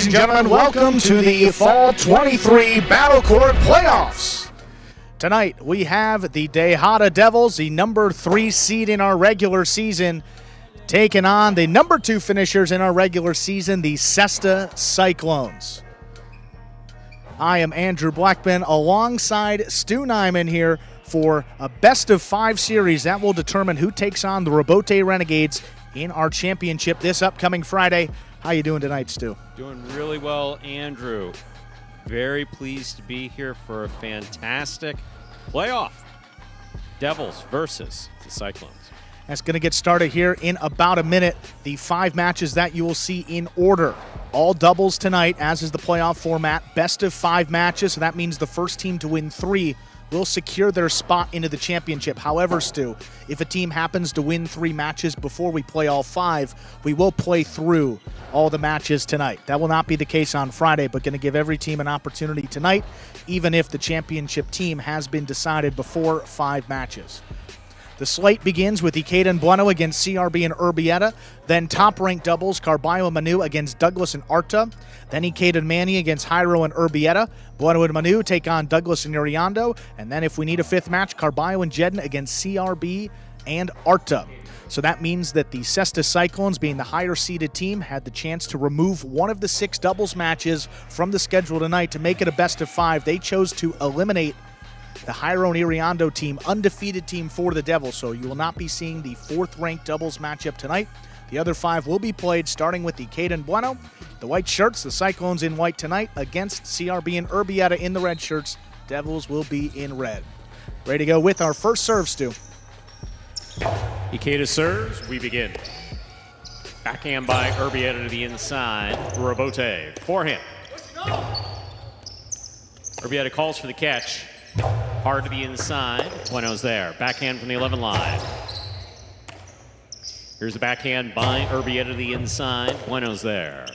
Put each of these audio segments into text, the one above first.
and gentlemen, welcome to the Fall 23 Battle Court Playoffs. Tonight, we have the Tejada Devils, the number 3 seed in our regular season, taking on the number 2 finishers in our regular season, the Cesta Cyclones. I am Andrew Blackman alongside Stu Nyman here for a best-of-5 series that will determine who takes on the Robote Renegades in our championship this upcoming Friday. How you doing tonight, Stu? Doing really well, Andrew. Very pleased to be here for a fantastic playoff. Devils versus the Cyclones. That's going to get started here in about a minute. The 5 matches that you will see in order. All doubles tonight, as is the playoff format. Best of 5 matches, so that means the first team to win 3 will secure their spot into the championship. However, Stu, if a team happens to win 3 matches before we play all 5, we will play through all the matches tonight. That will not be the case on Friday, but going to give every team an opportunity tonight, even if the championship team has been decided before 5 matches. The slate begins with Ikeda and Bueno against CRB and Urbieta. Then top-ranked doubles, Carballo and Manu against Douglas and Arta. Then Ikeda and Manny against Jairo and Urbieta. Bueno and Manu take on Douglas and Uriando. And then if we need a 5th match, Carballo and Jedden against CRB and Arta. So that means that the Cesta Cyclones, being the higher-seeded team, had the chance to remove one of the 6 doubles matches from the schedule tonight to make it a best-of-5. They chose to eliminate the Jairo and Iriando team, undefeated team for the Devils, so you will not be seeing the 4th-ranked doubles matchup tonight. The other 5 will be played, starting with the Ikeda Bueno, the white shirts, the Cyclones in white tonight, against CRB and Urbieta in the red shirts. Devils will be in red. Ready to go with our first serve, Stu. Ikeda serves, we begin. Backhand by Urbieta to the inside, Robote, forehand. Urbieta calls for the catch. Hard to the inside. Bueno's there. Backhand from the 11 line. Here's a backhand by Urbieta to the inside. Bueno's there.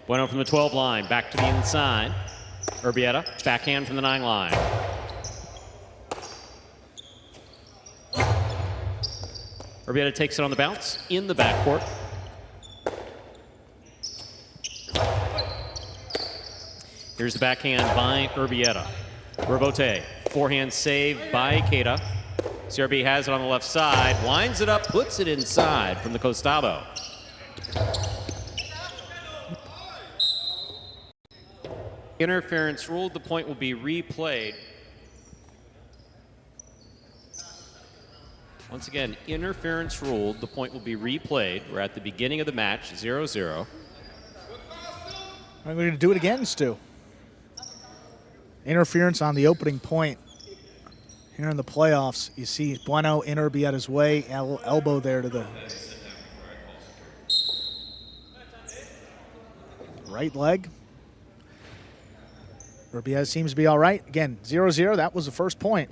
Bueno from the 12 line. Back to the inside. Urbieta. Backhand from the 9 line. Urbieta takes it on the bounce in the backcourt. Here's the backhand by Urbieta. Robote, forehand save by Ikeda. CRB has it on the left side, winds it up, puts it inside from the costado. Interference ruled, the point will be replayed. Once again, interference ruled, the point will be replayed. We're at the beginning of the match, 0-0. We're going to do it again, Stu. Interference on the opening point here in the playoffs. You see Bueno in Urbieta's way, elbow there to the right leg. Urbieta seems to be all right. Again, 0-0, that was the first point.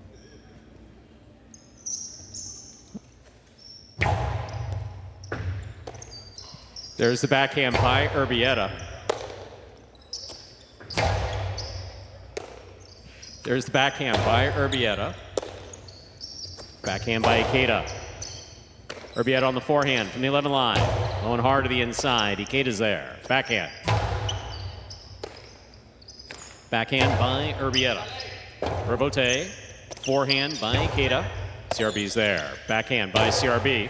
There's the backhand by Urbieta. There's the backhand by Urbieta. Backhand by Ikeda. Urbieta on the forehand from the 11 line. Going hard to the inside. Ikeda's there. Backhand. Backhand by Urbieta. Robote. Forehand by Ikeda. CRB's there. Backhand by CRB.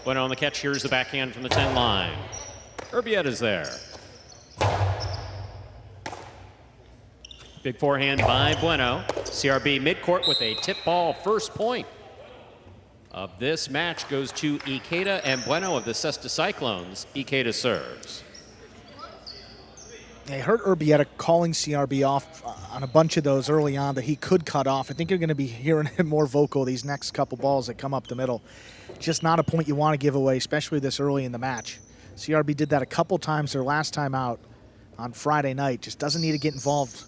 Bueno on the catch. Here's the backhand from the 10 line. Urbieta's there. Big forehand by Bueno. CRB midcourt with a tip ball. First point of this match goes to Ikeda and Bueno of the Cesta Cyclones. Ikeda serves. I heard Urbieta calling CRB off on a bunch of those early on that he could cut off. I think you're going to be hearing him more vocal these next couple balls that come up the middle. Just not a point you want to give away, especially this early in the match. CRB did that a couple times their last time out on Friday night. Just doesn't need to get involved.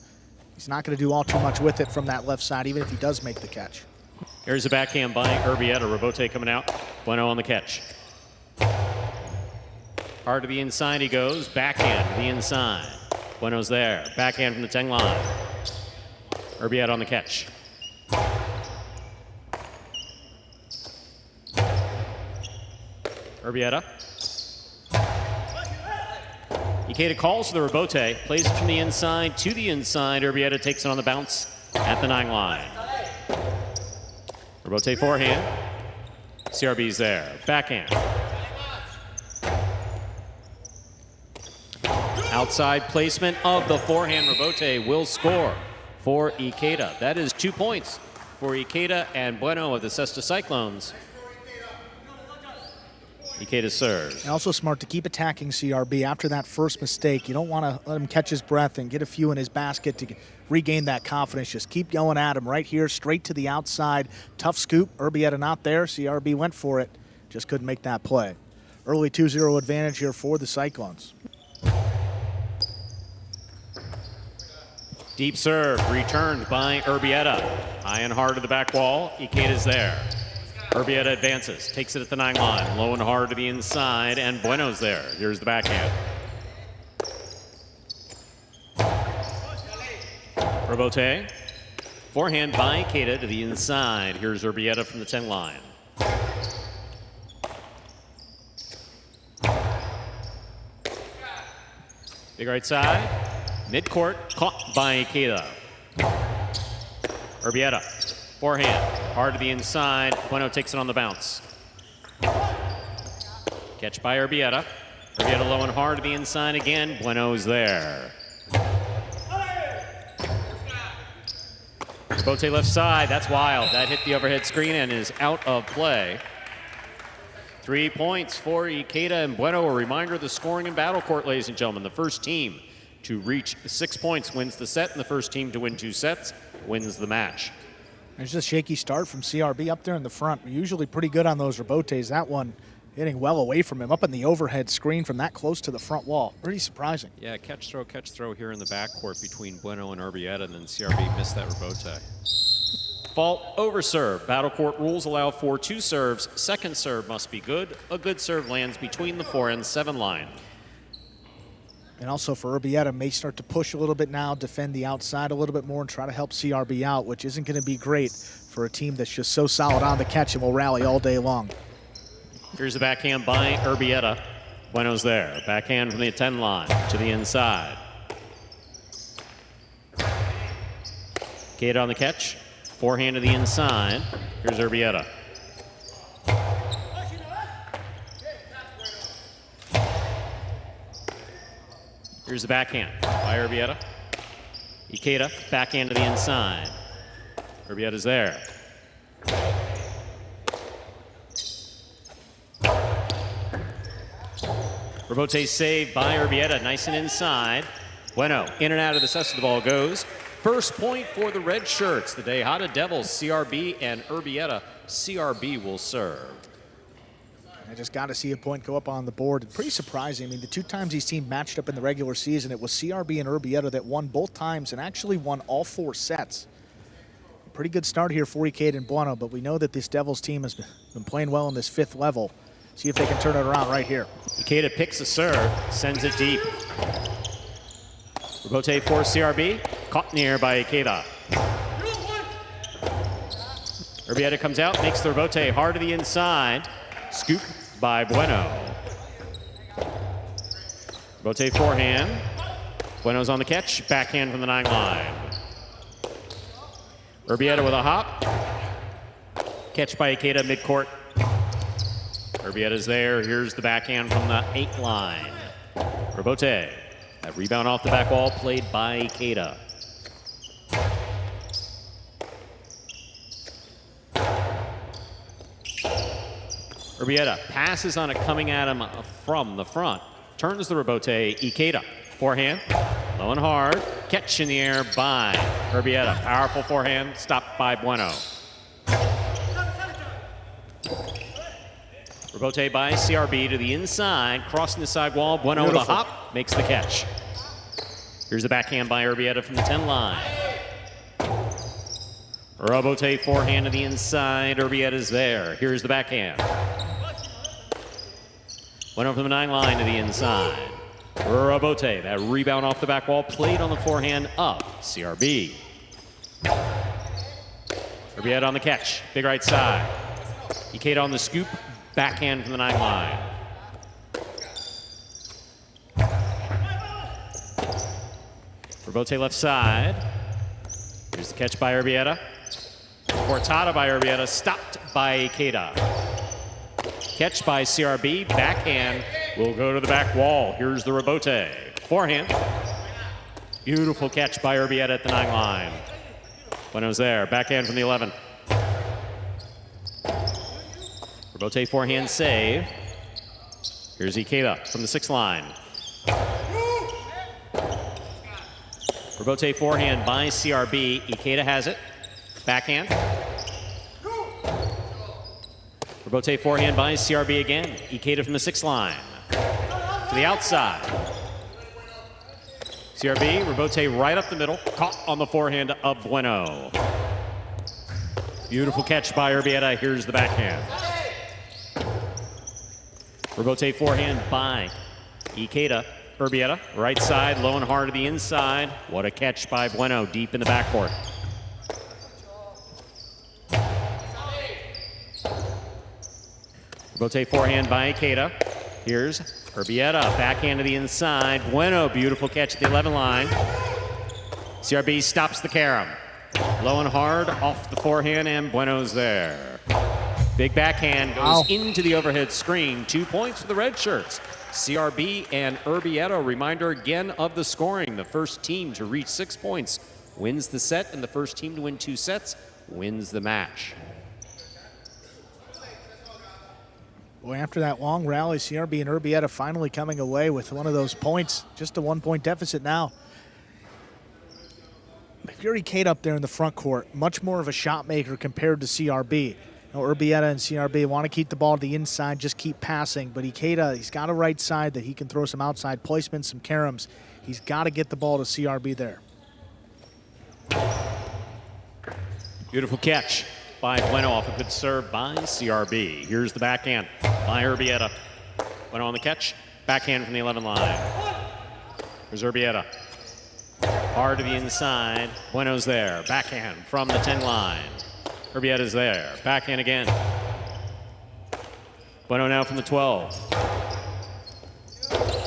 He's not going to do all too much with it from that left side, even if he does make the catch. Here's a backhand by Urbieta. Robote coming out. Bueno on the catch. Hard to the inside he goes. Backhand to the inside. Bueno's there. Backhand from the 10 line. Urbieta on the catch. Urbieta. Ikeda calls for the rebote, plays it from the inside to the inside. Urbieta takes it on the bounce at the 9 line. Rebote forehand. CRB's there. Backhand. Outside placement of the forehand. Rebote will score for Ikeda. That is 2 points for Ikeda and Bueno of the Cesta Cyclones. Ikeda serves. And also smart to keep attacking CRB after that first mistake. You don't want to let him catch his breath and get a few in his basket to regain that confidence. Just keep going at him right here, straight to the outside. Tough scoop. Urbieta not there. CRB went for it. Just couldn't make that play. Early 2-0 advantage here for the Cyclones. Deep serve returned by Urbieta. High and hard to the back wall. Ikeda's there. Urbieta advances, takes it at the 9 line, low and hard to the inside, and Bueno's there. Here's the backhand. Rebote, forehand by Ikeda to the inside. Here's Urbieta from the 10 line. Big right side, midcourt, caught by Ikeda. Urbieta. Forehand, hard to the inside. Bueno takes it on the bounce. Catch by Urbieta. Urbieta low and hard to the inside again. Bueno's there. Bote left side, that's wild. That hit the overhead screen and is out of play. 3 points for Ikeda and Bueno. A reminder of the scoring in battle court, ladies and gentlemen. The first team to reach 6 points wins the set, and the first team to win 2 sets wins the match. There's a shaky start from CRB up there in the front. We're usually pretty good on those rebotes. That one hitting well away from him, up in the overhead screen from that close to the front wall. Pretty surprising. Yeah, catch throw here in the backcourt between Bueno and Urbieta, and then CRB missed that rebote. Fault over serve. Battle court rules allow for 2 serves. Second serve must be good. A good serve lands between the 4 and 7 line. And also for Urbieta, may start to push a little bit now, defend the outside a little bit more, and try to help CRB out, which isn't going to be great for a team that's just so solid on the catch and will rally all day long. Here's the backhand by Urbieta. Bueno's there. Backhand from the 10 line to the inside. Ikeda on the catch. Forehand to the inside. Here's Urbieta. Here's the backhand by Urbieta. Ikeda, backhand to the inside. Urbieta's there. Rebote saved by Urbieta, nice and inside. Bueno, in and out of the cess of the ball goes. First point for the red shirts. The Tejada Devils, CRB and Urbieta. CRB will serve. I just got to see a point go up on the board. Pretty surprising. I mean, the 2 times these teams matched up in the regular season, it was CRB and Urbieta that won both times and actually won all 4 sets. Pretty good start here for Ikeda and Bueno, but we know that this Devils team has been playing well in this 5th level. See if they can turn it around right here. Ikeda picks a serve, sends it deep. Rebote for CRB, caught near by Ikeda. Urbieta comes out, makes the rebote hard to the inside. Scoop by Bueno. Rebote forehand. Bueno's on the catch, backhand from the 9 line. Urbieta with a hop. Catch by Ikeda midcourt. Urbieta's there. Here's the backhand from the 8 line. Rebote. That rebound off the back wall played by Ikeda. Urbieta passes on it coming at him from the front. Turns the rebote. Ikeda. Forehand. Low and hard. Catch in the air by Urbieta. Powerful forehand. Stopped by Bueno. Rebote by CRB to the inside. Crossing the side wall. Bueno with a hop. Makes the catch. Here's the backhand by Urbieta from the 10 line. Rebote forehand to the inside. Urbieta's there. Here's the backhand. Bueno from the 9 line to the inside. Robote, that rebound off the back wall, played on the forehand of CRB. Urbieta on the catch, big right side. Ikeda on the scoop, backhand from the 9 line. Robote left side. Here's the catch by Urbieta. Cortada by Urbieta, stopped by Ikeda. Catch by CRB, backhand will go to the back wall. Here's the Robote. Forehand. Beautiful catch by Urbieta at the 9 line. Bueno's there, backhand from the 11. Robote forehand save. Here's Ikeda from the 6 line. Robote forehand by CRB. Ikeda has it. Backhand. Robote forehand by CRB again. Ikeda from the 6 line. To the outside. CRB, Robote right up the middle. Caught on the forehand of Bueno. Beautiful catch by Urbieta. Here's the backhand. Robote forehand by Ikeda. Urbieta, right side, low and hard to the inside. What a catch by Bueno, deep in the backcourt. Robote forehand by Ikeda. Here's Urbieta, backhand to the inside. Bueno, beautiful catch at the 11 line. CRB stops the carom. Low and hard, off the forehand, and Bueno's there. Big backhand goes into the overhead screen. 2 points for the red shirts. CRB and Urbieta. Reminder again of the scoring. The first team to reach 6 points wins the set, and the first team to win 2 sets wins the match. Boy, after that long rally, CRB and Urbieta finally coming away with one of those points. Just a 1-point deficit now. If you're Ikeda up there in the front court, much more of a shot maker compared to CRB. Urbieta and CRB want to keep the ball to the inside, just keep passing. But Ikeda, he's got a right side that he can throw some outside placements, some caroms. He's got to get the ball to CRB there. Beautiful catch by Bueno off a good serve by CRB. Here's the backhand by Urbieta. Bueno on the catch, backhand from the 11 line. Here's Urbieta. Hard to the inside. Bueno's there, backhand from the 10 line. Urbieta's there. Backhand again. Bueno now from the 12.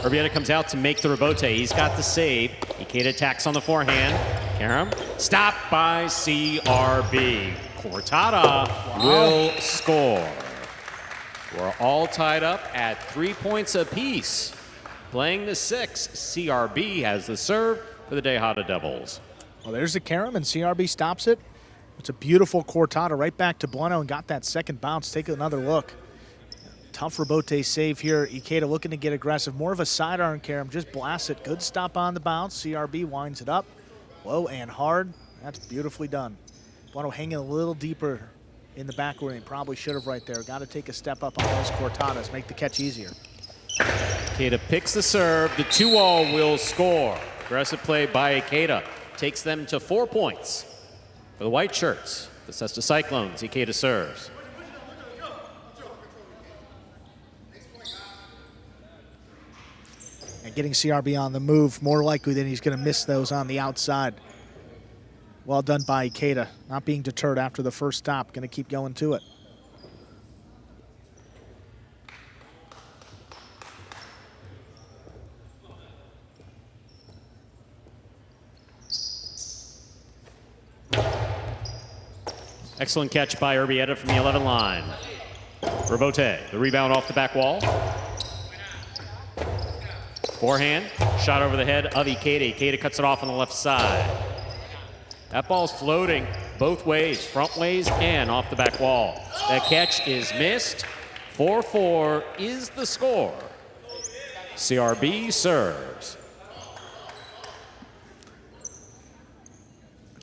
Urbieta comes out to make the Robote. He's got the save. Ikeda attacks on the forehand. Carom. Stopped by CRB. Cortada will score. We're all tied up at 3 points apiece. Playing the 6. CRB has the serve for the Tejada Devils. Well, there's the carom, and CRB stops it. It's a beautiful Cortada right back to Bueno and got that second bounce. Take another look. Tough Robote save here. Ikeda looking to get aggressive. More of a sidearm carom. Just blasts it. Good stop on the bounce. CRB winds it up. Low and hard. That's beautifully done. Bueno hanging a little deeper in the back where he probably should have right there. Got to take a step up on those Cortadas. Make the catch easier. Ikeda picks the serve. The 2-all will score. Aggressive play by Ikeda. Takes them to 4 points. For the white shirts, the Cesta Cyclones, Ikeda serves. And getting CRB on the move, more likely than he's going to miss those on the outside. Well done by Ikeda, not being deterred after the first stop, going to keep going to it. Excellent catch by Urbieta from the 11 line. Robote, the rebound off the back wall. Forehand, shot over the head of Ikeda. Ikeda cuts it off on the left side. That ball's floating both ways, front ways and off the back wall. That catch is missed. 4-4 is the score. CRB serves.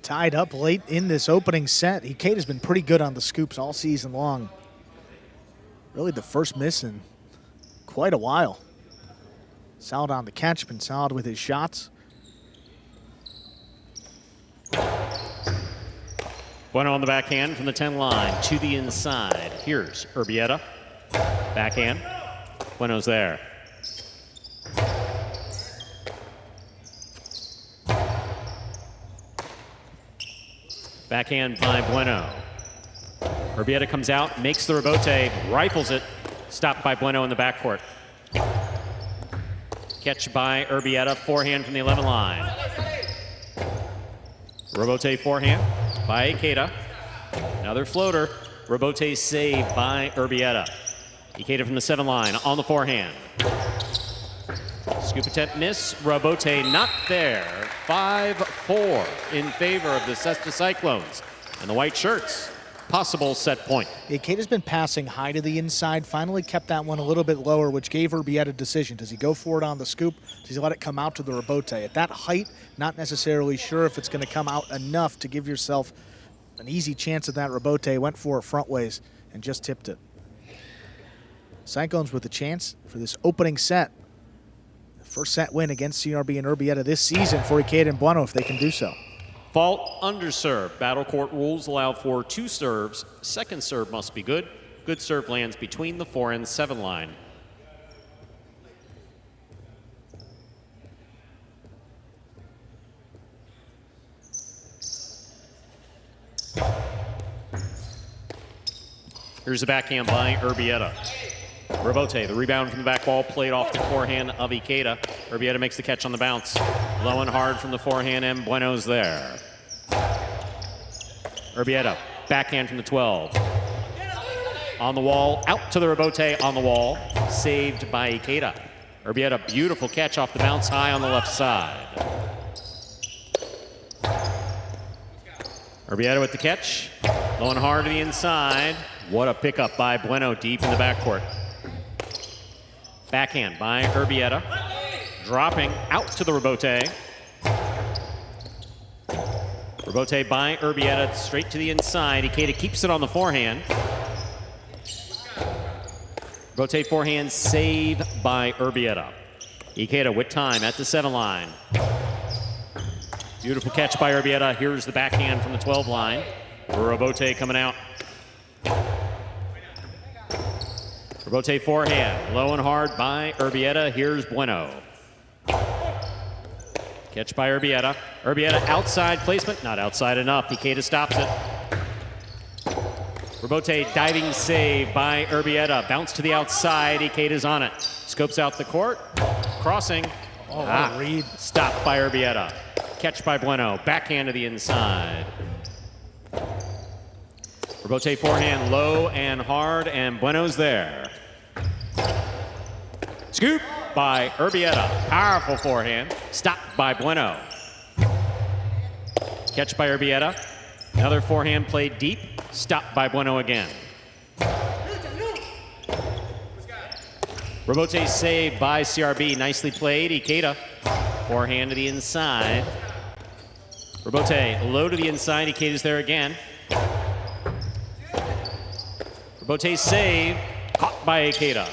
Tied up late in this opening set. Ikeda's been pretty good on the scoops all season long. Really the first miss in quite a while. Solid on the catch, been solid with his shots. Bueno on the backhand from the 10 line to the inside. Here's Urbieta. Backhand. Bueno's there. Backhand by Bueno. Urbieta comes out, makes the rebote, rifles it. Stopped by Bueno in the backcourt. Catch by Urbieta, forehand from the 11 line. Rebote forehand by Ikeda. Another floater. Rebote saved by Urbieta. Ikeda from the 7 line on the forehand. Scoop attempt miss. Rebote not there. 5-4 in favor of the Cesta Cyclones. And the white shirts, possible set point. Ikeda's been passing high to the inside, finally kept that one a little bit lower, which gave Urbieta a decision. Does he go for it on the scoop? Does he let it come out to the rebote? At that height, not necessarily sure if it's going to come out enough to give yourself an easy chance at that rebote. Went for it front ways and just tipped it. Cyclones with a chance for this opening set. First set win against CRB and Urbieta this season for Ikeda and Bueno if they can do so. Fault underserve. Battle court rules allow for 2 serves. Second serve must be good. Good serve lands between the 4 and 7 line. Here's the backhand by Urbieta. Rebote, the rebound from the back wall, played off the forehand of Ikeda. Urbieta makes the catch on the bounce. Low and hard from the forehand, and Bueno's there. Urbieta, backhand from the 12. On the wall, out to the rebote, on the wall. Saved by Ikeda. Urbieta, beautiful catch off the bounce, high on the left side. Urbieta with the catch. Low and hard to the inside. What a pickup by Bueno deep in the backcourt. Backhand by Urbieta. Dropping out to the rebote. Rebote by Urbieta straight to the inside. Ikeda keeps it on the forehand. Rebote forehand save by Urbieta. Ikeda with time at the 7 line. Beautiful catch by Urbieta. Here's the backhand from the 12 line. Rebote coming out. Rebote forehand, low and hard by Urbieta. Here's Bueno. Catch by Urbieta. Urbieta outside placement, not outside enough. Ikeda stops it. Rebote diving save by Urbieta. Bounce to the outside. Ikeda's on it. Scopes out the court. Crossing. Read. Stopped by Urbieta. Catch by Bueno. Backhand to the inside. Rebote forehand, low and hard, and Bueno's there. Scoop by Urbieta. Powerful forehand. Stopped by Bueno. Catch by Urbieta. Another forehand played deep. Stopped by Bueno again. Rebote saved by CRB. Nicely played. Ikeda. Forehand to the inside. Rebote low to the inside. Ikeda's there again. Rebote save, caught by Ikeda.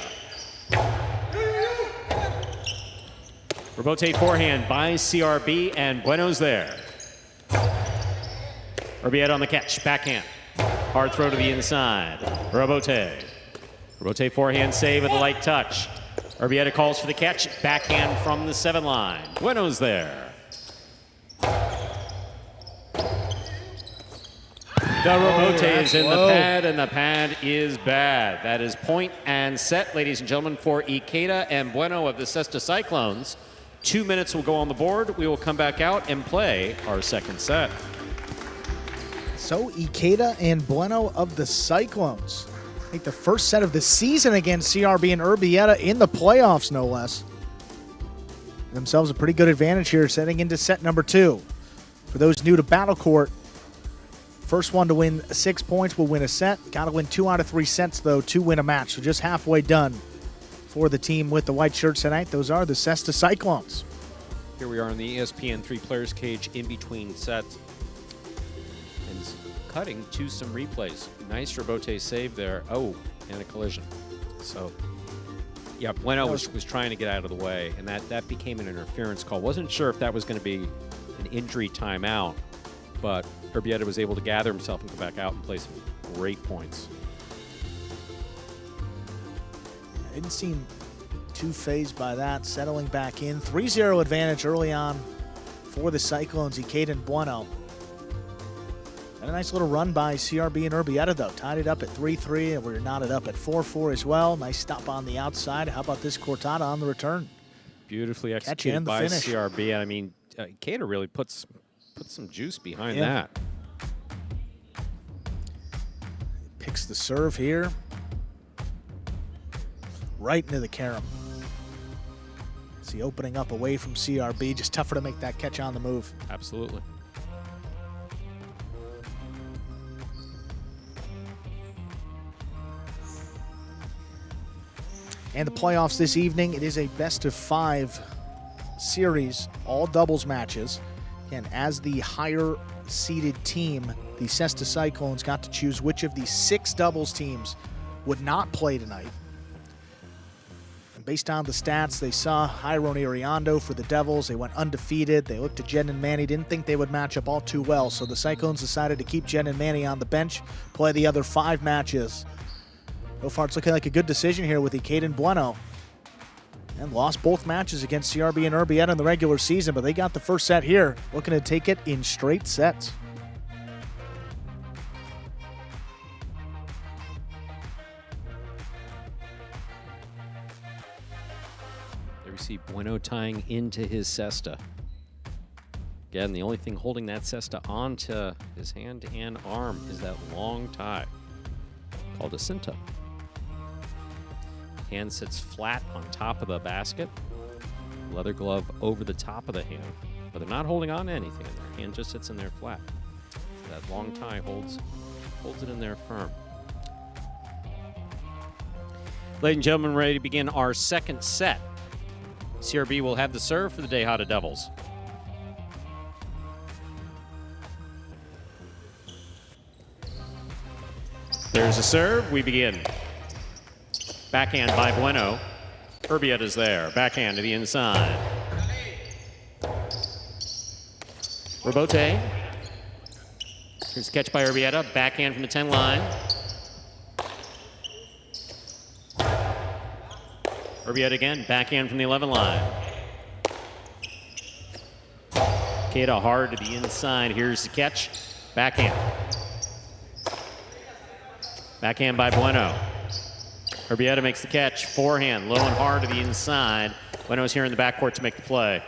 Rebote forehand by CRB, and Bueno's there. Urbieta on the catch, backhand. Hard throw to the inside. Rebote. Rebote forehand save with a light touch. Urbieta calls for the catch, backhand from the 7 line. Bueno's there. The rebote is in the pad, and the pad is bad. That is point and set, ladies and gentlemen, for Ikeda and Bueno of the Cesta Cyclones. 2 minutes will go on the board. We will come back out and play our second set. So Ikeda and Bueno of the Cyclones. I think the first set of the season against CRB and Urbieta in the playoffs, no less. Themselves a pretty good advantage here, setting into set number 2. For those new to Battle Court, first one to win 6 points will win a set. Got to win 2 out of 3 sets, though, to win a match. So just halfway done for the team with the white shirts tonight. Those are the Cesta Cyclones. Here we are in the ESPN 3 players cage in between sets. And cutting to some replays. Nice rebote save there. Oh, and a collision. So, yeah, Bueno was trying to get out of the way, and that became an interference call. Wasn't sure if that was going to be an injury timeout, but Urbieta was able to gather himself and come back out and play some great points. Didn't seem too phased by that. Settling back in. 3-0 advantage early on for the Cyclones, Ikeda and Bueno. And a nice little run by CRB and Urbieta, though. Tied it up at 3-3, and we're knotted up at 4-4 as well. Nice stop on the outside. How about this Cortada on the return? Beautifully executed by finish. CRB. I mean, Keita really puts some juice behind that. Picks the serve here. Right into the carom. See, opening up away from CRB. Just tougher to make that catch on the move. Absolutely. And the playoffs this evening, it is a best-of-5 series, all doubles matches. And as the higher-seeded team, the Cesta Cyclones got to choose which of the 6 doubles teams would not play tonight. And based on the stats, they saw Hiron Iriondo for the Devils. They went undefeated. They looked at Jen and Manny, didn't think they would match up all too well. So the Cyclones decided to keep Jen and Manny on the bench, play the other 5 matches. So far, it's looking like a good decision here with Ikeda and Bueno. And lost both matches against CRB and Urbieta in the regular season, but they got the first set here, looking to take it in straight sets. There we see Bueno tying into his cesta. Again, the only thing holding that cesta onto his hand and arm is that long tie called a cinta. Hand sits flat on top of the basket. Leather glove over the top of the hand. But they're not holding on to anything in there. Hand just sits in there flat. So that long tie holds it in there firm. Ladies and gentlemen, ready to begin our second set. CRB will have the serve for the Dejada Devils. There's a serve. We begin. Backhand by Bueno. Urbieta's there. Backhand to the inside. Robote. Here's a catch by Urbieta. Backhand from the 10 line. Urbieta again. Backhand from the 11 line. Keita hard to the inside. Here's the catch. Backhand. Backhand by Bueno. Urbieta makes the catch. Forehand, low and hard to the inside. Bueno's here in the backcourt to make the play.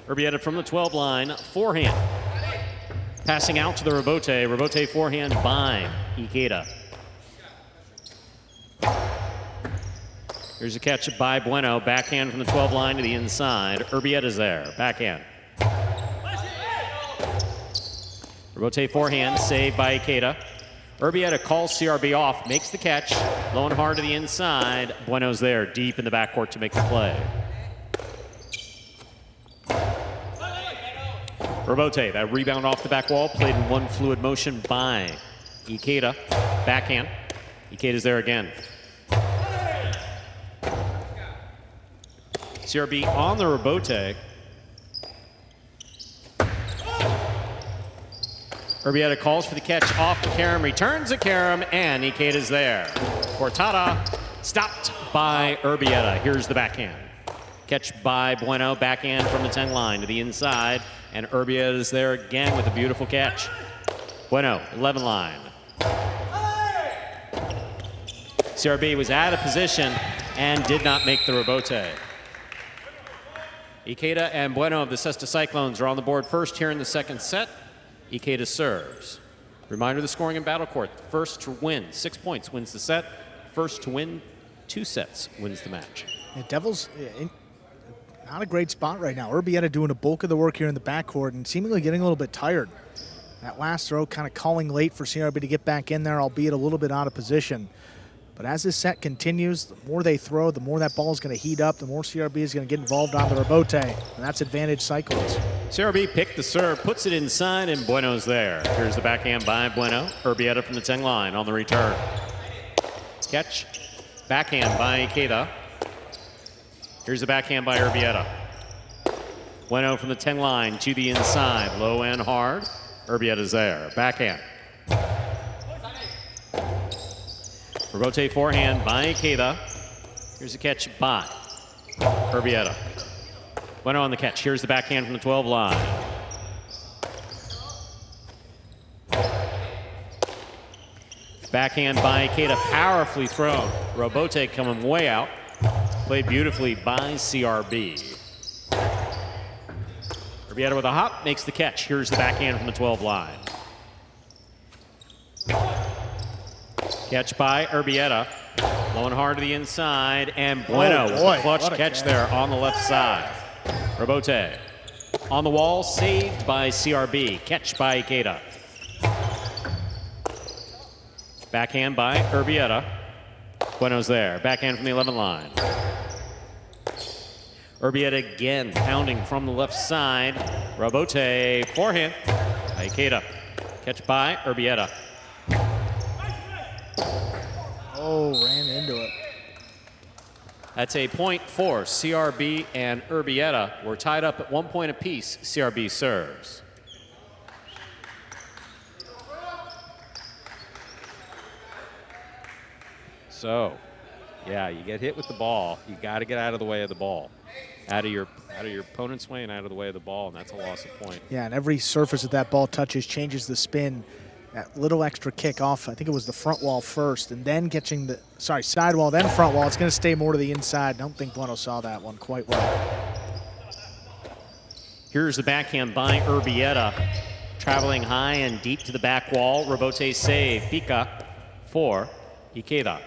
Urbieta from the 12 line. Forehand. Passing out to the Robote. Robote forehand by Ikeda. Here's a catch by Bueno. Backhand from the 12 line to the inside. Urbieta's there. Backhand. Robote forehand, saved by Ikeda. Urbieta calls CRB off, makes the catch. Low and hard to the inside. Bueno's there, deep in the backcourt to make the play. Robote, that rebound off the back wall, played in one fluid motion by Ikeda. Backhand. Ikeda's there again. CRB on the Robote. Urbieta calls for the catch off the carom, returns the carom, and Ikeda's there. Cortada stopped by Urbieta. Here's the backhand. Catch by Bueno, backhand from the 10 line to the inside, and Urbieta's there again with a beautiful catch. Bueno, 11 line. CRB was out of position and did not make the Robote. Ikeda and Bueno of the Cesta Cyclones are on the board first here in the second set. Ikeda serves. Reminder of the scoring in Battle Court. First to win 6 points wins the set. First to win 2 sets wins the match. Yeah, Devils in not a great spot right now. Urbieta doing a bulk of the work here in the backcourt and seemingly getting a little bit tired. That last throw kind of calling late for CRB to get back in there, albeit a little bit out of position. But as this set continues, the more they throw, the more that ball is going to heat up, the more CRB is going to get involved on the Robote, and that's advantage Cyclones. CRB picked the serve, puts it inside, and Bueno's there. Here's the backhand by Bueno. Urbieta from the 10 line on the return. Catch. Backhand by Ikeda. Here's the backhand by Urbieta. Bueno from the 10 line to the inside. Low and hard. Urbieta's there. Backhand. Robote forehand by Ikeda. Here's a catch by Urbieta. Bueno on the catch. Here's the backhand from the 12 line. Backhand by Ikeda, powerfully thrown. Robote coming way out. Played beautifully by CRB. Urbieta with a hop, makes the catch. Here's the backhand from the 12 line. Catch by Urbieta. Blowing hard to the inside, and Bueno with a clutch catch there on the left side. Robote on the wall, saved by CRB. Catch by Ikeda. Backhand by Urbieta. Bueno's there. Backhand from the 11 line. Urbieta again pounding from the left side. Robote forehand by Ikeda. Catch by Urbieta. Oh, ran into it. That's a point for CRB and Urbieta. We're tied up at 1 point apiece. CRB serves. So, yeah, you get hit with the ball. You got to get out of the way of the ball, out of your opponent's way and out of the way of the ball, and that's a loss of point. Yeah, and every surface that that ball touches changes the spin. That little extra kick off, I think it was the front wall first, and then catching the, side wall, then front wall. It's going to stay more to the inside. I don't think Bueno saw that one quite well. Here's the backhand by Urbieta. Traveling high and deep to the back wall. Robote save. Pika for Ikeda.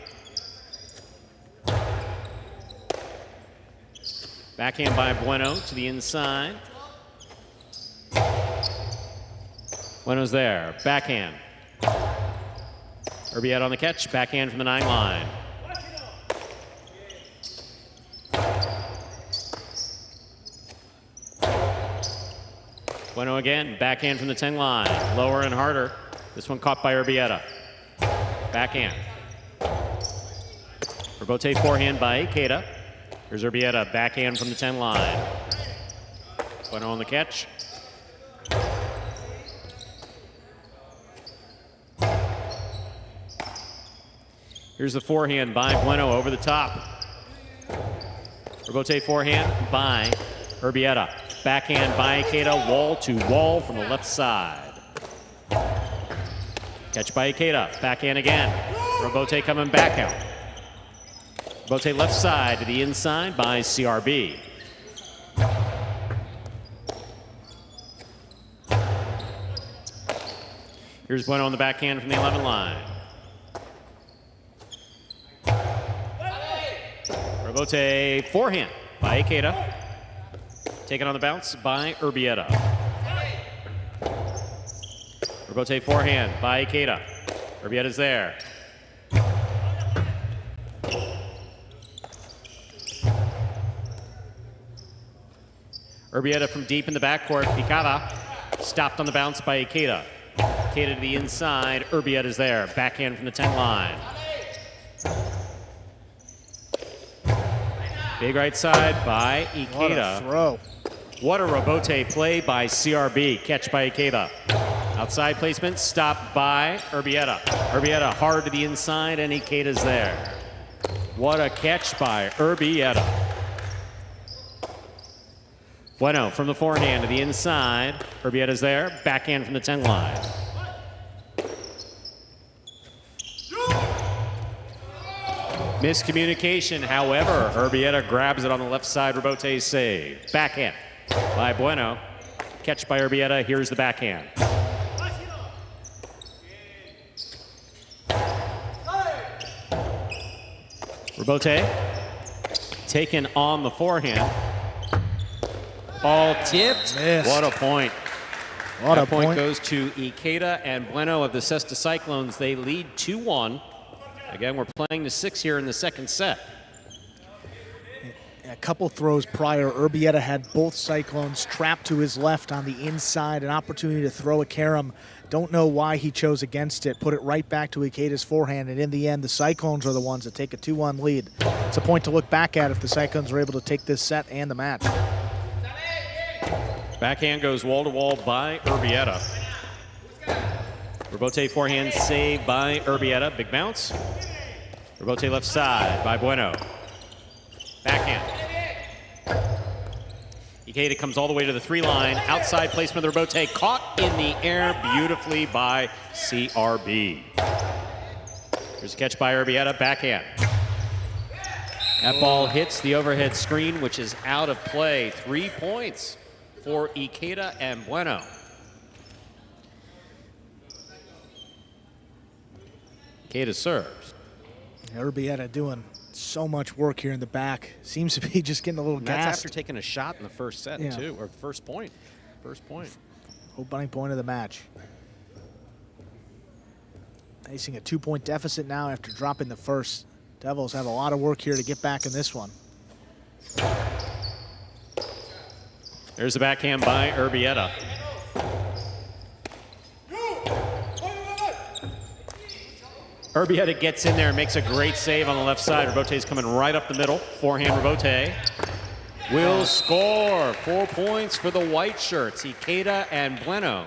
Backhand by Bueno to the inside. Bueno's there. Backhand. Urbieta on the catch. Backhand from the 9 line. Bueno again. Backhand from the 10 line. Lower and harder. This one caught by Urbieta. Backhand. Robote forehand by Ikeda. Here's Urbieta. Backhand from the 10 line. Bueno on the catch. Here's the forehand by Bueno over the top. Robote forehand by Urbieta. Backhand by Ikeda, wall to wall from the left side. Catch by Ikeda, backhand again. Robote coming back out. Robote left side to the inside by CRB. Here's Bueno on the backhand from the 11 line. Robote forehand by Ikeda. Taken on the bounce by Urbieta. Robote forehand by Ikeda. Urbieta's there. Urbieta from deep in the backcourt. Picada stopped on the bounce by Ikeda. Ikeda to the inside. Urbieta's there. Backhand from the 10 line. Big right side by Ikeda. What a throw. What a Robote play by CRB. Catch by Ikeda. Outside placement, stopped by Urbieta. Urbieta hard to the inside, and Ikeda's there. What a catch by Urbieta. Bueno from the forehand to the inside. Urbieta's there. Backhand from the 10 line. Miscommunication, however, Urbieta grabs it on the left side. Robote's save. Backhand by Bueno. Catch by Urbieta. Here's the backhand. Robote taken on the forehand. Ball tipped. Missed. What a point. What a That point point. goes to Ikeda and Bueno of the Cesta Cyclones. They lead 2-1. Again, we're playing to 6 here in the second set. A couple throws prior, Urbieta had both Cyclones trapped to his left on the inside, an opportunity to throw a carom. Don't know why he chose against it. Put it right back to Ikeda's forehand, and in the end, the Cyclones are the ones that take a 2-1 lead. It's a point to look back at if the Cyclones are able to take this set and the match. Backhand goes wall-to-wall by Urbieta. Robote forehand saved by Urbieta. Big bounce. Robote left side by Bueno. Backhand. Ikeda comes all the way to the 3 line. Outside placement of the Robote. Caught in the air beautifully by CRB. There's a catch by Urbieta, backhand. That ball hits the overhead screen, which is out of play. 3 points for Ikeda and Bueno. Ikeda serves. Urbieta doing so much work here in the back. Seems to be just getting a little And that's gassed. after taking a shot in the first set, too, or first point. First point. Opening point of the match. Facing a 2-point deficit now after dropping the first. Devils have a lot of work here to get back in this one. There's a backhand by Urbieta. Urbieta gets in there and makes a great save on the left side. Robote's coming right up the middle. Forehand Robote will score. 4 points for the white shirts, Ikeda and Bueno.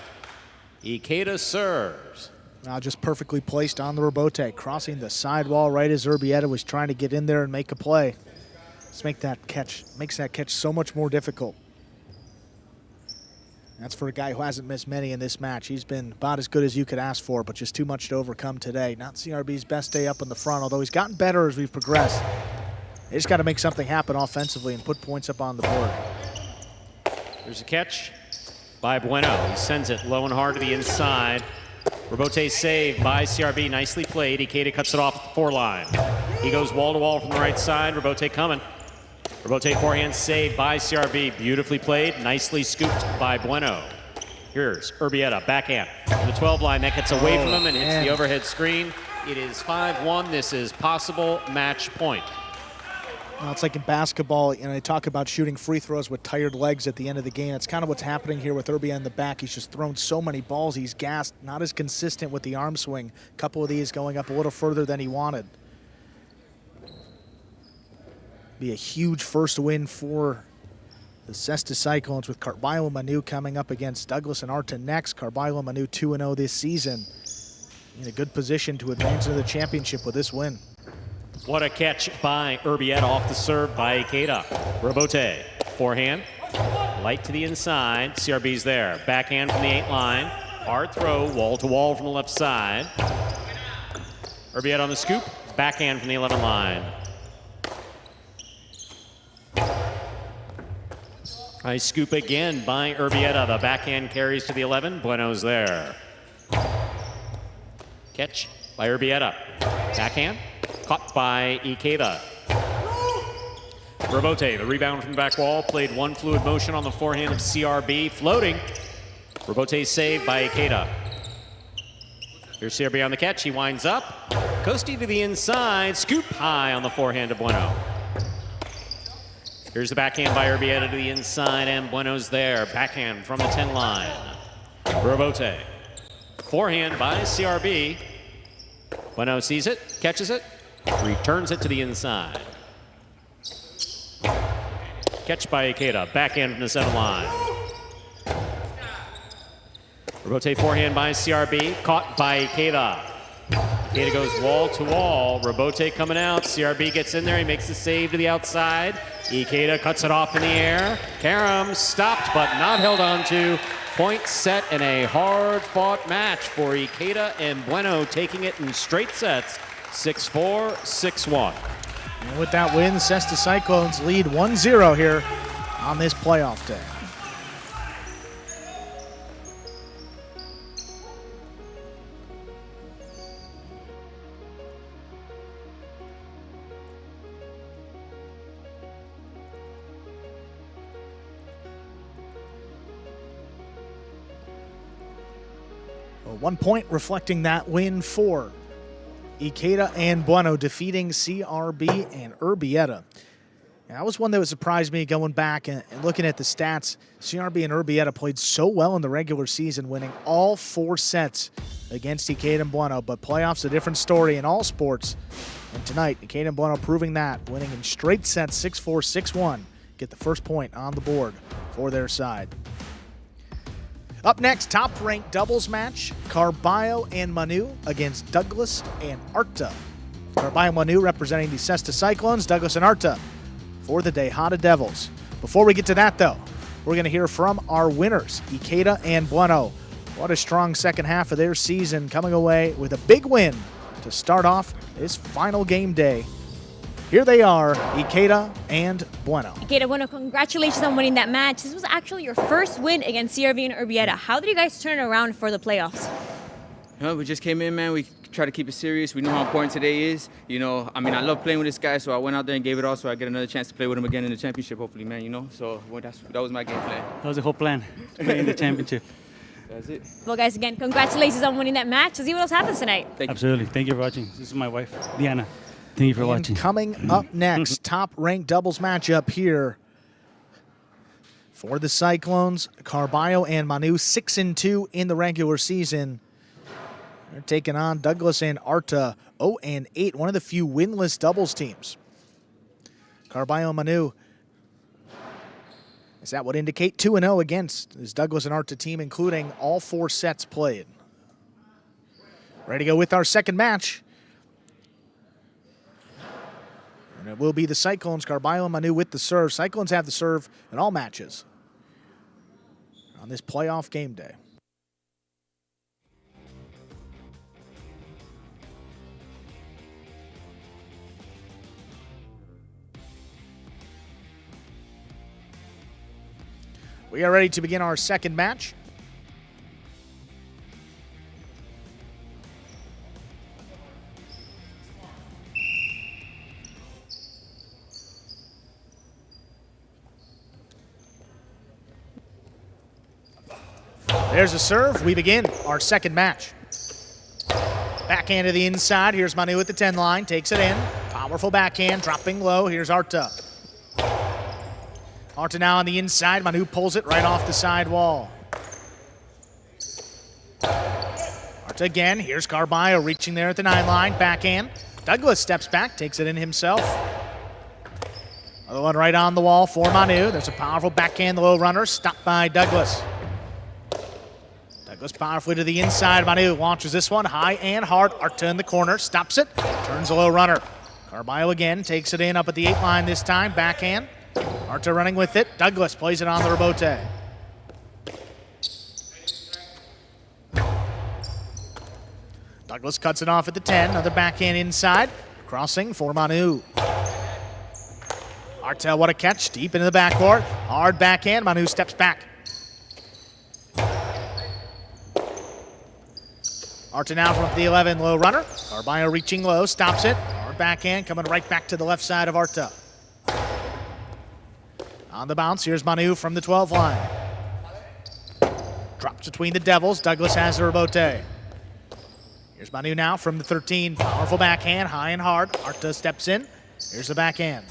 Ikeda serves. Now just perfectly placed on the Robote, crossing the sidewall right as Urbieta was trying to get in there and make a play. Let's make that catch, makes that catch so much more difficult. That's for a guy who hasn't missed many in this match. He's been about as good as you could ask for, but just too much to overcome today. Not CRB's best day up in the front, although he's gotten better as we've progressed. They just got to make something happen offensively and put points up on the board. There's a catch by Bueno. He sends it low and hard to the inside. Robote saved by CRB, nicely played. Ikeda cuts it off at the 4 line. He goes wall to wall from the right side. Robote coming. Robote forehand saved by CRB, beautifully played, nicely scooped by Bueno. Here's Urbieta, backhand from the 12 line. That gets away from him and hits the overhead screen. It is 5-1. This is possible match point. Well, it's like in basketball, you know, they talk about shooting free throws with tired legs at the end of the game. That's kind of what's happening here with Urbieta in the back. He's just thrown so many balls. He's gassed, not as consistent with the arm swing. A couple of these going up a little further than he wanted. Be a huge first win for the Cesta Cyclones with Carballo and Manu coming up against Douglas and Arta next. Carballo and Manu 2-0 this season. In a good position to advance into the championship with this win. What a catch by Urbieta off the serve by Ikeda. Robote, forehand, light to the inside. CRB's there. Backhand from the 8 line. Hard throw, wall to wall from the left side. Urbieta on the scoop. Backhand from the 11 line. Nice scoop again by Urbieta. The backhand carries to the 11. Bueno's there. Catch by Urbieta. Backhand. Caught by Ikeda. Robote, the rebound from the back wall, played one fluid motion on the forehand of CRB, floating. Robote saved by Ikeda. Here's CRB on the catch, he winds up. Coasting to the inside, scoop high on the forehand of Bueno. Here's the backhand by Urbieta to the inside, and Bueno's there. Backhand from the 10 line. Robote. Forehand by CRB. Bueno sees it, catches it, returns it to the inside. Catch by Ikeda, backhand from the 7 line. Robote forehand by CRB, caught by Ikeda. Ikeda goes wall to wall, Robote coming out, CRB gets in there, he makes the save to the outside. Ikeda cuts it off in the air. Karam stopped but not held on to. Point set in a hard-fought match for Ikeda and Bueno, taking it in straight sets, 6-4, 6-1. And with that win, the Cesta Cyclones lead 1-0 here on this playoff day. Well, 1 point reflecting that win for Ikeda and Bueno, defeating CRB and Urbieta. And that was one that surprised me going back and looking at the stats. CRB and Urbieta played so well in the regular season, winning all 4 sets against Ikeda and Bueno. But playoffs a different story in all sports. And tonight, Ikeda and Bueno proving that, winning in straight sets 6-4, 6-1. Get the first point on the board for their side. Up next, top-ranked doubles match, Carballo and Manu against Douglas and Arta. Carballo and Manu representing the Cesta Cyclones, Douglas and Arta for the Tejada Devils. Before we get to that, though, we're going to hear from our winners, Ikeda and Bueno. What a strong second half of their season, coming away with a big win to start off this final game day. Here they are, Ikeda and Bueno. Ikeda, Bueno, congratulations on winning that match. This was actually your first win against CRV and Urbieta. How did you guys turn it around for the playoffs? Well, we just came in, man. We try to keep it serious. We know how important today is. You know, I mean, I love playing with this guy, so I went out there and gave it all so I get another chance to play with him again in the championship, hopefully, man, you know. So well, that was my game plan. That was the whole plan, to play in the championship. That's it. Well, guys, again, congratulations on winning that match. Let's see what else happens tonight. Thank you. Absolutely. Thank you for watching. This is my wife, Diana. Thank you for watching. Coming up next, top-ranked doubles matchup here for the Cyclones. Carballo and Manu, 6-2 in the regular season. They're taking on Douglas and Arta, 0-8, one of the few winless doubles teams. Carballo and Manu, is that would indicate 2-0 against this Douglas and Arta team, including all 4 sets played. Ready to go with our second match. And it will be the Cyclones, Carballo and Manu with the serve. Cyclones have the serve in all matches on this playoff game day. We are ready to begin our second match. There's a serve. We begin our second match. Backhand to the inside. Here's Manu at the 10 line. Takes it in. Powerful backhand. Dropping low. Here's Arta. Arta now on the inside. Manu pulls it right off the side wall. Arta again. Here's Carballo reaching there at the 9 line. Backhand. Douglas steps back. Takes it in himself. Another one right on the wall for Manu. There's a powerful backhand low runner. Stopped by Douglas. Goes powerfully to the inside. Manu launches this one high and hard. Arta in the corner, stops it, turns a low runner. Carballo again takes it in up at the 8 line this time. Backhand. Arta running with it. Douglas plays it on the rebote. Douglas cuts it off at the 10. Another backhand inside. Crossing for Manu. Arta, what a catch. Deep into the backcourt. Hard backhand. Manu steps back. Arta now from the 11, low runner. Carballo reaching low, stops it. Hard backhand coming right back to the left side of Arta. On the bounce, here's Manu from the 12 line. Drops between the Devils. Douglas has the rebote. Here's Manu now from the 13. Powerful backhand, high and hard. Arta steps in. Here's the backhand.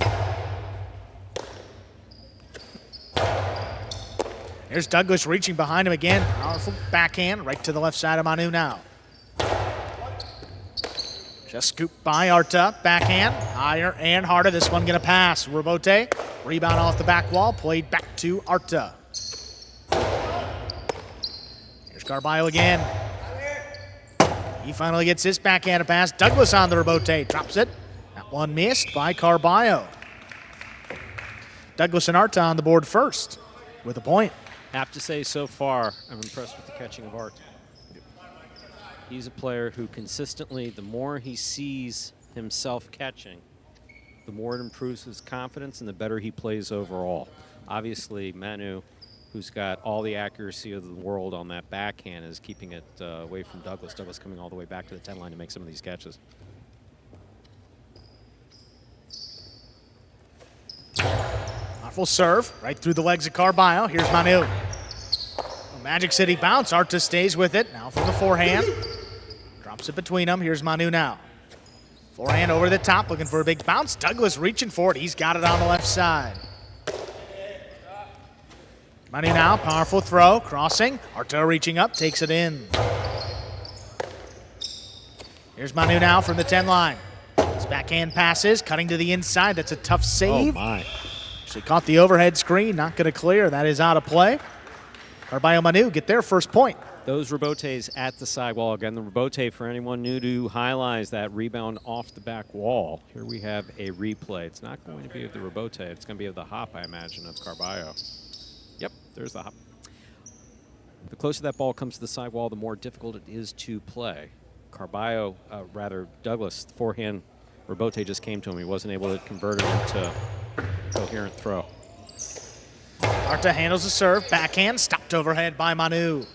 Here's Douglas reaching behind him again. Powerful backhand right to the left side of Manu now. Just scooped by Arta. Backhand, higher and harder. This one gonna pass. Rebote, rebound off the back wall, played back to Arta. Here's Carballo again. He finally gets his backhand pass. Douglas on the rebote, drops it. That one missed by Carballo. Douglas and Arta on the board first with a point. Have to say, so far, I'm impressed with the catching of Arta. He's a player who consistently, the more he sees himself catching, the more it improves his confidence and the better he plays overall. Obviously, Manu, who's got all the accuracy of the world on that backhand, is keeping it away from Douglas. Douglas coming all the way back to the 10 line to make some of these catches. Powerful serve right through the legs of Carballo. Here's Manu. Magic City bounce. Arta stays with it. Now from the forehand. Drops it between them. Here's Manu now. Forehand over the top, looking for a big bounce. Douglas reaching for it. He's got it on the left side. Manu now, powerful throw, crossing. Arta reaching up, takes it in. Here's Manu now from the 10 line. His backhand passes, cutting to the inside. That's a tough save. Oh, my. Actually caught the overhead screen, not going to clear. That is out of play. Carballo Manu get their first point. Those rebotes at the sidewall. Again, the rebote, for anyone new to Jai-Alai, is that rebound off the back wall. Here we have a replay. It's not going to be of the rebote. It's going to be of the hop, I imagine, of Carballo. Yep, there's the hop. The closer that ball comes to the sidewall, the more difficult it is to play. Carballo, rather Douglas, forehand, Rebote just came to him. He wasn't able to convert it into a coherent throw. Arta handles the serve, backhand, stopped overhead by Manu.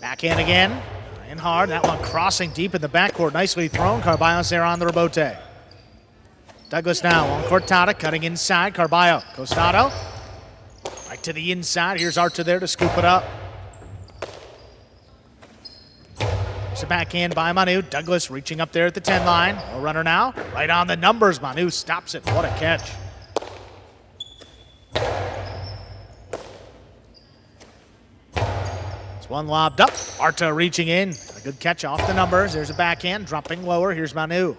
Backhand again, and hard. That one crossing deep in the backcourt. Nicely thrown. Carballo's there on the rebote. Douglas now on Cortada, cutting inside. Carballo, Costado. Right to the inside. Here's Arta there to scoop it up. There's a backhand by Manu. Douglas reaching up there at the 10 line. No runner now. Right on the numbers. Manu stops it. What a catch. One lobbed up. Arta reaching in. A good catch off the numbers. There's a backhand. Dropping lower. Here's Manu.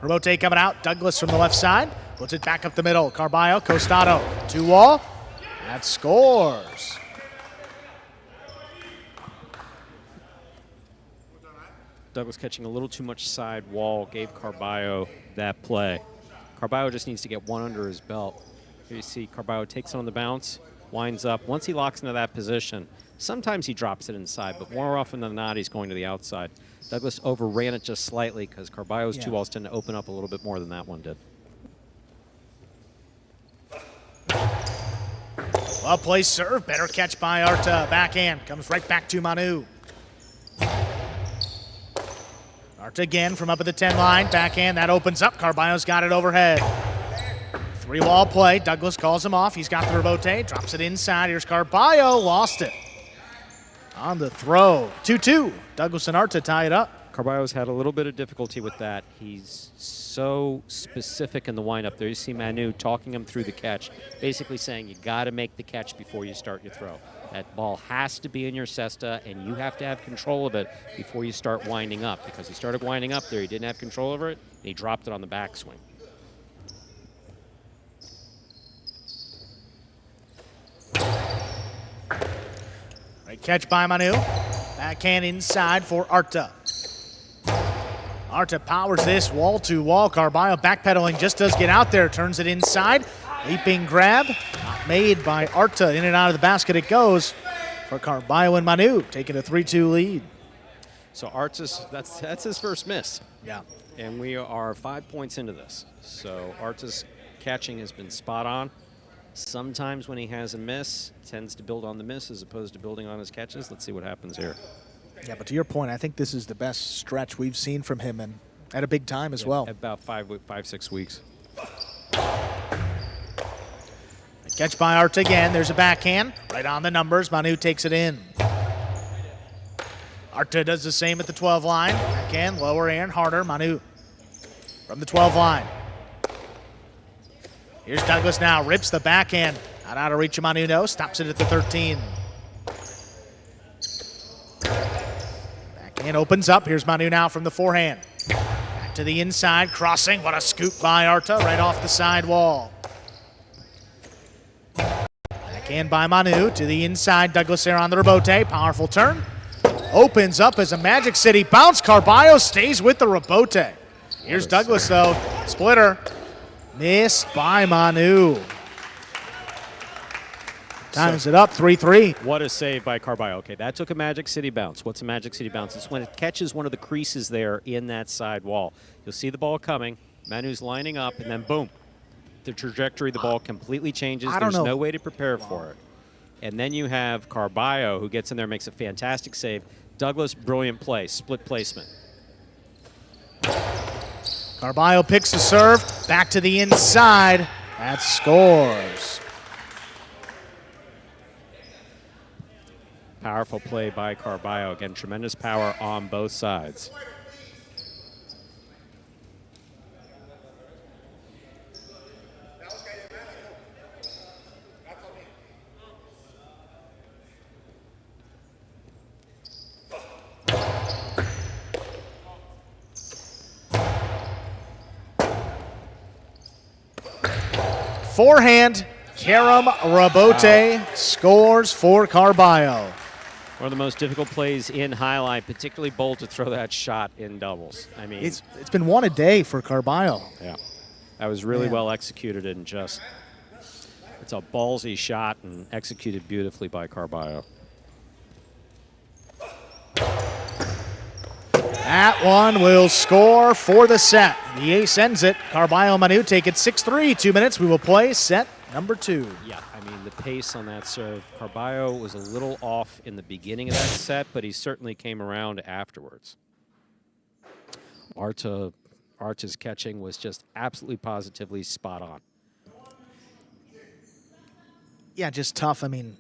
Rebote coming out. Douglas from the left side. Puts it back up the middle. Carballo, Costado. 2-wall. That scores. Douglas catching a little too much side wall gave Carballo that play. Carballo just needs to get one under his belt. Here you see Carballo takes it on the bounce. Winds up. Once he locks into that position, sometimes he drops it inside, but more often than not, he's going to the outside. Douglas overran it just slightly because Carballo's 2-walls tend to open up a little bit more than that one did. Well placed serve. Better catch by Arta. Backhand. Comes right back to Manu. Arta again from up at the 10 line. Backhand. That opens up. Carballo's got it overhead. 3-wall play. Douglas calls him off. He's got the rebote. Drops it inside. Here's Carballo. Lost it. On the throw. 2-2. Douglas and Arta tie it up. Carballo's had a little bit of difficulty with that. He's so specific in the windup there. You see Manu talking him through the catch, basically saying you got to make the catch before you start your throw. That ball has to be in your cesta, and you have to have control of it before you start winding up. Because he started winding up there, he didn't have control over it, and he dropped it on the backswing. Great catch by Manu. Backhand inside for Arta. Arta powers this wall to wall. Carballo backpedaling, just does get out there. Turns it inside. Leaping grab. Not made by Arta. In and out of the basket it goes for Carballo and Manu, taking a 3-2 lead. So Arta's, that's his first miss. Yeah. And we are 5 points into this. So Arta's catching has been spot on. Sometimes when he has a miss, tends to build on the miss as opposed to building on his catches. Let's see what happens here. Yeah, but to your point, I think this is the best stretch we've seen from him, and at a big time as well. About 5-6 weeks. Catch by Arta again. There's a backhand. Right on the numbers. Manu takes it in. Arta does the same at the 12 line. Backhand, lower and harder. Manu from the 12 line. Here's Douglas now. Rips the backhand. Not out of reach of Manu, no. Stops it at the 13. Backhand opens up. Here's Manu now from the forehand. Back to the inside. Crossing. What a scoop by Arta. Right off the side wall. Backhand by Manu to the inside. Douglas there on the rebote. Powerful turn. Opens up as a Magic City bounce. Carballo stays with the rebote. Here's Douglas though. Splitter. Missed by Manu. Times it up, 3-3. What a save by Carballo. Okay, that took a Magic City bounce. What's a Magic City bounce? It's when it catches one of the creases there in that side wall. You'll see the ball coming. Manu's lining up, and then boom. The trajectory of the ball completely changes. There's no way to prepare for it. And then you have Carballo, who gets in there and makes a fantastic save. Douglas, brilliant play, split placement. Carballo picks the serve, back to the inside. That scores. Powerful play by Carballo. Again, tremendous power on both sides. Forehand, Karam Rebote scores for Carballo. One of the most difficult plays in highlight, particularly bold to throw that shot in doubles. I mean, It's been one a day for Carballo. yeah, that was really well executed and just. It's a ballsy shot and executed beautifully by Carballo. That one will score for the set. The ace ends it. Carballo Manu take it 6-3. 2 minutes. We will play set number 2. Yeah, I mean, the pace on that serve. Carballo was a little off in the beginning of that set, but he certainly came around afterwards. Arta's catching was just absolutely positively spot on. Yeah, just tough. I mean,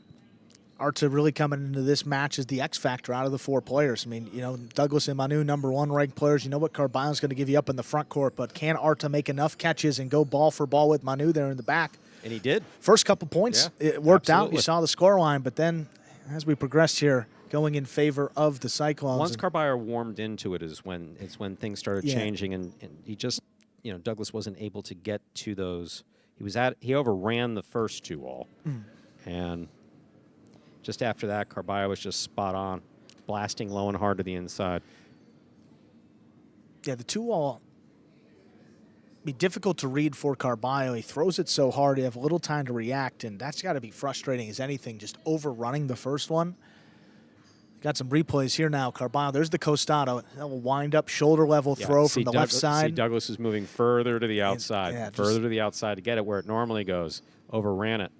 Arta really coming into this match as the X factor out of the 4 players. I mean, you know, Douglas and Manu, #1 ranked players. You know what Carballo's going to give you up in the front court, but can Arta make enough catches and go ball for ball with Manu there in the back? And he did. First couple points, Yeah, it worked out. absolutely. You saw the score line, but then as we progressed here, going in favor of the Cyclones. Once Carballo warmed into it is when things started Yeah. changing, and he just, you know, Douglas wasn't able to get to those. He overran the first 2 all, and just after that, Carballo was just spot on, blasting low and hard to the inside. Yeah, the 2-all be difficult to read for Carballo. He throws it so hard, you have little time to react, and that's got to be frustrating as anything, just overrunning the first one. Got some replays here now. Carballo, there's the costado. That will wind up shoulder level throw from the left side. See, Douglas is moving further to the outside, yeah, further just- to the outside to get it where it normally goes. Overran it.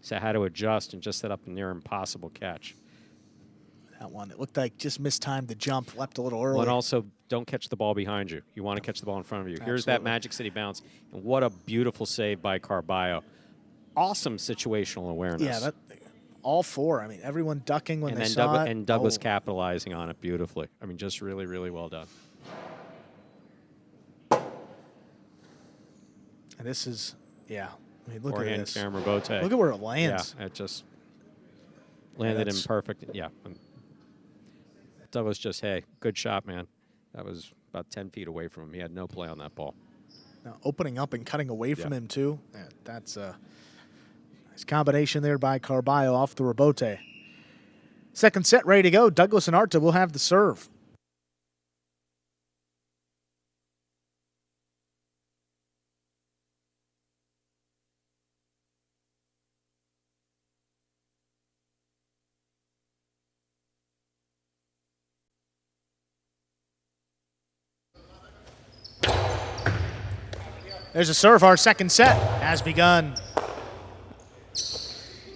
So had to adjust and just set up a near impossible catch. That one, it looked like just mistimed the jump, leapt a little early. Well, and also, don't catch the ball behind you. You want to catch the ball in front of you. Here's that Absolutely. Magic City bounce, and what a beautiful save by Carballo. Awesome situational awareness. Yeah, all 4. I mean, everyone ducking when and they then saw it. And Douglas Oh. capitalizing on it beautifully. I mean, just really, really well done. And this is, yeah. I mean, look at Forehand this. camera bote. Look at where it lands. Yeah, it just landed in that's- perfect. Yeah. Douglas just, hey, good shot, man. That was about 10 feet away from him. He had no play on that ball. Now, opening up and cutting away from Yeah. him, too. Yeah, that's a nice combination there by Carballo off the rebote. Second set ready to go. Douglas and Arta will have the serve. There's a serve. Our second set has begun.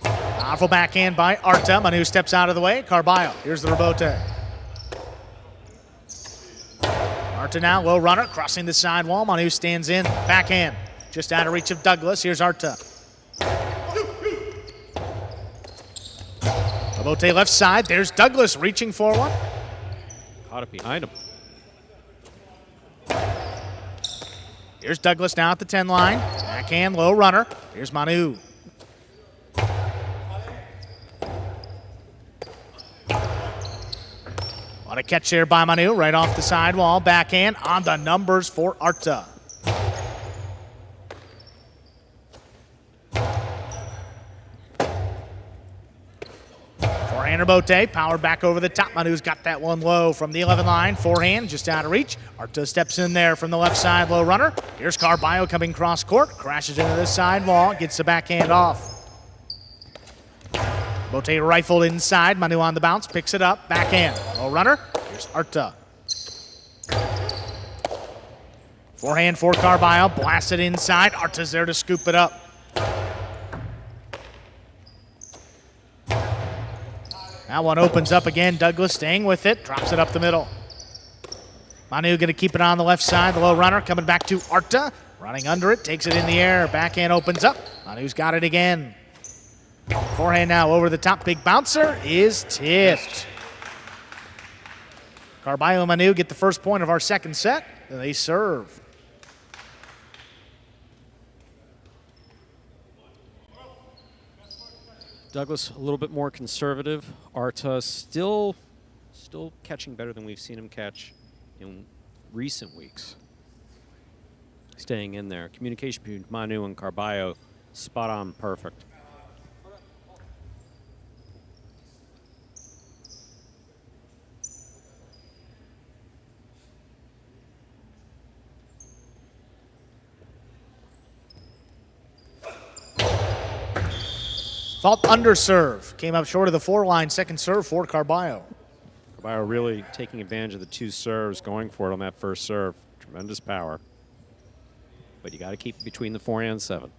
Powerful backhand by Arta. Manu steps out of the way. Carballo. Here's the rebote. Arta now, low runner, crossing the sidewall. Manu stands in. Backhand. Just out of reach of Douglas. Here's Arta. Rebote left side. There's Douglas reaching for one. Caught it behind him. Here's Douglas now at the 10 line. Backhand, low runner. Here's Manu. What a catch there by Manu, right off the sidewall. Backhand on the numbers for Arta. Forehand rebote, powered back over the top. Manu's got that one low from the 11 line. Forehand, just out of reach. Arta steps in there from the left side, low runner. Here's Carballo coming cross court, crashes into the sidewall, gets the backhand off. Bote rifled inside. Manu on the bounce, picks it up. Backhand. Low runner. Here's Arta. Forehand for Carballo. Blasted inside. Arta's there to scoop it up. That one opens up again. Douglas staying with it. Drops it up the middle. Manu going to keep it on the left side. The low runner coming back to Arta. Running under it. Takes it in the air. Backhand opens up. Manu's got it again. Forehand now over the top. Big bouncer is tipped. Carballo and Manu get the first point of our second set. And they serve. Douglas a little bit more conservative. Arta still catching better than we've seen him catch in recent weeks. Staying in there. Communication between Manu and Carballo, spot on, perfect. Fault under serve. Came up short of the 4-line. Second serve for Carballo. Carballo really taking advantage of the 2 serves, going for it on that first serve. Tremendous power. But you got to keep it between the 4 and 7.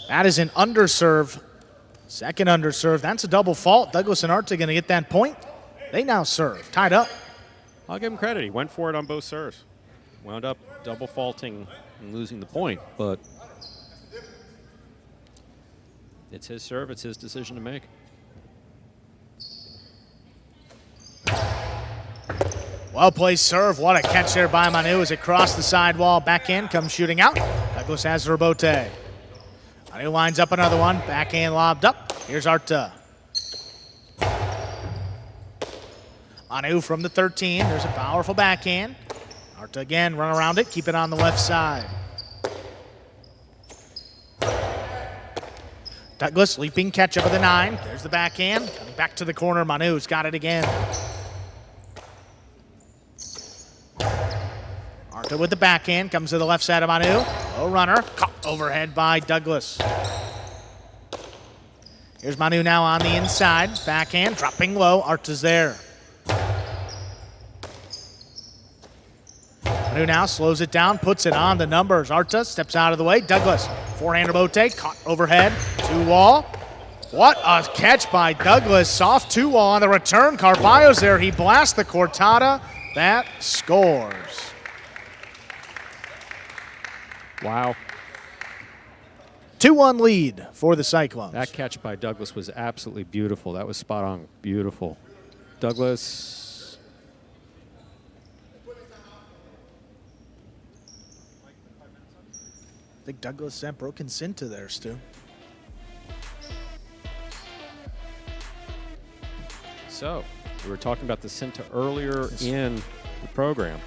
That is an underserve. Second underserve. That's a double fault. Douglas and Arta going to get that point. They now serve. Tied up. I'll give him credit. He went for it on both serves. Wound up double faulting and losing the point, but it's his serve. It's his decision to make. Well-placed serve. What a catch there by Manu as it crossed the sidewall. Backhand comes shooting out. Douglas has Robote. Manu lines up another one. Backhand lobbed up. Here's Arta. Manu from the 13. There's a powerful backhand. Arta again, run around it. Keep it on the left side. Douglas leaping catch up of the 9. There's the backhand. Coming back to the corner. Manu's got it again. Arta with the backhand. Comes to the left side of Manu. Low runner. Caught overhead by Douglas. Here's Manu now on the inside. Backhand. Dropping low. Arta's there. Manu now slows it down. Puts it on the numbers. Arta steps out of the way. Douglas. Forehand Robote. Caught overhead. 2-wall. What a catch by Douglas. Soft 2-wall on the return. Carballo's there. He blasts the cortada. That scores. Wow. 2-1 lead for the Cyclones. That catch by Douglas was absolutely beautiful. That was spot on. Beautiful. Douglas. I think Douglas sent broken Cinta there, Stu. So, we were talking about the Cinta earlier in the program.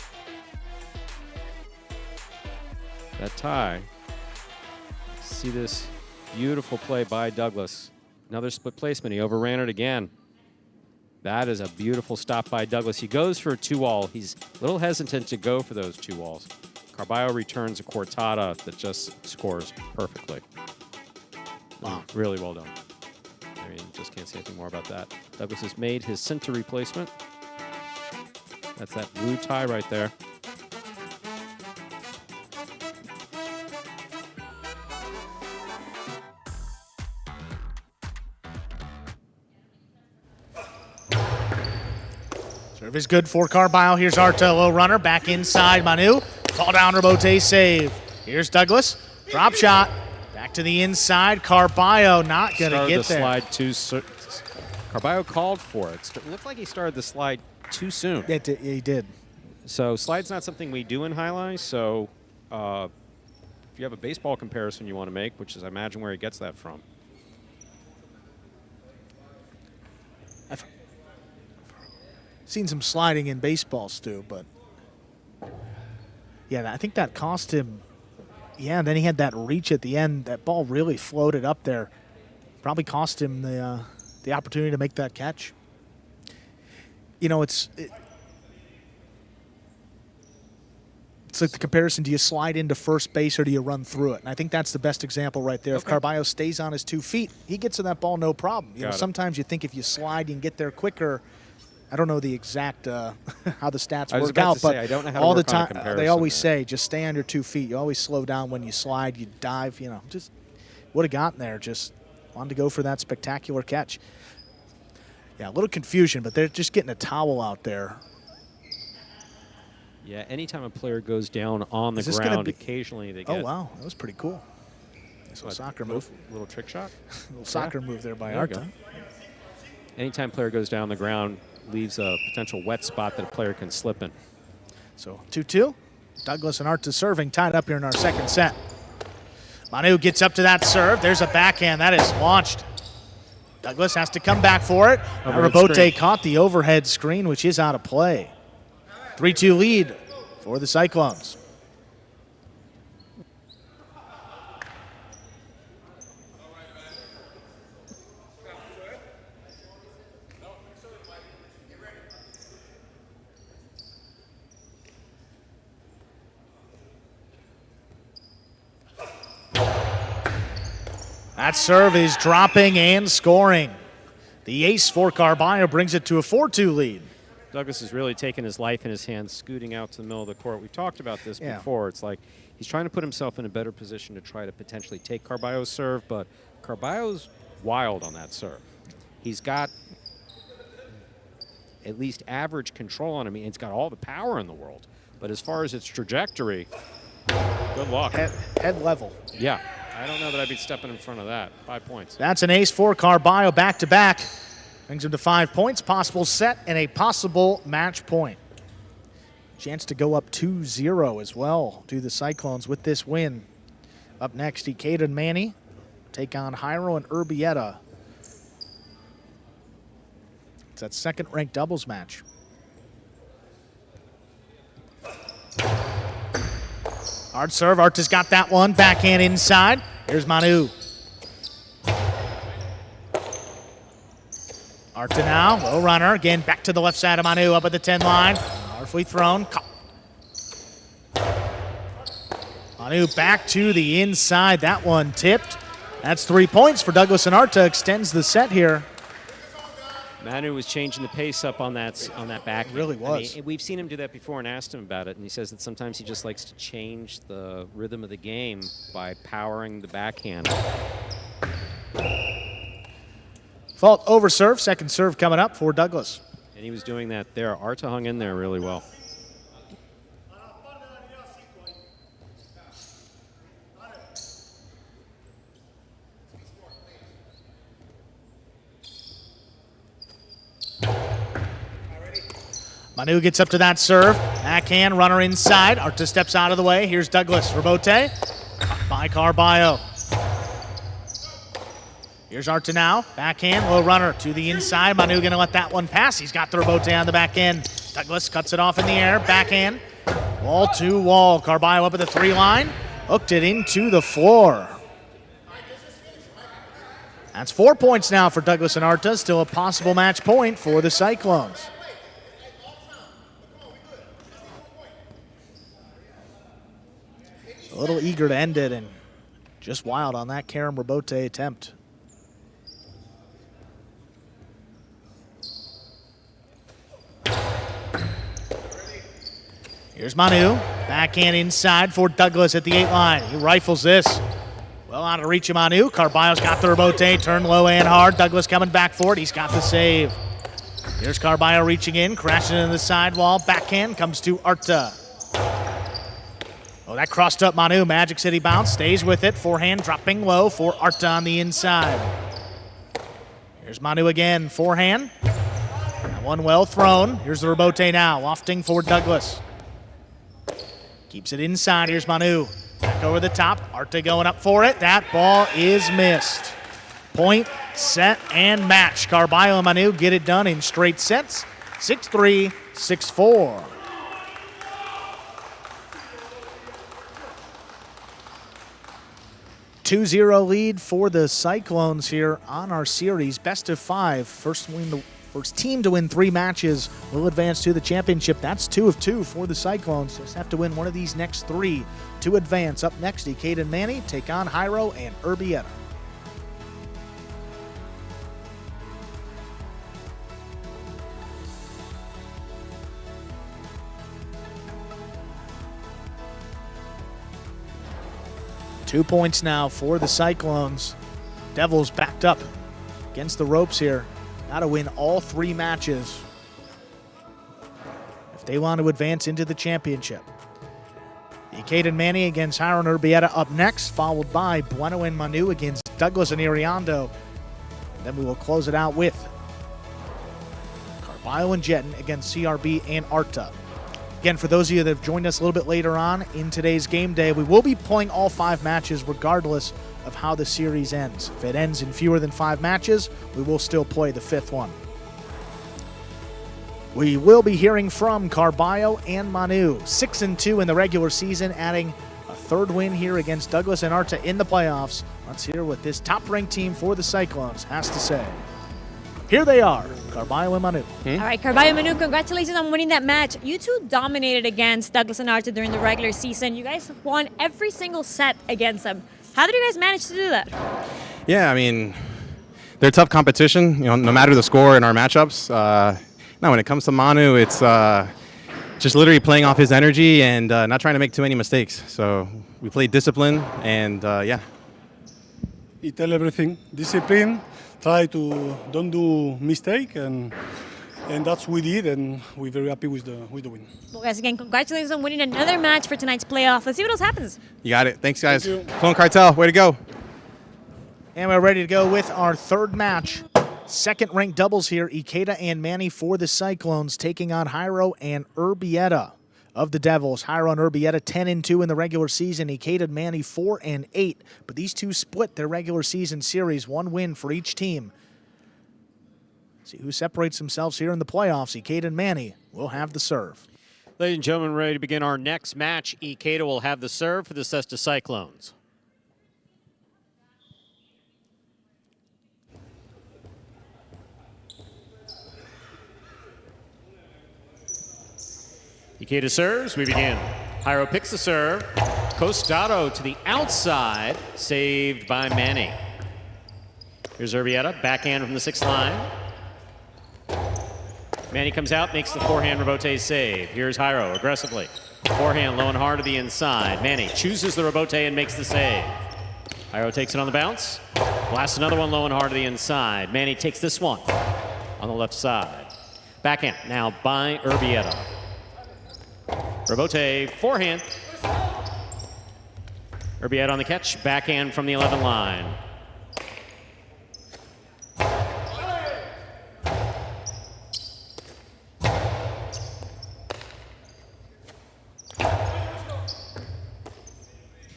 That tie. See this beautiful play by Douglas. Another split placement. He overran it again. That is a beautiful stop by Douglas. He goes for a 2-wall. He's a little hesitant to go for those 2-walls. Carballo returns a cortada that just scores perfectly. Wow. Really well done. I mean, just can't say anything more about that. Douglas has made his Cinta replacement. That's that blue tie right there. Serve is good for Carballo. Here's Arta, low runner, back inside. Manu, fall down, Robote save. Here's Douglas, drop shot, back to the inside. Carballo not going to get there. Carballo called for it. It looked like he started the slide too soon. Yeah, he did. So slide's not something we do in highlights. So if you have a baseball comparison you want to make, which is I imagine where he gets that from. I've seen some sliding in baseball, Stu, but yeah, I think that cost him. Yeah, and then he had that reach at the end. That ball really floated up there. Probably cost him the opportunity to make that catch. You know, it's like the comparison, do you slide into first base or do you run through it? And I think that's the best example right there. Okay. If Carballo stays on his 2 feet, he gets to that ball no problem. You know, sometimes you think if you slide, you can get there quicker. I don't know the exact how the stats work out, but I don't know how all to the time they always there. say just stay on your 2 feet. You always slow down when you slide, you dive. You know, just would have gotten there. Just wanted to go for that spectacular catch. Yeah, a little confusion, but they're just getting a towel out there. Yeah, anytime a player goes down on the ground, occasionally they get. Oh wow, that was pretty cool. Nice little soccer move. Little trick shot. Little soccer move there by Arta. Anytime player goes down on the ground, leaves a potential wet spot that a player can slip in. So 2-2. Douglas and Arta serving, tied up here in our second set. Manu gets up to that serve. There's a backhand. That is launched. Douglas has to come back for it. Robote caught the overhead screen, which is out of play. 3-2 lead for the Cyclones. That serve is dropping and scoring. The ace for Carballo brings it to a 4-2 lead. Douglas has really taken his life in his hands, scooting out to the middle of the court. We've talked about this before. It's like he's trying to put himself in a better position to try to potentially take Carballo's serve, but Carballo's wild on that serve. He's got at least average control on him. He's got all the power in the world. But as far as its trajectory, good luck. Head level. Yeah. I don't know that I'd be stepping in front of that. 5 points. That's an ace for Carballo back-to-back. Brings him to 5 points, possible set, and a possible match point. Chance to go up 2-0 as well to the Cyclones with this win. Up next, Ikeda and Manny take on Jairo and Urbieta. It's that second-ranked doubles match. Hard serve, Arta's got that one. Backhand inside. Here's Manu. Arta now, low runner. Again, back to the left side of Manu, up at the 10 line. Powerfully thrown. Manu back to the inside. That one tipped. That's 3 points for Douglas and Arta. Extends the set here. Manu was changing the pace up on that back. It really was. I mean, we've seen him do that before and asked him about it, and he says that sometimes he just likes to change the rhythm of the game by powering the backhand. Fault over serve. Second serve coming up for Douglas. And he was doing that there. Arta hung in there really well. Manu gets up to that serve. Backhand, runner inside. Arta steps out of the way. Here's Douglas. Rebote by Carballo. Here's Arta now. Backhand, low runner to the inside. Manu going to let that one pass. He's got the rebote on the back end. Douglas cuts it off in the air. Backhand, wall to wall. Carballo up at the 3 line. Hooked it into the floor. That's 4 points now for Douglas and Arta. Still a possible match point for the Cyclones. A little eager to end it and just wild on that Karam Rebote attempt. Here's Manu. Backhand inside for Douglas at the 8 line. He rifles this. Well out of reach of Manu. Carballo's got the Rebote. Turned low and hard. Douglas coming back for it. He's got the save. Here's Carballo reaching in. Crashing into the sidewall. Backhand comes to Arta. Oh, that crossed up Manu. Magic City bounce. Stays with it. Forehand dropping low for Arta on the inside. Here's Manu again. Forehand. That one well thrown. Here's the Rebote now. Lofting for Douglas. Keeps it inside. Here's Manu. Back over the top. Arta going up for it. That ball is missed. Point, set, and match. Carballo and Manu get it done in straight sets. 6-3, 6-4. Two-0 lead for the Cyclones here on our series. Best of 5. First team to win 3 matches will advance to the championship. That's 2 of 2 for the Cyclones. Just have to win one of these next 3 to advance. Up next, Ikeda and Manny take on Jairo and Urbieta. Two points now for the Cyclones. Devils backed up against the ropes here. Got to win all 3 matches if they want to advance into the championship. Ikeda and Manny against Jairo and Urbieta up next, followed by Bueno and Manu against Douglas and Iriando. And then we will close it out with Carballo and Jetton against CRB and Arta. Again, for those of you that have joined us a little bit later on in today's game day, we will be playing all 5 matches regardless of how the series ends. If it ends in fewer than 5 matches, we will still play the 5th one. We will be hearing from Carballo and Manu. 6-2 in the regular season, adding a 3rd win here against Douglas and Arta in the playoffs. Let's hear what this top-ranked team for the Cyclones has to say. Here they are, Carballo and Manu. All right, Carballo and Manu, congratulations on winning that match. You two dominated against Douglas and Arta during the regular season. You guys won every single set against them. How did you guys manage to do that? Yeah, I mean, they're tough competition, you know, no matter the score in our matchups. Now, when it comes to Manu, it's just literally playing off his energy and not trying to make too many mistakes. So we play discipline, and yeah. He tell everything. Discipline, try to don't do mistake, and that's what we did, and we're very happy with the win. Well, guys, again, congratulations on winning another match for tonight's playoff. Let's see what else happens. You got it. Thanks, guys. Thank you. Clone Cartel, way to go. And we're ready to go with our third match. Second-ranked doubles here, Ikeda and Manny for the Cyclones, taking on Jairo and Urbieta of the Devils. Jairo and Urbieta 10-2 in the regular season. Ikeda and Manny 4-8. But these two split their regular season series, one win for each team. See who separates themselves here in the playoffs. Ikeda and Manny will have the serve. Ladies and gentlemen, ready to begin our next match. Ikeda will have the serve for the Cesta Cyclones. Ikeda serves, we begin. Jairo picks the serve. Costado to the outside, saved by Manny. Here's Urbieta, backhand from the 6th line. Manny comes out, makes the forehand rebote save. Here's Jairo aggressively. Forehand low and hard to the inside. Manny chooses the rebote and makes the save. Jairo takes it on the bounce. Blasts another one low and hard to the inside. Manny takes this one on the left side. Backhand now by Urbieta. Rebote, forehand. Urbieta on the catch, backhand from the 11 line.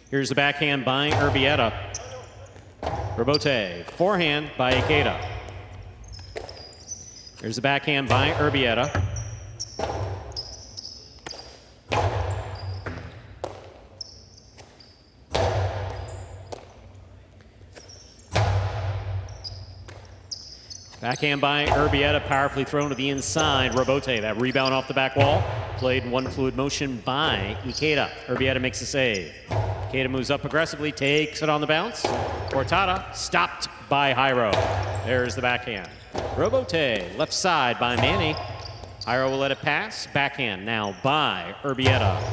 Here's the backhand by Urbieta. Rebote, forehand by Ikeda. Here's the backhand by Urbieta. Backhand by Urbieta, powerfully thrown to the inside. Rebote, that rebound off the back wall. Played in one fluid motion by Ikeda. Urbieta makes a save. Ikeda moves up aggressively, takes it on the bounce. Cortada stopped by Jairo. There's the backhand. Rebote, left side by Manny. Jairo will let it pass. Backhand now by Urbieta.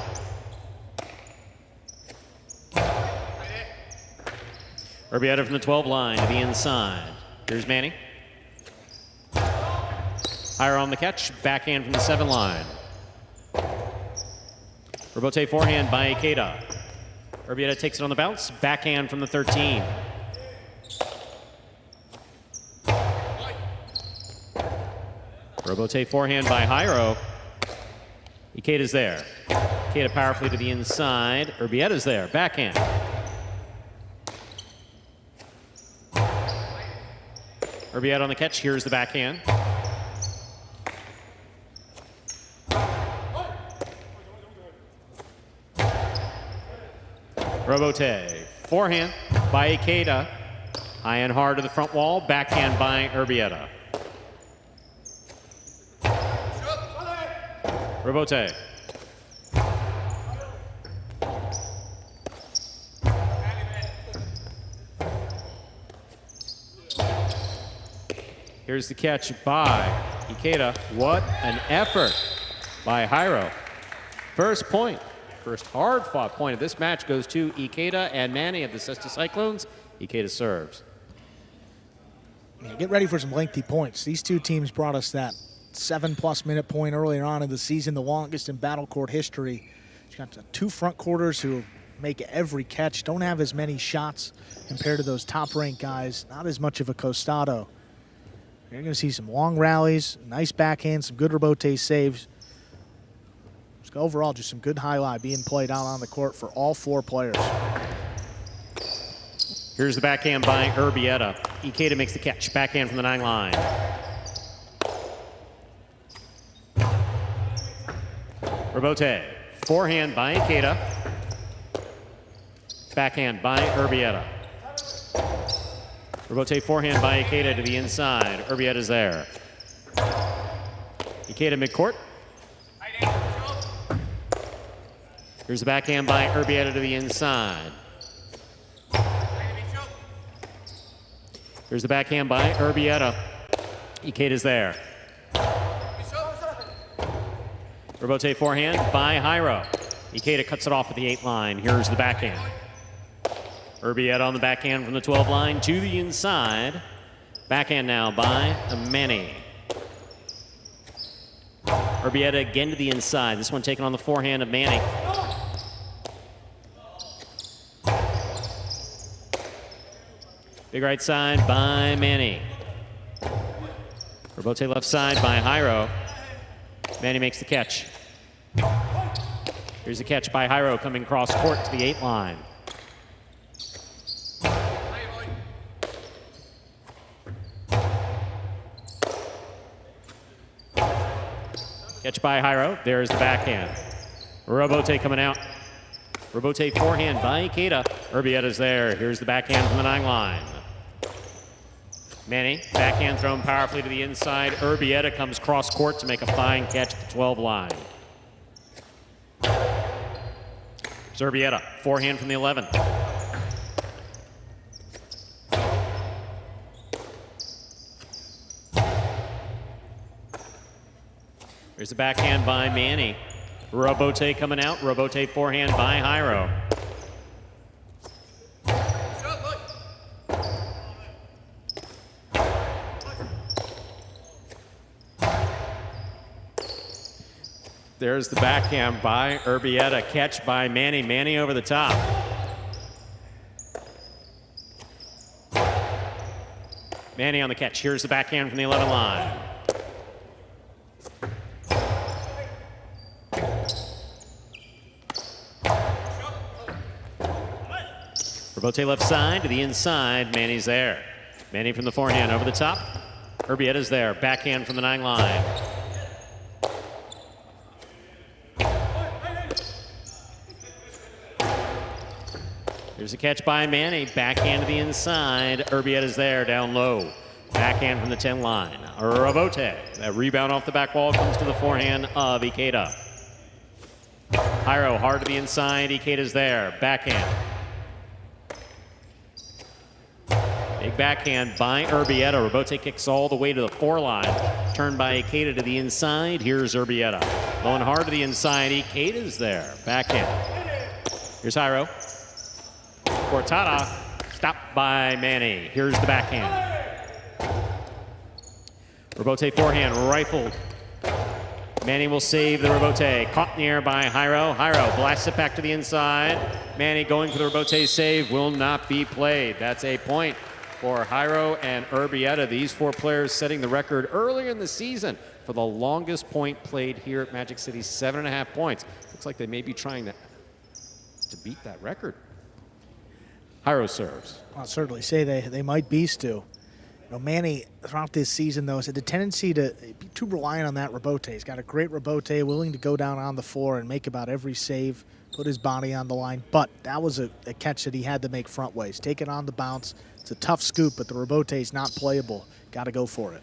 Urbieta from the 12 line to the inside. Here's Manny. Jairo on the catch, backhand from the 7 line. Rebote forehand by Ikeda. Urbieta takes it on the bounce, backhand from the 13. Rebote forehand by Jairo. Ikeda's there. Ikeda powerfully to the inside. Urbieta's there, backhand. Urbieta on the catch, here's the backhand. Rebote, forehand by Ikeda. High and hard to the front wall, backhand by Urbieta. Rebote. Here's the catch by Ikeda. What an effort by Jairo. First point. First hard-fought point of this match goes to Ikeda and Manny of the Cesta Cyclones. Ikeda serves. Yeah, get ready for some lengthy points. These two teams brought us that 7+ minute point earlier on in the season, the longest in battle court history. You got the two front quarters who make every catch, don't have as many shots compared to those top-ranked guys, not as much of a Costado. You're going to see some long rallies, nice backhand, some good rebote saves. Overall, just some good highlight being played out on the court for all 4 players. Here's the backhand by Urbieta. Ikeda makes the catch, backhand from the 9 line. Rebote, forehand by Ikeda. Backhand by Urbieta. Rebote forehand by Ikeda to the inside. Urbieta's there. Ikeda midcourt. Here's the backhand by Urbieta to the inside. Here's the backhand by Urbieta. Ikeda's there. Rebote forehand by Jairo. Ikeda cuts it off at the 8 line. Here's the backhand. Urbieta on the backhand from the 12 line to the inside. Backhand now by Manny. Urbieta again to the inside. This one taken on the forehand of Manny. Big right side by Manny. Rebote left side by Jairo. Manny makes the catch. Here's the catch by Jairo coming cross court to the 8 line. Catch by Jairo. There's the backhand. Rebote coming out. Rebote forehand by Ikeda. Urbieta's there. Here's the backhand from the 9 line. Manny, backhand thrown powerfully to the inside. Urbieta comes cross court to make a fine catch at the 12 line. Here's Urbieta, forehand from the 11. Here's the backhand by Manny. Rebote coming out. Rebote forehand by Jairo. There's the backhand by Urbieta. Catch by Manny. Manny over the top. Manny on the catch. Here's the backhand from the 11 line. Rebote left side to the inside. Manny's there. Manny from the forehand over the top. Urbieta's there. Backhand from the 9 line. Here's a catch by Manny. Backhand to the inside. Urbieta's there, down low. Backhand from the 10 line. Rebote. That rebound off the back wall comes to the forehand of Ikeda. Jairo hard to the inside. Ikeda's there. Backhand. Big backhand by Urbieta. Rebote kicks all the way to the 4 line. Turned by Ikeda to the inside. Here's Urbieta. Going hard to the inside. Ikeda's there. Backhand. Here's Jairo. Cortada, stopped by Manny. Here's the backhand. Rebote forehand, rifled. Manny will save the rebote. Caught in the air by Jairo. Jairo blasts it back to the inside. Manny going for the rebote save, will not be played. That's a point for Jairo and Urbieta. These 4 players setting the record earlier in the season for the longest point played here at Magic City, 7.5 points. Looks like they may be trying to beat that record. Jairo serves. I'll certainly say they might be, Stu. You know, Manny, throughout this season, though, has had the tendency to be too reliant on that rebote. He's got a great rebote, willing to go down on the floor and make about every save, put his body on the line. But that was a catch that he had to make front ways. Take it on the bounce. It's a tough scoop, but the rebote is not playable. Got to go for it.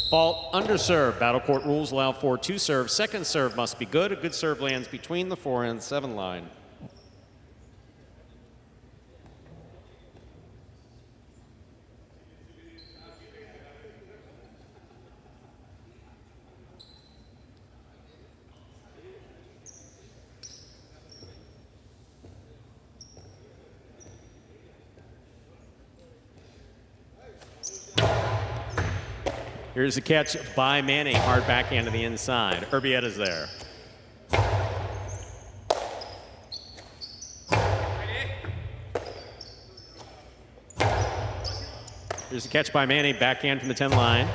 Fault under serve. Battle court rules allow for 2 serves. Second serve must be good. A good serve lands between the 4 and 7 line. Here's the catch by Manny. Hard backhand to the inside. Urbieta's there. Here's the catch by Manny. Backhand from the 10 line.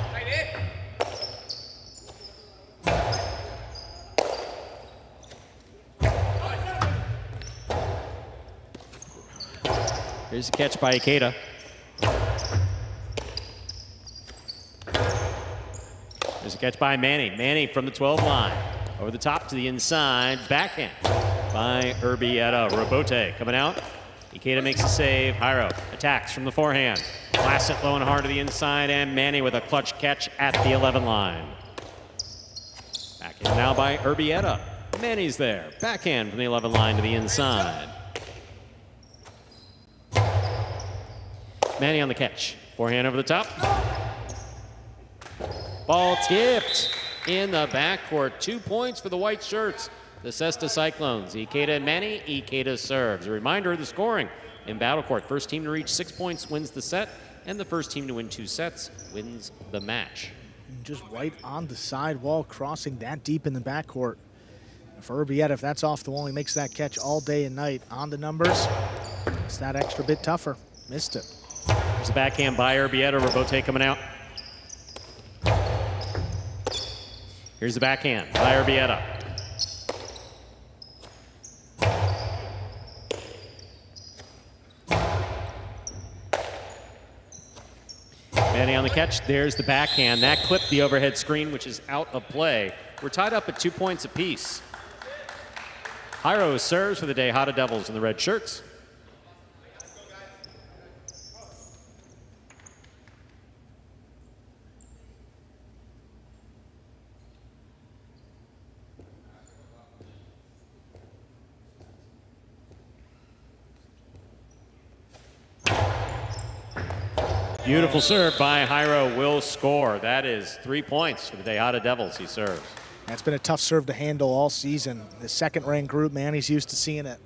Here's the catch by Ikeda. There's a catch by Manny. Manny from the 12 line. Over the top to the inside. Backhand by Urbieta. Rebote coming out. Ikeda makes a save. Jairo attacks from the forehand. Blasts it low and hard to the inside. And Manny with a clutch catch at the 11 line. Backhand now by Urbieta. Manny's there. Backhand from the 11 line to the inside. Manny on the catch. Forehand over the top. Ball tipped in the backcourt. 2 points for the white shirts. The Cesta Cyclones. Ikeda and Manny. Ikeda serves. A reminder of the scoring in Battle Court. First team to reach 6 points wins the set, and the first team to win 2 sets wins the match. Just right on the sidewall, crossing that deep in the backcourt. For Urbieta, if that's off the wall, he makes that catch all day and night. On the numbers, it's that extra bit tougher. Missed it. There's a backhand by Urbieta. Robote coming out. Here's the backhand by Urbieta. Manny on the catch. There's the backhand. That clipped the overhead screen, which is out of play. We're tied up at 2 points apiece. Jairo serves for the Tejada Devils in the red shirts. Beautiful serve by Jairo, will score. That is 3 points for the Tejada Devils. He serves. That's been a tough serve to handle all season. The second-ranked group, man, he's used to seeing it.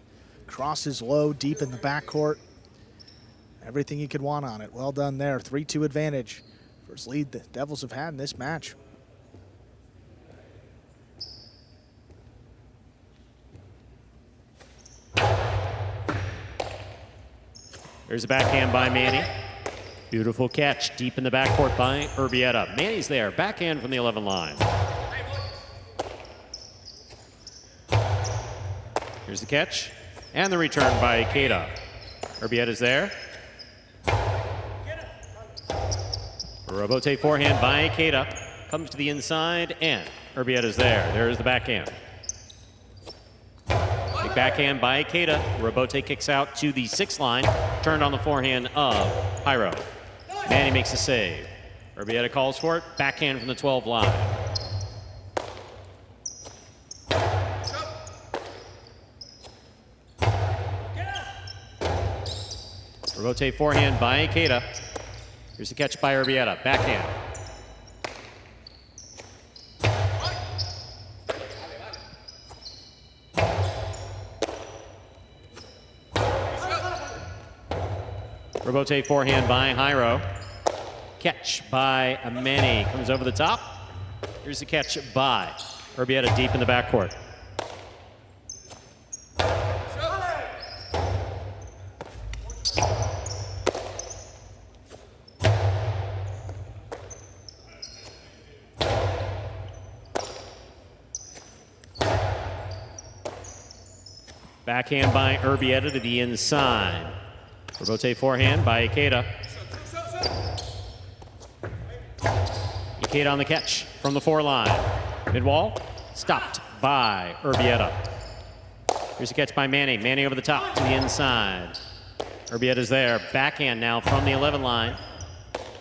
Crosses low, deep in the backcourt. Everything you could want on it. Well done there. 3-2 advantage. First lead the Devils have had in this match. There's a backhand by Manny. Beautiful catch deep in the backcourt by Urbieta. Manny's there. Backhand from the 11 line. Here's the catch. And the return by Ikeda. Urbieta's there. Robote forehand by Ikeda. Comes to the inside, and Urbieta's there. There's the backhand. Big backhand by Ikeda. Robote kicks out to the 6 line. Turned on the forehand of Jairo. Manny makes the save. Urbieta calls for it. Backhand from the 12 line. Robote forehand by Ikeda. Here's the catch by Urbieta. Backhand. Robote forehand by Jairo. Catch by Manny. Comes over the top. Here's the catch by Urbieta deep in the backcourt. Backhand by Urbieta to the inside. Robote forehand by Ikeda. Ikeda on the catch from the 4 line. Mid-wall, stopped by Urbieta. Here's a catch by Manny. Manny over the top to the inside. Urbieta's there. Backhand now from the 11 line.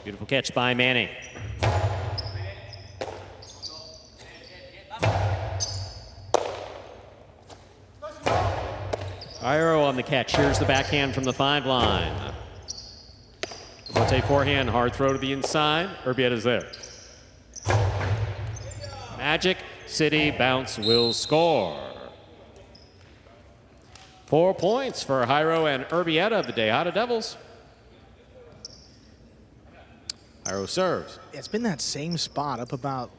Beautiful catch by Manny. Jairo on the catch. Here's the backhand from the 5 line. Robote forehand, hard throw to the inside. Urbieta's there. Magic City bounce will score. 4 points for Jairo and Urbieta of the Tejada Devils. Jairo serves. It's been that same spot up about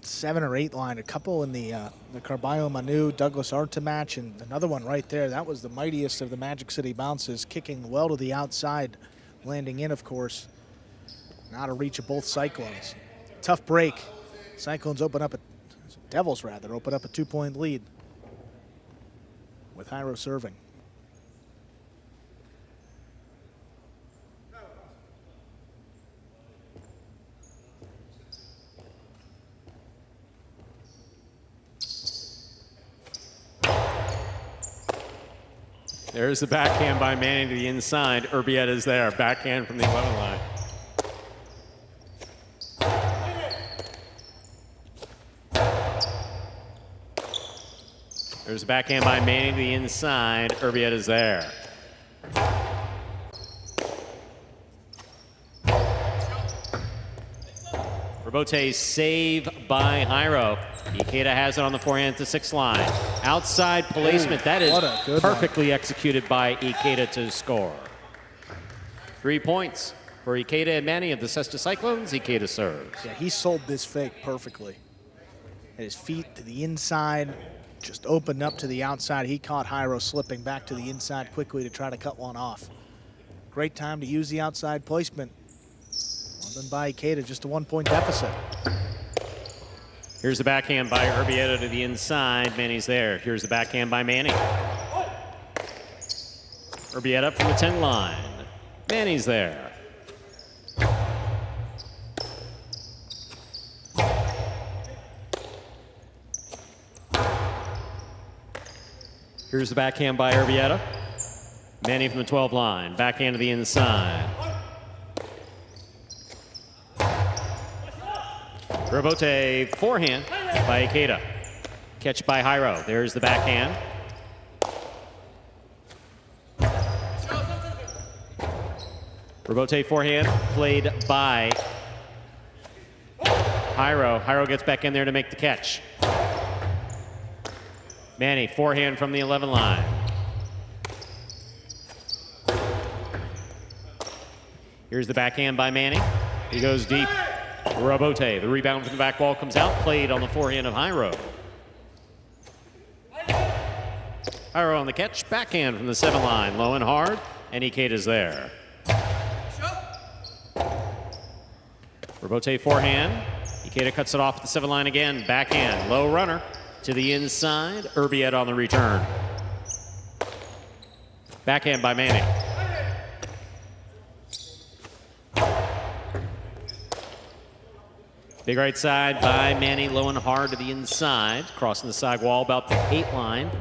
7 or 8 line. A couple in the Carballo Manu Douglas Arta match, and another one right there. That was the mightiest of the Magic City bounces, kicking well to the outside, landing in, of course. Out of reach of both Cyclones. Tough break. Cyclones open up Devils rather open up a 2-point lead with Jairo serving. There's the backhand by Manny to the inside. Urbieta's there. Backhand from the 11 line. There's a backhand by Manny to the inside. Urbieta's there. Robote save by Jairo. Ikeda has it on the forehand to 6 line. Outside placement. That is what a good perfectly executed by Ikeda to score. 3 points for Ikeda and Manny of the Cesta Cyclones. Ikeda serves. Yeah, he sold this fake perfectly. At his feet to the inside, just opened up to the outside. He caught Jairo slipping back to the inside quickly to try to cut one off. Great time to use the outside placement. Well done by Ikeda, just a 1-point deficit. Here's the backhand by Urbieta to the inside. Manny's there. Here's the backhand by Manny. Urbieta from the 10 line. Manny's there. Here's the backhand by Urbieta. Manny from the 12 line. Backhand to the inside. Robote forehand by Ikeda. Catch by Jairo. There's the backhand. Robote forehand played by Jairo. Jairo gets back in there to make the catch. Manny, forehand from the 11 line. Here's the backhand by Manny. He goes deep. Robote, the rebound from the back wall comes out, played on the forehand of Jairo. Jairo on the catch, backhand from the 7 line, low and hard, and Ikeda's there. Robote forehand. Ikeda cuts it off at the 7 line again, backhand, low runner. To the inside, Urbieta on the return. Backhand by Manny. Big right side by Manny, low and hard to the inside. Crossing the side wall about the 8 line.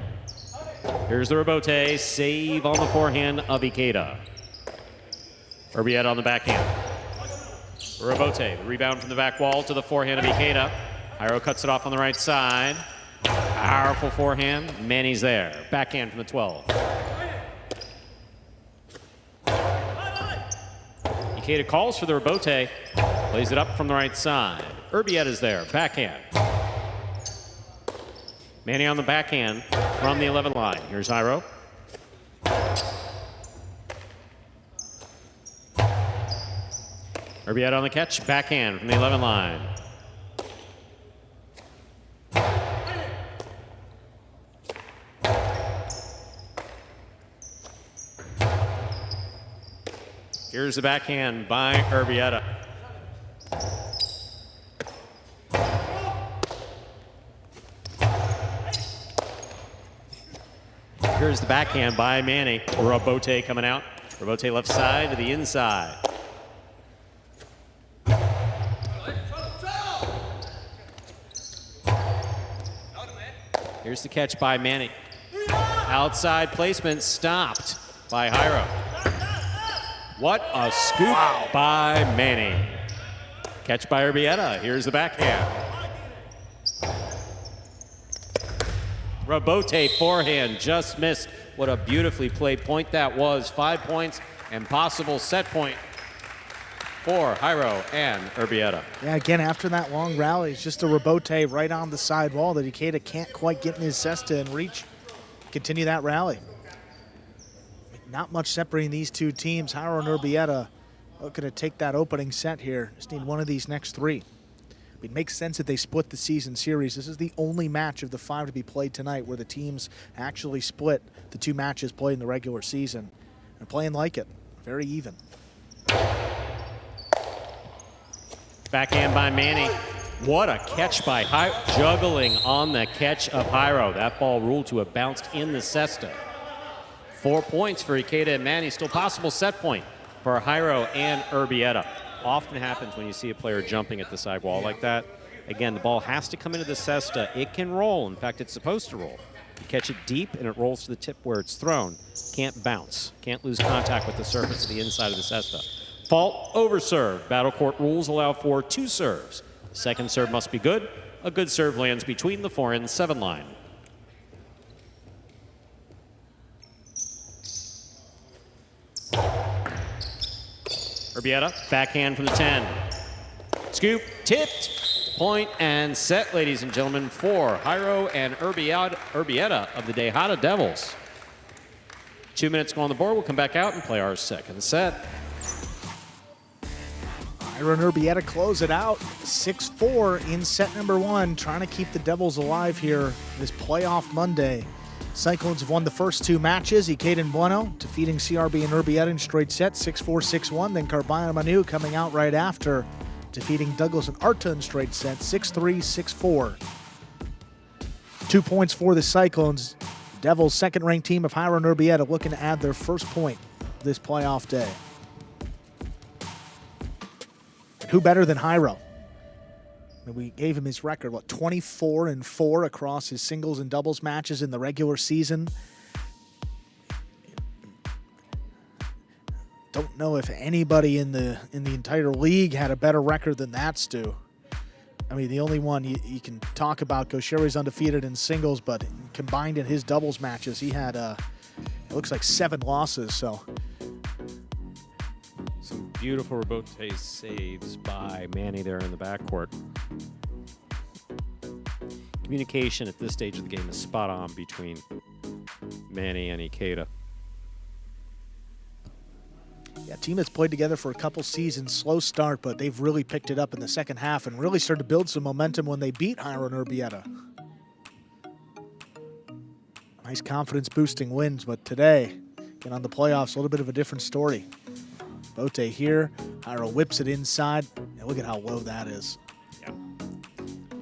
Here's the Robote, save on the forehand of Ikeda. Urbieta on the backhand. Robote, the rebound from the back wall to the forehand of Ikeda. Jairo cuts it off on the right side. Powerful forehand. Manny's there. Backhand from the 12. Ikeda calls for the Robote. Plays it up from the right side. Urbieta's there. Backhand. Manny on the backhand from the 11 line. Here's Jairo. Urbieta on the catch. Backhand from the 11 line. Here's the backhand by Urbieta. Here's the backhand by Manny. Robote coming out. Robote left side to the inside. Here's the catch by Manny. Outside placement stopped by Jairo. What a scoop by Manny. Catch by Urbieta. Here's the backhand. Robote forehand just missed. What a beautifully played point that was. 5 points and possible set point for Jairo and Urbieta. Yeah, again, after that long rally, it's just a Robote right on the side wall that Ikeda can't quite get in his cesta and reach. Continue that rally. Not much separating these two teams. Jairo and Urbieta looking to take that opening set here. Just need one of these next 3. It makes sense that they split the season series. This is the only match of the 5 to be played tonight where the teams actually split the 2 matches played in the regular season. They're playing like it. Very even. Backhand by Manny. What a catch by Jairo. Juggling on the catch of Jairo. That ball ruled to have bounced in the cesta. 4 points for Ikeda and Manny. Still possible set point for Jairo and Urbieta. Often happens when you see a player jumping at the side wall like that. Again, the ball has to come into the cesta. It can roll. In fact, it's supposed to roll. You catch it deep and it rolls to the tip where it's thrown. Can't bounce. Can't lose contact with the surface of the inside of the cesta. Fault, over serve. Battle court rules allow for 2 serves. Second serve must be good. A good serve lands between the 4 and 7 line. Urbieta, backhand from the 10. tipped. Point and set, ladies and gentlemen, for Jairo and Urbieta of the Tejada Devils. 2 minutes go on the board. We'll come back out and play our second set. Jairo and Urbieta close it out 6-4 in set number 1, trying to keep the Devils alive here this playoff Monday. Cyclones have won the first 2 matches. Ikeda and Bueno defeating CRB and Urbieta in straight sets, 6-4, 6-1. Then Carbine and Manu coming out right after, defeating Douglas and Arta in straight sets, 6-3, 6-4. 2 points for the Cyclones. Devils' second-ranked team of Jairo and Urbieta looking to add their first point this playoff day. And who better than Jairo? And we gave him his record, 24-4 across his singles and doubles matches in the regular season. Don't know if anybody in the entire league had a better record than that, Stu. I mean, the only one you can talk about, Gosheri's undefeated in singles, but combined in his doubles matches, he had, it looks like 7 losses, so. Some beautiful Robote saves by Manny there in the backcourt. Communication at this stage of the game is spot on between Manny and Ikeda. Yeah, team that's played together for a couple seasons, slow start, but they've really picked it up in the second half and really started to build some momentum when they beat Jairo and Urbieta. Nice confidence-boosting wins, but today, again on the playoffs, a little bit of a different story. Bote here, Jairo whips it inside. And look at how low that is. Yeah.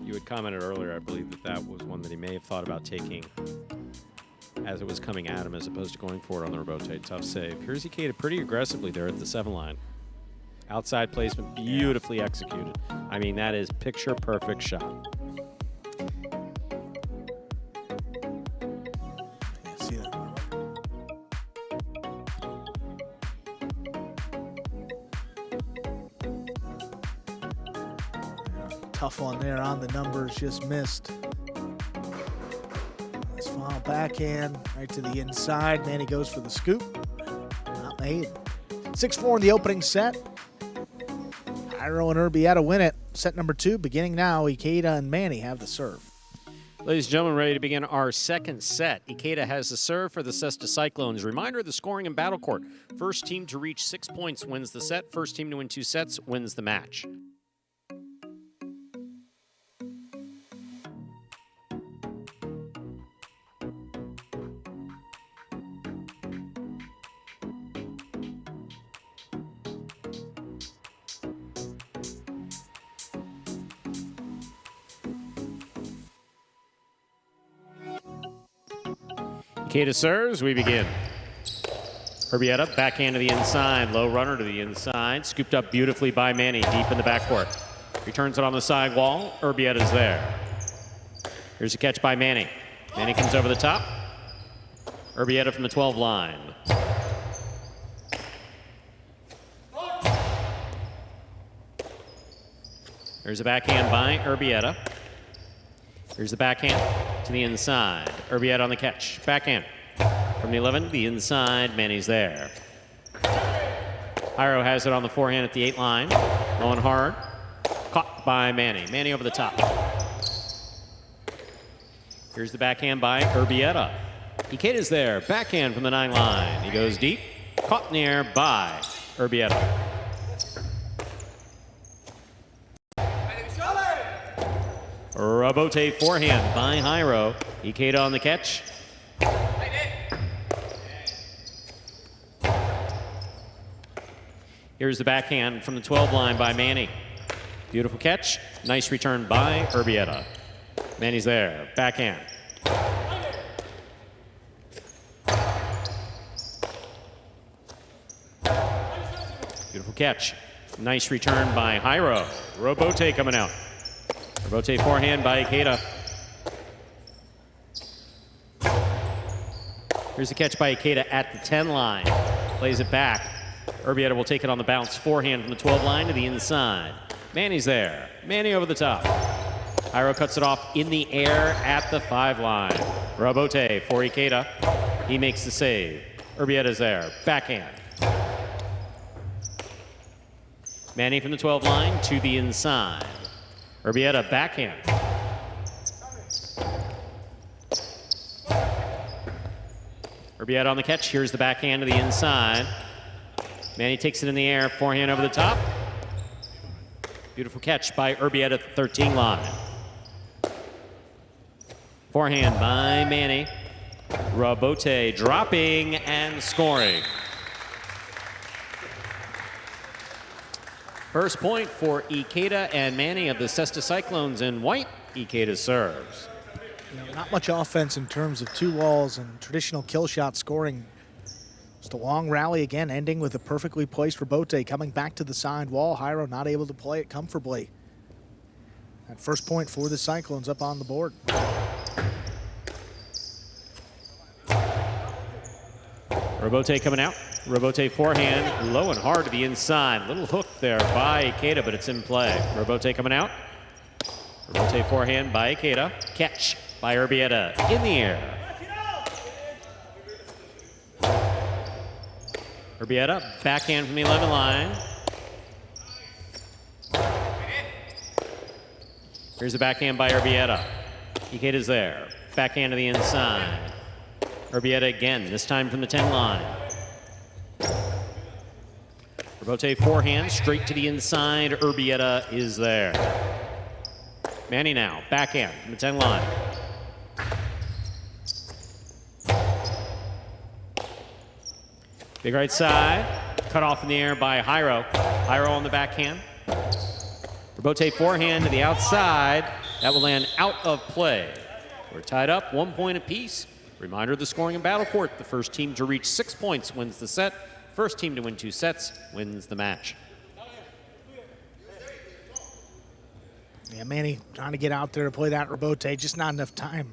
You had commented earlier, I believe, that was one that he may have thought about taking as it was coming at him as opposed to going for it on the Robote. Tough save. Here's Ikeda pretty aggressively there at the 7 line. Outside placement, beautifully executed. I mean, that is picture-perfect shot. Can't see that. Yeah, tough one there on the numbers, just missed. Final backhand right to the inside. Manny goes for the scoop. Not made. 6-4 in the opening set. Jairo and Urbieta win it. Set number 2 beginning now. Ikeda and Manny have the serve. Ladies and gentlemen, ready to begin our second set. Ikeda has the serve for the Cesta Cyclones. Reminder of the scoring in Battle Court. First team to reach 6 points wins the set. First team to win 2 sets wins the match. Ikeda serves, we begin. Urbieta, backhand to the inside, low runner to the inside, scooped up beautifully by Manny, deep in the backcourt. Returns it on the side wall, Urbieta's there. Here's a catch by Manny. Manny comes over the top. Urbieta from the 12 line. There's a backhand by Urbieta. Here's the backhand to the inside. Urbieta on the catch. Backhand from the 11, the inside. Manny's there. Jairo has it on the forehand at the 8 line. Low and hard. Caught by Manny. Manny over the top. Here's the backhand by Urbieta. Ikeda's there. Backhand from the 9 line. He goes deep. Caught in the air by Urbieta. Robote forehand by Jairo. Ikeda on the catch. Here's the backhand from the 12 line by Manny. Beautiful catch. Nice return by Urbieta. Manny's there. Backhand. Beautiful catch. Nice return by Jairo. Robote coming out. Robote forehand by Ikeda. Here's the catch by Ikeda at the 10 line. Plays it back. Urbieta will take it on the bounce. Forehand from the 12 line to the inside. Manny's there. Manny over the top. Jairo cuts it off in the air at the 5 line. Robote for Ikeda. He makes the save. Urbieta's there. Backhand. Manny from the 12 line to the inside. Urbieta backhand. Urbieta on the catch. Here's the backhand to the inside. Manny takes it in the air. Forehand over the top. Beautiful catch by Urbieta at the 13 line. Forehand by Manny. Robote dropping and scoring. First point for Ikeda and Manny of the Cesta Cyclones in white. Ikeda serves. You know, not much offense in terms of two walls and traditional kill shot scoring. Just a long rally again, ending with a perfectly placed Robote coming back to the side wall. Jairo not able to play it comfortably. That first point for the Cyclones up on the board. Robote coming out. Robote forehand, low and hard to the inside. Little hook there by Ikeda, but it's in play. Robote coming out. Robote forehand by Ikeda. Catch by Urbieta in the air. Urbieta, backhand from the 11 line. Here's the backhand by Urbieta. Ikeda's there. Backhand to the inside. Urbieta again, this time from the 10 line. Robote forehand, straight to the inside. Urbieta is there. Manny now, backhand from the 10 line. Big right side, cut off in the air by Jairo. Jairo on the backhand. Robote forehand to the outside. That will land out of play. We're tied up, 1 point apiece. Reminder of the scoring in Battle Court. The first team to reach 6 points wins the set. First team to win 2 sets wins the match. Yeah, Manny trying to get out there to play that Robote, just not enough time.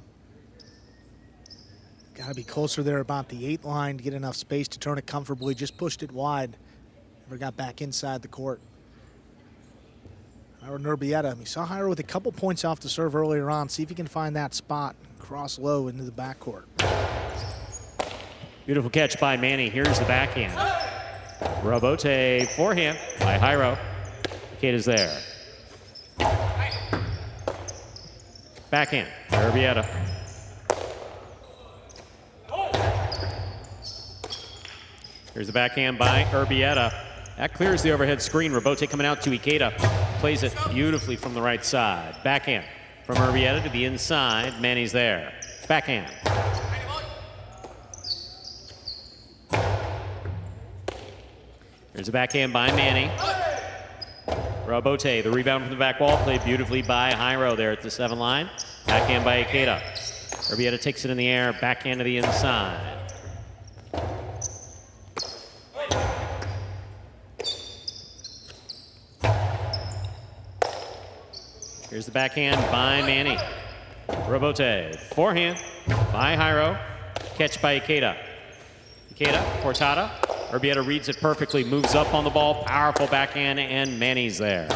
Got to be closer there about the 8 line to get enough space to turn it comfortably. Just pushed it wide. Never got back inside the court. Jairo Urbieta. We saw Jairo with a couple points off the serve earlier on. See if he can find that spot. Cross low into the backcourt. Beautiful catch by Manny. Here's the backhand. Robote forehand by Jairo. Ikeda's there. Backhand by Urbieta. Here's the backhand by Urbieta. That clears the overhead screen. Robote coming out to Ikeda. Plays it beautifully from the right side. Backhand from Urbieta to the inside. Manny's there. Backhand. There's a backhand by Manny. Robote, the rebound from the back wall, played beautifully by Jairo there at the 7 line. Backhand by Ikeda. Urbieta takes it in the air. Backhand to the inside. Here's the backhand by Manny. Robote, forehand by Jairo. Catch by Ikeda. Ikeda, Cortada. Urbieta reads it perfectly, moves up on the ball. Powerful backhand, and Manny's there.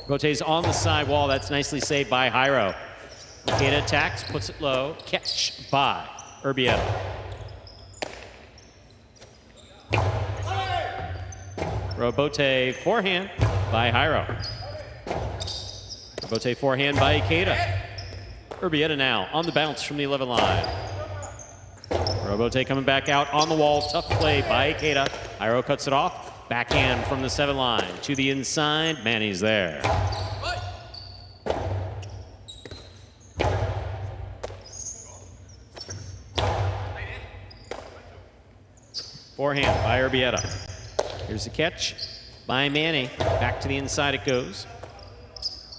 Robote's on the side wall. That's nicely saved by Jairo. Ikeda attacks, puts it low. Catch by Urbieta. Robote, forehand by Jairo. Robote forehand by Ikeda. Urbieta now on the bounce from the 11 line. Robote coming back out on the wall. Tough play by Ikeda. Jairo cuts it off. Backhand from the 7 line to the inside. Manny's there. Forehand by Urbieta. Here's the catch by Manny. Back to the inside it goes.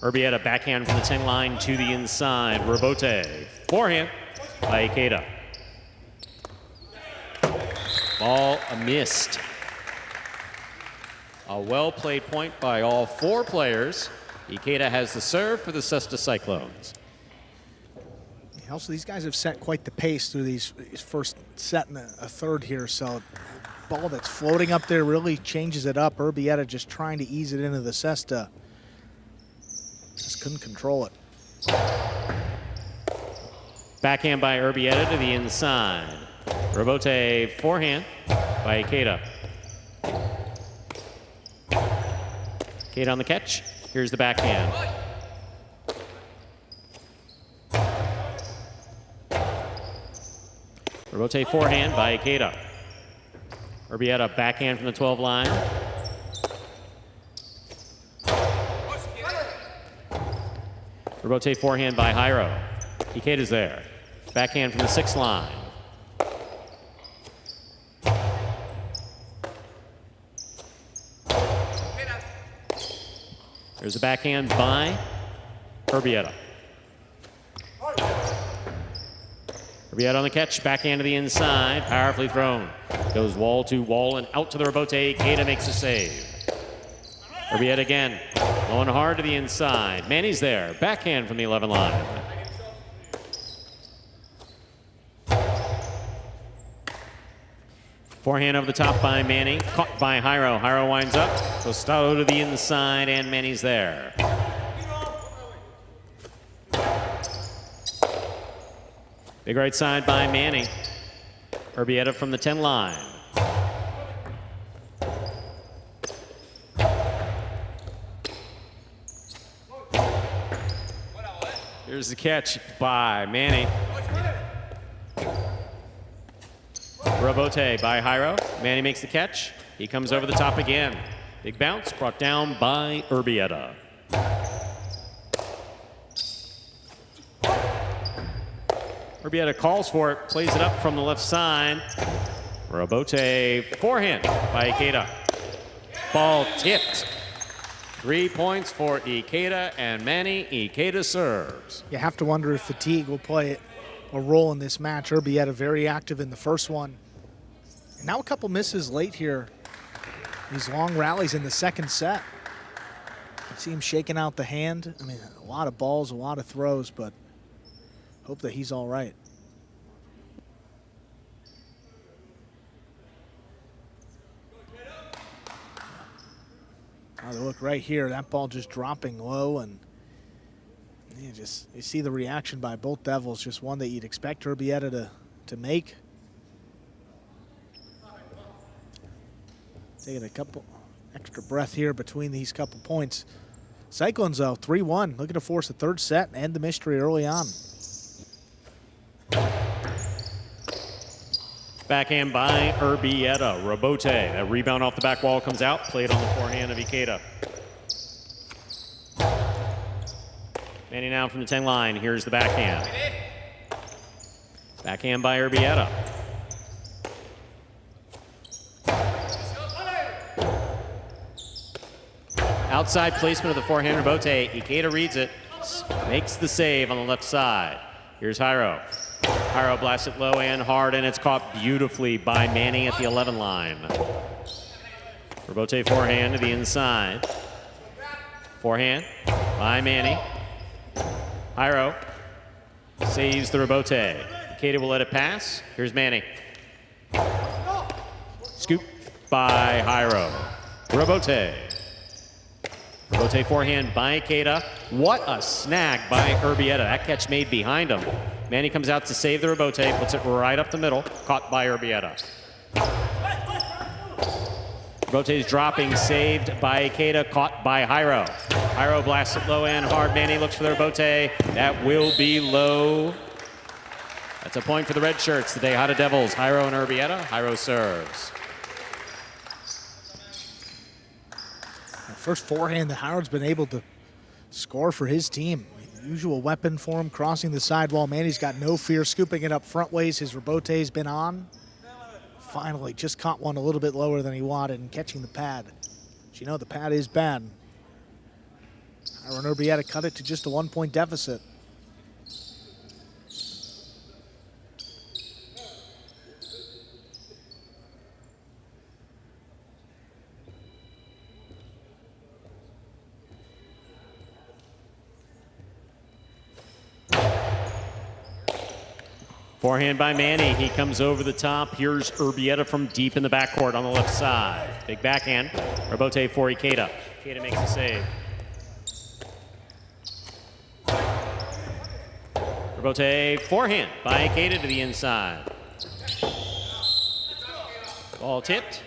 Urbieta backhand from the 10 line to the inside. Robote. Forehand by Ikeda. Ball missed. A well-played point by all 4 players. Ikeda has the serve for the Cesta Cyclones. Also, these guys have set quite the pace through these first set and a third here, so ball that's floating up there really changes it up. Urbieta just trying to ease it into the Cesta. Just couldn't control it. Backhand by Urbieta to the inside. Robote forehand by Ikeda. Ikeda on the catch. Here's the backhand. Robote forehand by Ikeda. Urbieta backhand from the 12 line. Robote forehand by Jairo. Ikeda's there. Backhand from the 6 line. There's a backhand by Urbieta. Urbieta on the catch, backhand to the inside, powerfully thrown. Goes wall to wall and out to the Robote. Ikeda makes a save. Urbieta again, going hard to the inside. Manny's there, backhand from the 11 line. Forehand over the top by Manny, caught by Jairo. Jairo winds up, Costado to the inside, and Manny's there. Big right side by Manny. Urbieta from the 10 line. Here's the catch by Manny. Robote by Jairo. Manny makes the catch. He comes over the top again. Big bounce brought down by Urbieta. Urbieta calls for it, plays it up from the left side. Robote forehand by Ikeda. Ball tipped. 3 points for Ikeda and Manny. Ikeda serves. You have to wonder if fatigue will play a role in this match. Urbieta very active in the first one. And now a couple misses late here. These long rallies in the second set. You see him shaking out the hand. I mean, a lot of balls, a lot of throws, but hope that he's all right. Oh, look right here, that ball just dropping low, and you see the reaction by both Devils, just one that you'd expect Urbieta to make. Taking a couple extra breath here between these couple points. Cyclones, though, 3-1, looking to force a third set and end the mystery early on. Backhand by Urbieta. Robote, that rebound off the back wall comes out, played on the forehand of Ikeda. Manny now from the 10 line, here's the backhand. Backhand by Urbieta. Outside placement of the forehand Robote. Ikeda reads it, makes the save on the left side. Here's Jairo. Jairo blasts it low and hard, and it's caught beautifully by Manny at the 11 line. Robote forehand to the inside. Forehand by Manny. Jairo saves the Robote. Ikeda will let it pass. Here's Manny. Scoop by Jairo. Robote. Robote forehand by Ikeda. What a snag by Urbieta. That catch made behind him. Manny comes out to save the Robote, puts it right up the middle, caught by Urbieta. Robote's dropping, saved by Ikeda, caught by Jairo. Jairo blasts it low and hard. Manny looks for the Robote. That will be low. That's a point for the red shirts, the Tejada Devils. Jairo and Urbieta. Jairo serves. First forehand that Howard's been able to score for his team. Usual weapon for him, crossing the sidewall. Manny's got no fear, scooping it up front ways. His Robote's been on. Finally, just caught one a little bit lower than he wanted and catching the pad. But you know the pad is bad. Aaron Urbieta cut it to just a 1-point deficit. Forehand by Manny. He comes over the top. Here's Urbieta from deep in the backcourt on the left side. Big backhand. Robote for Ikeda. Ikeda makes the save. Robote forehand by Ikeda to the inside. Ball tipped.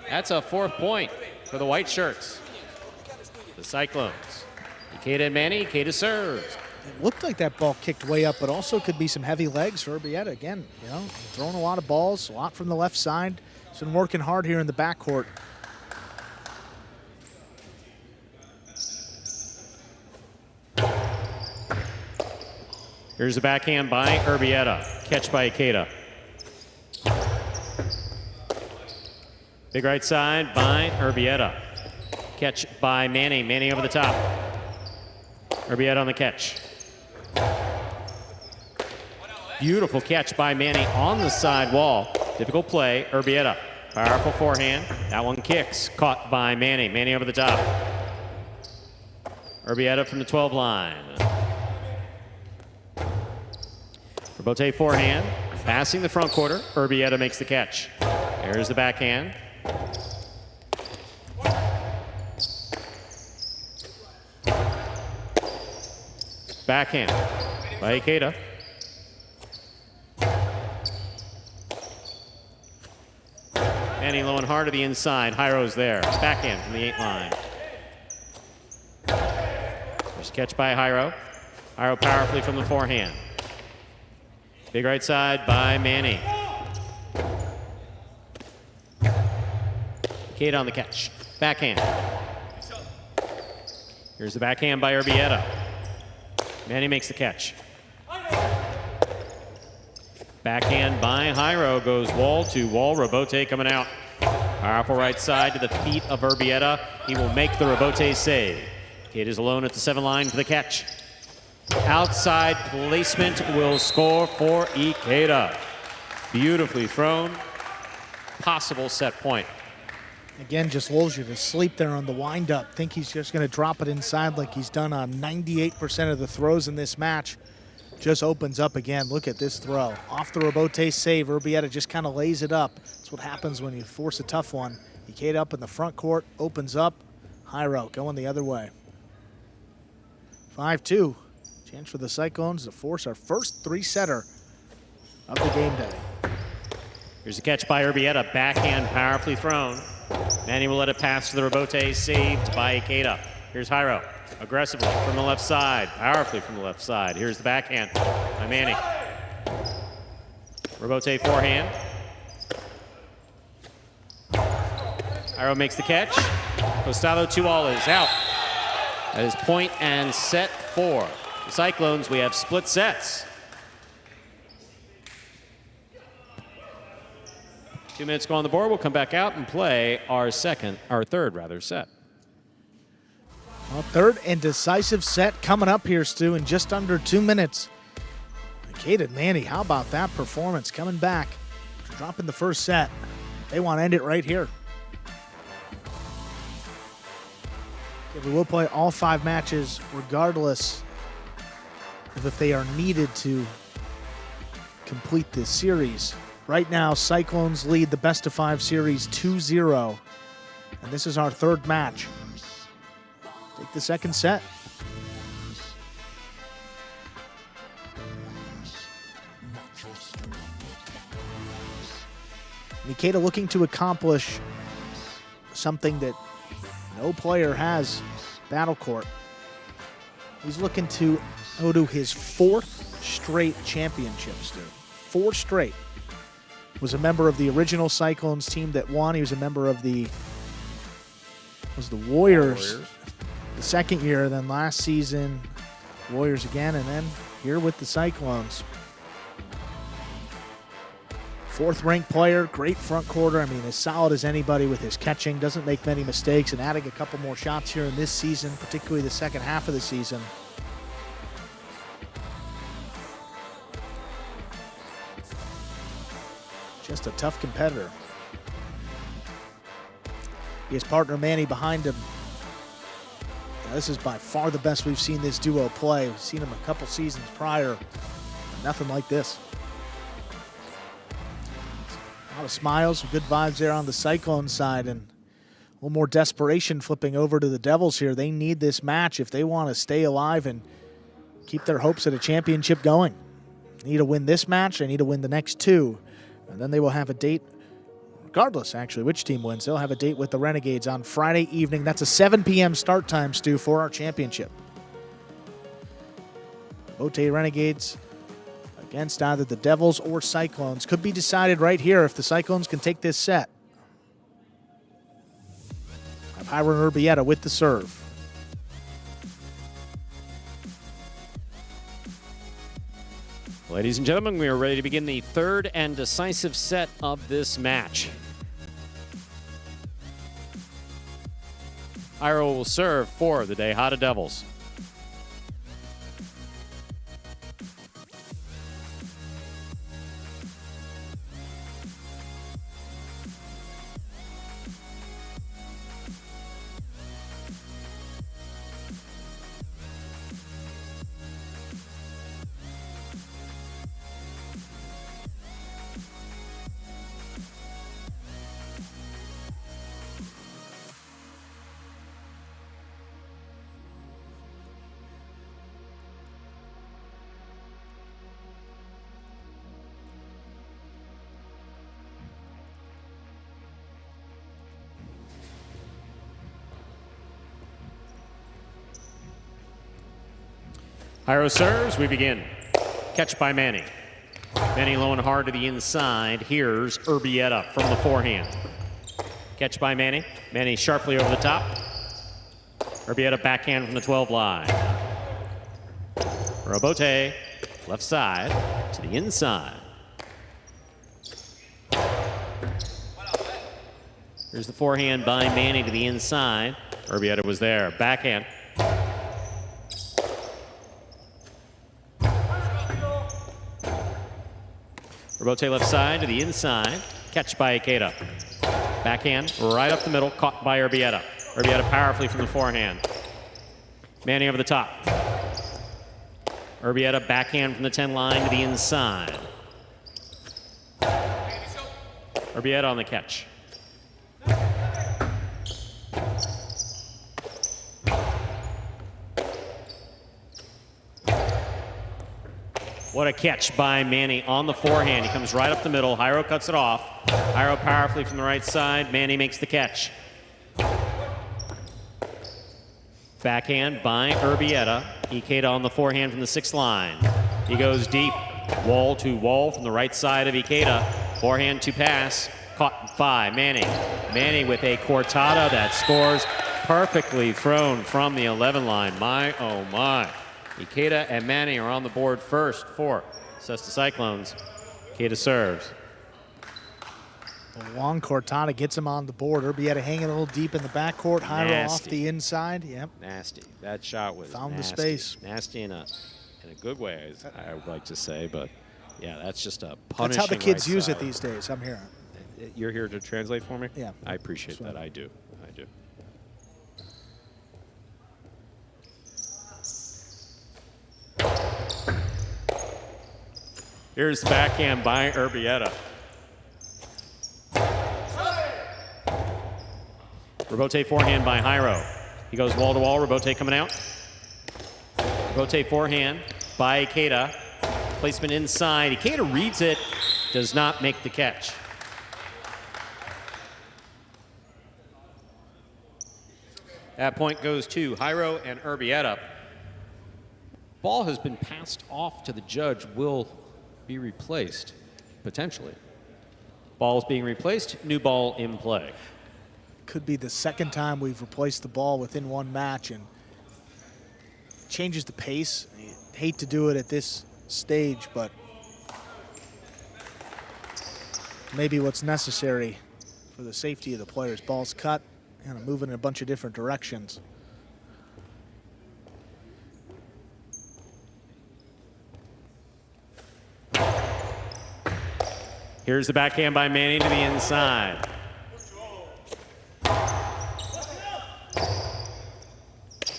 That's a 4th point for the white shirts. The Cyclones. Ikeda and Manny. Ikeda serves. It looked like that ball kicked way up, but also could be some heavy legs for Urbieta. Again, you know, throwing a lot of balls, a lot from the left side. He's been working hard here in the backcourt. Here's the backhand by Urbieta. Catch by Ikeda. Big right side by Urbieta. Catch by Manny. Manny over the top. Urbieta on the catch. Beautiful catch by Manny on the side wall. Difficult play. Urbieta. Powerful forehand. That one kicks. Caught by Manny. Manny over the top. Urbieta from the 12 line. Robote forehand. Passing the front quarter. Urbieta makes the catch. There's the backhand. Backhand by Ikeda. Manny low and hard to the inside. Hyro's there. Backhand from the 8 line. There's a catch by Hyro. Hyro powerfully from the forehand. Big right side by Manny. Ikeda on the catch. Backhand. Here's the backhand by Urbieta. Manny makes the catch. Backhand by Hyro goes wall to wall. Robote coming out. Powerful right side to the feet of Urbieta. He will make the Robote save. Ikeda's alone at the 7 line for the catch. Outside placement will score for Ikeda. Beautifully thrown. Possible set point. Again, just lulls you to sleep there on the windup. Think he's just going to drop it inside like he's done on 98% of the throws in this match. Just opens up again. Look at this throw. Off the Robote save, Urbieta just kind of lays it up. That's what happens when you force a tough one. Ikeda up in the front court, opens up. Hyro going the other way. 5-2. Chance for the Cyclones to force our first 3-setter of the game day. Here's a catch by Urbieta. Backhand powerfully thrown. Manny will let it pass to the Robote, saved by Ikeda. Here's Hyro, aggressively from the left side, powerfully from the left side. Here's the backhand by Manny. Robote forehand. Hyro makes the catch. Costado 2-all is out. That is point and set 4. The Cyclones, we have split sets. 2 minutes go on the board. We'll come back out and play our third set. Well, third and decisive set coming up here, Stu, in just under 2 minutes. Ikeda and Manny, how about that performance? Coming back, dropping the first set. They want to end it right here. We will play all 5 matches regardless of if they are needed to complete this series. Right now, Cyclones lead the best-of-5 series 2-0, and this is our third match. Take the second set. Ikeda looking to accomplish something that no player has battle court. He's looking to go to his 4th straight championships, dude. 4 straight. Was a member of the original Cyclones team that won. He was a member of the Warriors the second year. Then last season, Warriors again, and then here with the Cyclones. 4th ranked player, great front quarter. I mean, as solid as anybody with his catching. Doesn't make many mistakes, and adding a couple more shots here in this season, particularly the second half of the season. Just a tough competitor. His partner Manny behind him. Now, this is by far the best we've seen this duo play. We've seen them a couple seasons prior. Nothing like this. A lot of smiles, some good vibes there on the Cyclone side, and a little more desperation flipping over to the Devils here. They need this match if they want to stay alive and keep their hopes at a championship going. They need to win this match. They need to win the next 2. And then they will have a date regardless, actually, which team wins, they'll have a date with the Renegades on Friday evening. That's a 7 p.m. start time, Stu, for our championship. Bote Renegades against either the Devils or Cyclones. Could be decided right here if the Cyclones can take this set. Hiron Urbieta with the serve. Ladies and gentlemen, we are ready to begin the third and decisive set of this match. Iro will serve for the Tejada Devils. Hiro serves, we begin. Catch by Manny. Manny low and hard to the inside. Here's Urbieta from the forehand. Catch by Manny. Manny sharply over the top. Urbieta backhand from the 12 line. Robote, left side to the inside. Here's the forehand by Manny to the inside. Urbieta was there. Backhand. Robote left side to the inside. Catch by Ikeda. Backhand right up the middle. Caught by Urbieta. Urbieta powerfully from the forehand. Manny over the top. Urbieta backhand from the 10 line to the inside. Urbieta on the catch. What a catch by Manny on the forehand. He comes right up the middle. Hiro cuts it off. Hiro powerfully from the right side. Manny makes the catch. Backhand by Urbieta. Ikeda on the forehand from the 6th line. He goes deep. Wall to wall from the right side of Ikeda. Forehand to pass. Caught by Manny. Manny with a cortada that scores. Perfectly thrown from the 11 line. My, oh my. Ikeda and Manny are on the board first for Cesta Cyclones. Ikeda serves. The long cortada gets him on the board. Urbieta hanging a little deep in the backcourt. Hiro off the inside. Yep. Nasty. That shot was found nasty. the space. Nasty in a good way, I would like to say. But yeah, that's just a punishing. That's how the kids right use side. it these days. I'm hearing. You're here to translate for me? Yeah. I appreciate that. I do. I do. Here's the backhand by Urbieta. Robote forehand by Hiro. He goes wall to wall. Robote coming out. Robote forehand by Ikeda. Placement inside. Ikeda reads it. Does not make the catch. That point goes to Hiro and Urbieta. Ball has been passed off to the judge. Will be replaced, potentially. Ball is being replaced, new ball in play. Could be the second time we've replaced the ball within one match, and it changes the pace. I hate to do it at this stage, but maybe what's necessary for the safety of the players. Ball's cut, kind of moving in a bunch of different directions. Here's the backhand by Manny to the inside.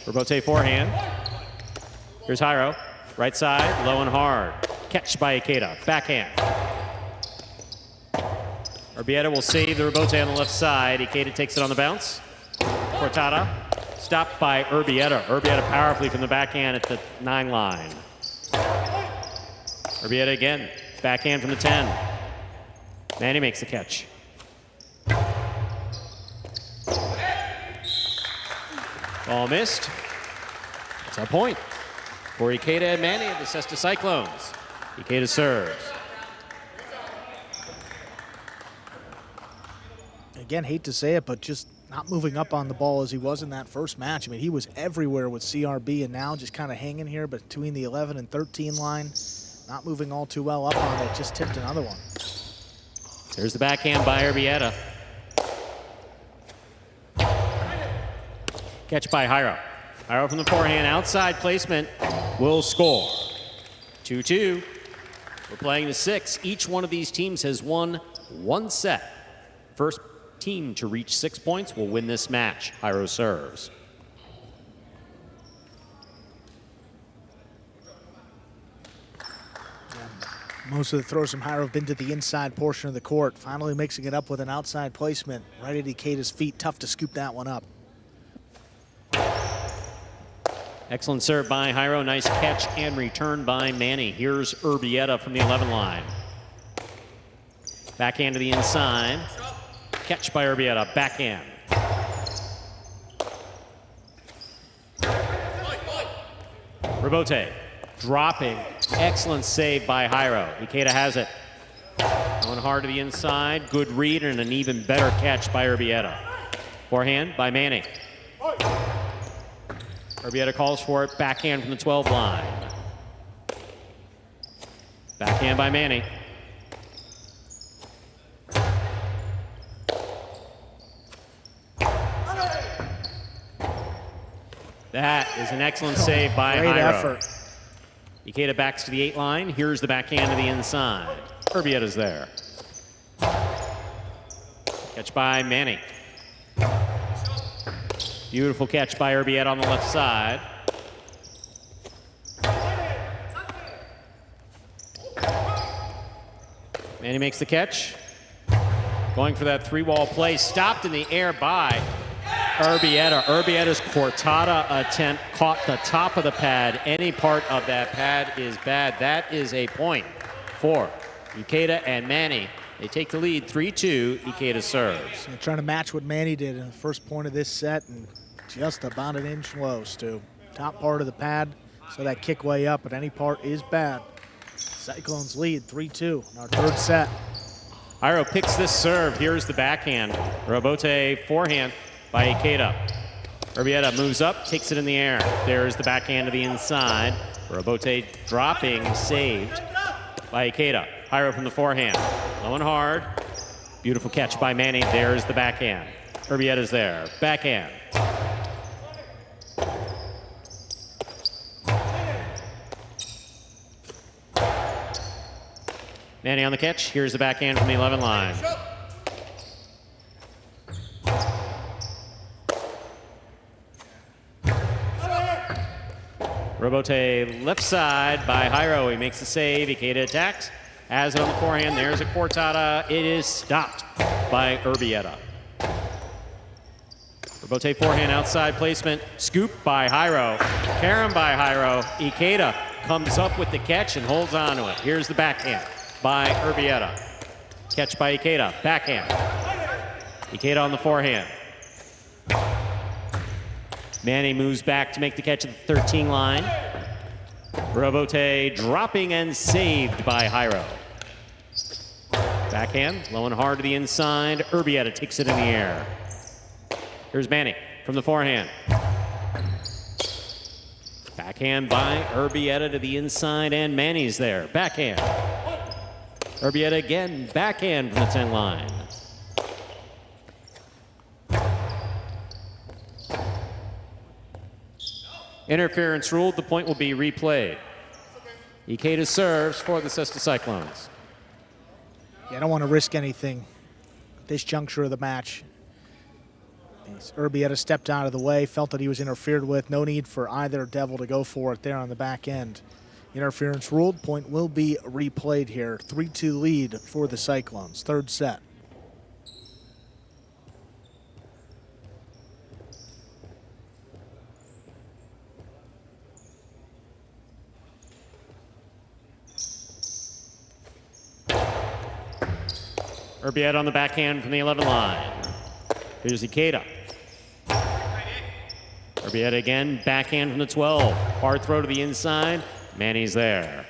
Robote forehand. Here's Hiro. Right side, low and hard. Catch by Ikeda. Backhand. Urbieta will save the Robote on the left side. Ikeda takes it on the bounce. Cortada. Stopped by Urbieta. Urbieta powerfully from the backhand at the 9 line. Urbieta again. Backhand from the 10. Manny makes the catch. Ball missed. It's a point for Ikeda and Manny of the Cesta Cyclones. Ikeda serves. Again, hate to say it, but just not moving up on the ball as he was in that first match. I mean, he was everywhere with CRB, and now just kind of hanging here between the 11 and 13 line. Not moving all too well up on it, just tipped another one. There's the backhand by Urbieta. Catch by Jairo. Jairo from the forehand, outside placement, will score. 2-2. We're playing to 6. Each one of these teams has won one set. First team to reach 6 points will win this match. Jairo serves. Most of the throws from Jairo have been to the inside portion of the court. Finally mixing it up with an outside placement right at Ikeda's feet. Tough to scoop that one up. Excellent serve by Jairo. Nice catch and return by Manny. Here's Urbieta from the 11 line. Backhand to the inside. Catch by Urbieta. Backhand. Rebote dropping. Excellent save by Jairo. Ikeda has it. Going hard to the inside. Good read and an even better catch by Urbieta. Forehand by Manny. Urbieta calls for it. Backhand from the 12 line. Backhand by Manny. That is an excellent save by Great Jairo. effort. Ikeda backs to the 8 line. Here's the backhand to the inside. Urbieta's there. Catch by Manny. Beautiful catch by Urbieta on the left side. Manny makes the catch. Going for that 3-wall play. Stopped in the air by Urbieta. Urbieta's cortada attempt caught the top of the pad. Any part of that pad is bad. That is a point for Ikeda and Manny. They take the lead 3-2. Ikeda serves. They're trying to match what Manny did in the first point of this set, and just about an inch low, Stu. Top part of the pad, so that kick way up, but any part is bad. Cyclones lead 3-2 in our third set. Jairo picks this serve. Here's the backhand. Rebote forehand by Ikeda. Urbieta moves up, takes it in the air. There's the backhand to the inside. Rebote dropping, saved by Ikeda. Jairo from the forehand. Low and hard. Beautiful catch by Manny. There's the backhand. Urbieta's there. Backhand. Manny on the catch. Here's the backhand from the 11 line. Rebote left side by Jairo. He makes the save. Ikeda attacks. Has it on the forehand. There's a cortada. It is stopped by Urbieta. Rebote forehand outside placement. Scoop by Jairo. Carom by Jairo. Ikeda comes up with the catch and holds on to it. Here's the backhand by Urbieta. Catch by Ikeda. Backhand. Ikeda on the forehand. Manny moves back to make the catch at the 13 line. Rebote dropping and saved by Jairo. Backhand, low and hard to the inside. Urbieta takes it in the air. Here's Manny from the forehand. Backhand by Urbieta to the inside, and Manny's there. Backhand. Urbieta again, backhand from the 10 line. Interference ruled. The point will be replayed. Ikeda serves for the Cesta Cyclones. Yeah, I don't want to risk anything at this juncture of the match. Urbieta stepped out of the way, felt that he was interfered with. No need for either Devil to go for it there on the back end. Interference ruled. Point will be replayed here. 3-2 lead for the Cyclones. Third set. Urbieta on the backhand from the 11 line. Here's Ikeda. Urbieta again, backhand from the 12. Hard throw to the inside. Manny's there.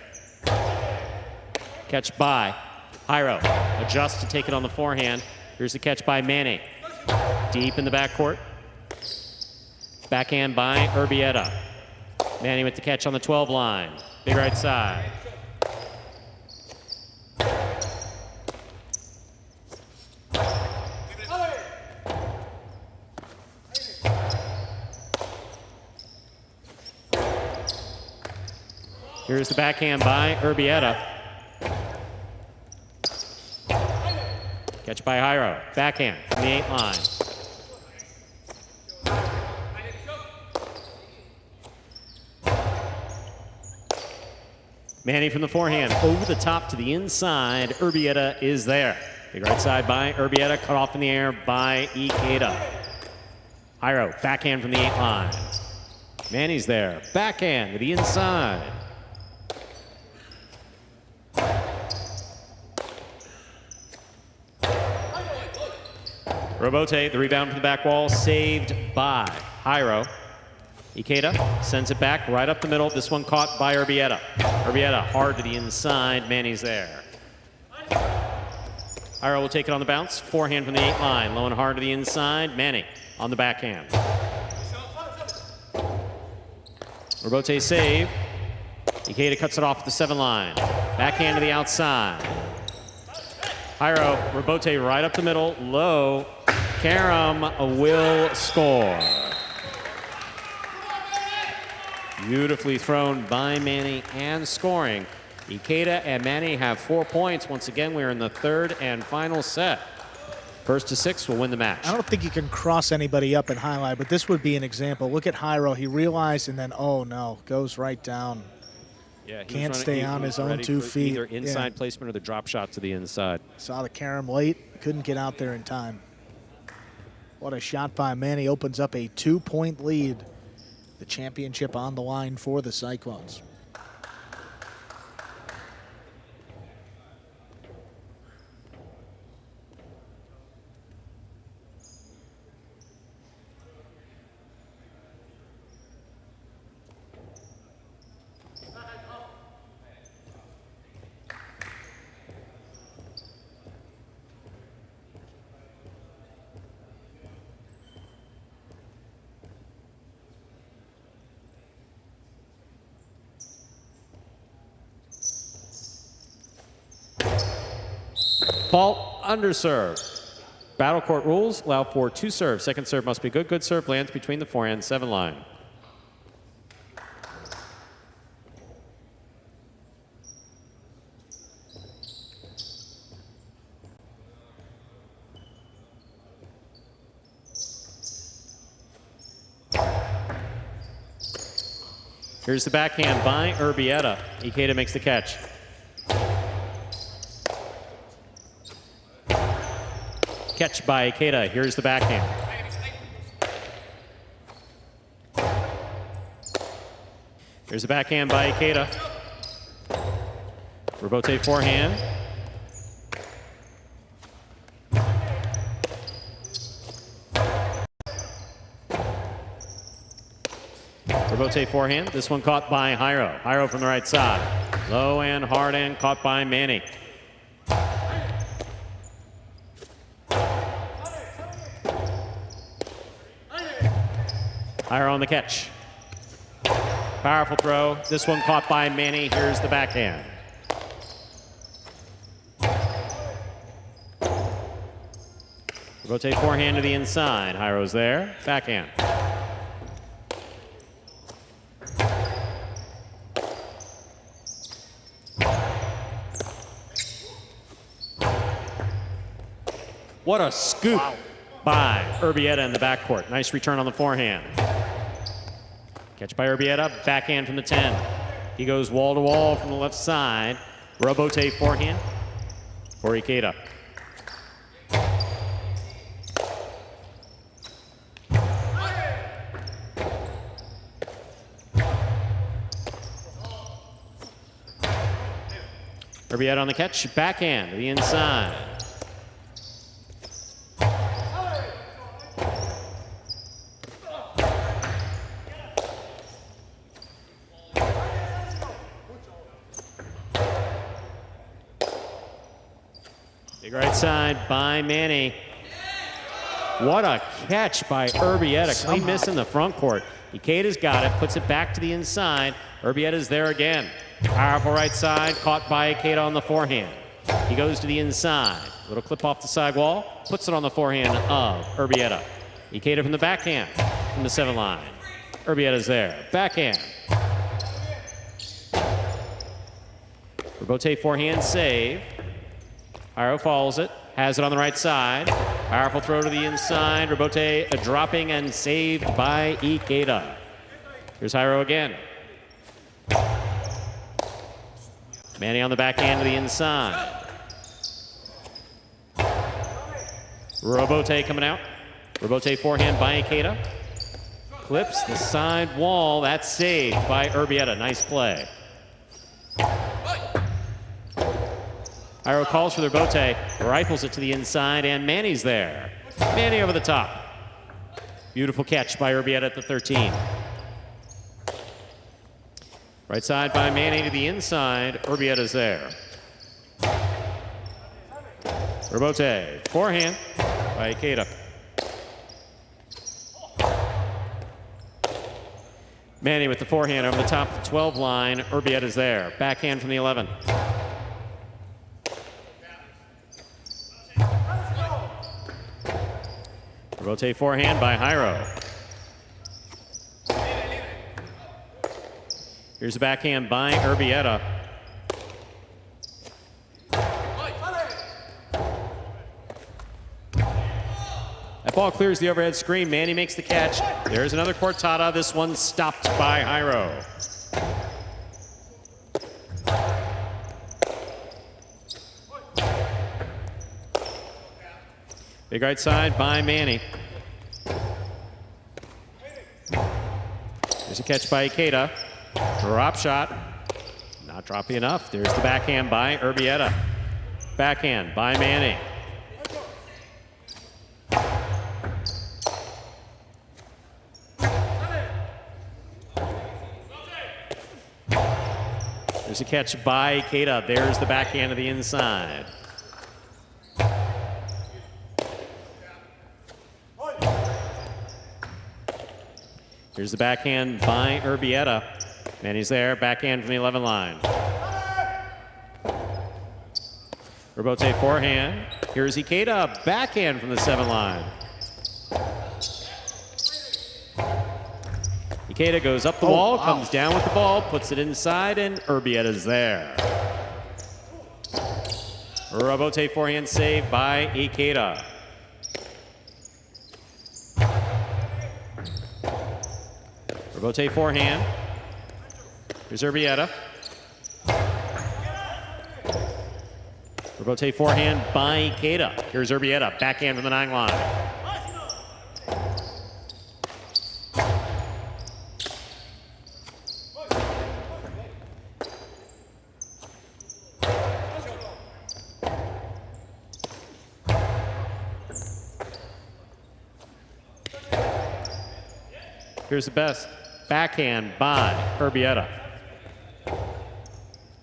Catch by Jairo. Adjusts to take it on the forehand. Here's the catch by Manny. Deep in the backcourt. Backhand by Urbieta. Manny with the catch on the 12 line. Big right side. Here's the backhand by Urbieta. Catch by Jairo. Backhand from the 8 line. Manny from the forehand, over the top to the inside. Urbieta is there. Big right side by Urbieta, cut off in the air by Ikeda. Jairo, backhand from the 8 line. Manny's there, backhand to the inside. Robote, the rebound from the back wall, saved by Jairo. Ikeda sends it back right up the middle. This one caught by Urbieta. Urbieta hard to the inside. Manny's there. Jairo will take it on the bounce. Forehand from the 8 line. Low and hard to the inside. Manny on the backhand. Robote save. Ikeda cuts it off at the 7 line. Backhand to the outside. Jairo, Robote right up the middle. Low. Karam will score. Beautifully thrown by Manny and scoring. Ikeda and Manny have 4 points. Once again, we're in the 3rd and final set. First to 6 will win the match. I don't think you can cross anybody up in highlight, but this would be an example. Look at Jairo. He realized and then, oh no, goes right down. Yeah, Can't stay on his own 2 feet. Either inside placement or the drop shot to the inside. Saw the Karam late, couldn't get out there in time. What a shot by Manny, opens up a 2-point lead. The championship on the line for the Cyclones. Fault, underserve. Battle court rules allow for 2 serves. Second serve must be good. Good serve lands between the forehand 7 line. Here's the backhand by Urbieta. Ikeda makes the catch. Catch by Ikeda. Here's the backhand. Here's the backhand by Ikeda. Robote forehand. Robote forehand. This one caught by Jairo. Jairo from the right side. Low and hard and caught by Manny. Jairo on the catch. Powerful throw. This one caught by Manny. Here's the backhand. Rotate forehand to the inside. Jairo's there. Backhand. What a scoop by Urbieta in the backcourt. Nice return on the forehand. Catch by Urbieta, backhand from the 10. He goes wall to wall from the left side. Robote forehand for Ikeda. Urbieta on the catch, backhand to the inside. Big right side by Manny. What a catch by Urbieta. Clean miss in the front court. Ikeda's got it, puts it back to the inside. Urbieta's there again. Powerful right side, caught by Ikeda on the forehand. He goes to the inside. Little clip off the side wall, puts it on the forehand of Urbieta. Ikeda from the backhand, from the 7 line. Urbieta's there. Backhand. Robote forehand save. Jairo follows it, has it on the right side. Powerful throw to the inside. Robote dropping and saved by Ikeda. Here's Jairo again. Manny on the backhand to the inside. Robote coming out. Robote forehand by Ikeda. Clips the side wall. That's saved by Urbieta. Nice play. Jairo calls for the Robote, rifles it to the inside, and Manny's there. Manny over the top. Beautiful catch by Urbieta at the 13. Right side by Manny to the inside. Urbieta's there. Robote, forehand by Ikeda. Manny with the forehand over the top of the 12 line. Urbieta's there. Backhand from the 11. Robote forehand by Jairo. Here's the backhand by Urbieta. That ball clears the overhead screen. Manny makes the catch. There's another cortada. This one stopped by Jairo. Big right side by Manny. There's a catch by Ikeda. Drop shot. Not dropping enough. There's the backhand by Urbieta. Backhand by Manny. There's a catch by Ikeda. There's the backhand to the inside. Here's the backhand by Urbieta. Manny's there, backhand from the 11 line. Robote forehand. Here's Ikeda, backhand from the 7 line. Ikeda goes up the wall, comes down with the ball, puts it inside, and Urbieta's there. Robote forehand save by Ikeda. Robote forehand. Here's Urbieta. Robote forehand by Ikeda. Here's Urbieta, backhand from the 9 line. Here's the best. Backhand by Urbieta.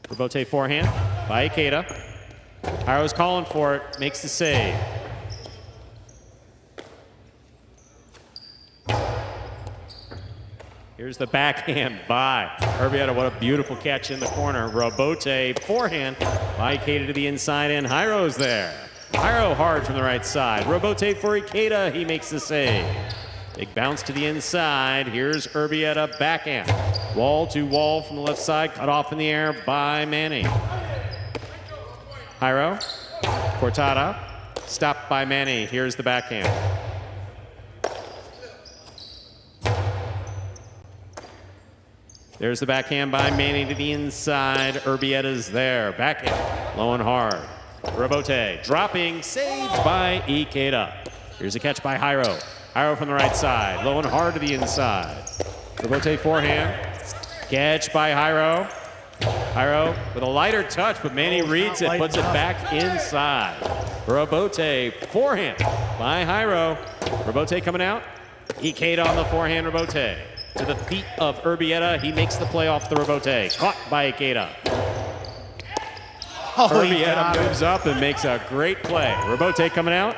Robote forehand by Ikeda. Jairo's calling for it, makes the save. Here's the backhand by Urbieta. What a beautiful catch in the corner. Robote forehand by Ikeda to the inside, and Jairo's there. Jairo hard from the right side. Robote for Ikeda, he makes the save. Big bounce to the inside. Here's Urbieta backhand. Wall to wall from the left side. Cut off in the air by Manny. Jairo. Cortada. Stopped by Manny. Here's the backhand. There's the backhand by Manny to the inside. Urbieta's there. Backhand. Low and hard. Robote dropping. Saved by Ikeda. Here's a catch by Jairo. Jairo from the right side, low and hard to the inside. Robote forehand, catch by Jairo. Jairo with a lighter touch, but Manny reads it, puts it back inside. Robote forehand by Jairo. Robote coming out. Ikeda on the forehand, Robote. To the feet of Urbieta, he makes the play off the Robote. Caught by Ikeda. Urbieta moves up and makes a great play. Robote coming out.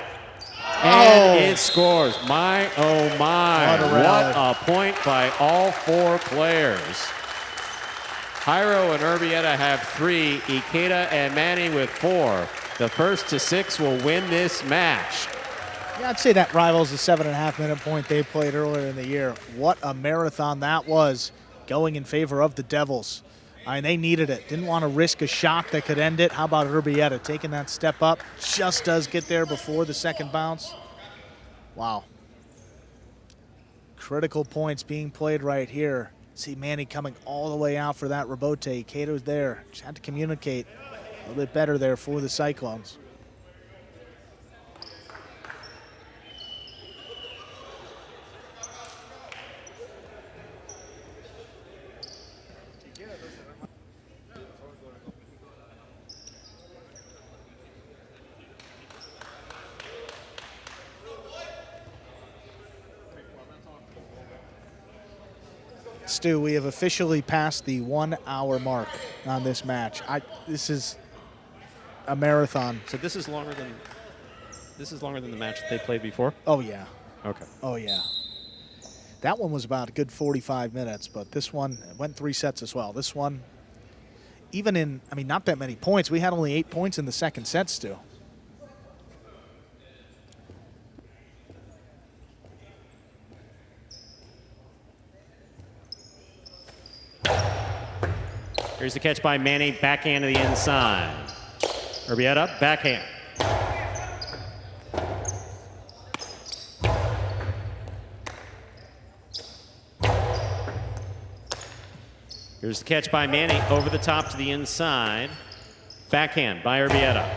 And it scores. My, oh my. What a point by all 4 players. Jairo and Urbieta have 3. Ikeda and Manny with 4. The first to 6 will win this match. Yeah, I'd say that rivals the 7.5-minute point they played earlier in the year. What a marathon that was, going in favor of the Devils. I mean, they needed it. Didn't want to risk a shot that could end it. How about Urbieta taking that step up? Just does get there before the second bounce. Wow. Critical points being played right here. See Manny coming all the way out for that Robote. Ikeda there. Just had to communicate a little bit better there for the Cyclones. Stu, we have officially passed the 1 hour mark on this match. This is a marathon. So this is longer than the match that they played before? Oh yeah. Okay. Oh yeah. That one was about a good 45 minutes, but this one went 3 sets as well. This one, even in, I mean, not that many points. We had only 8 points in the second set, Stu. Here's the catch by Manny, backhand to the inside. Urbieta, backhand. Here's the catch by Manny, over the top to the inside. Backhand by Urbieta.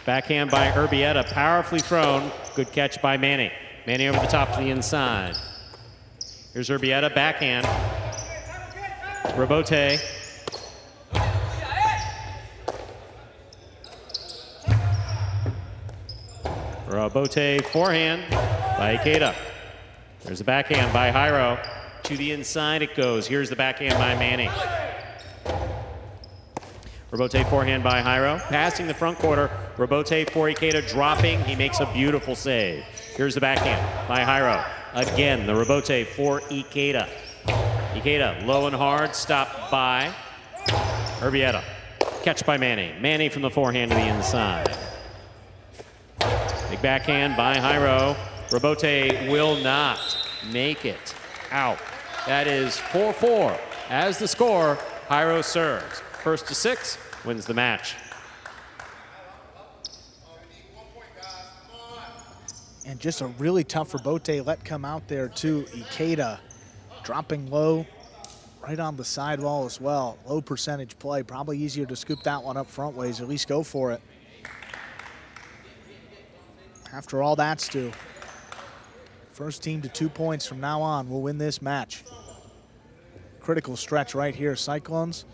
Backhand by Urbieta, powerfully thrown. Good catch by Manny. Manny over the top to the inside. Here's Urbieta, backhand. Robote. Robote, forehand by Ikeda. There's the backhand by Jairo. To the inside it goes. Here's the backhand by Manny. Robote, forehand by Jairo. Passing the front quarter. Robote for Ikeda, dropping. He makes a beautiful save. Here's the backhand by Jairo. Again, the Robote for Ikeda. Ikeda, low and hard, stopped by Urbieta. Catch by Manny. Manny from the forehand to the inside. Big backhand by Jairo. Robote will not make it out. That is 4-4. As the score, Jairo serves. First to 6, wins the match. And just a really tough Robote let come out there too. Ikeda dropping low, right on the sidewall as well. Low percentage play, probably easier to scoop that one up front ways, at least go for it. After all that, Stu, first team to 2 points from now on will win this match. Critical stretch right here. Cyclones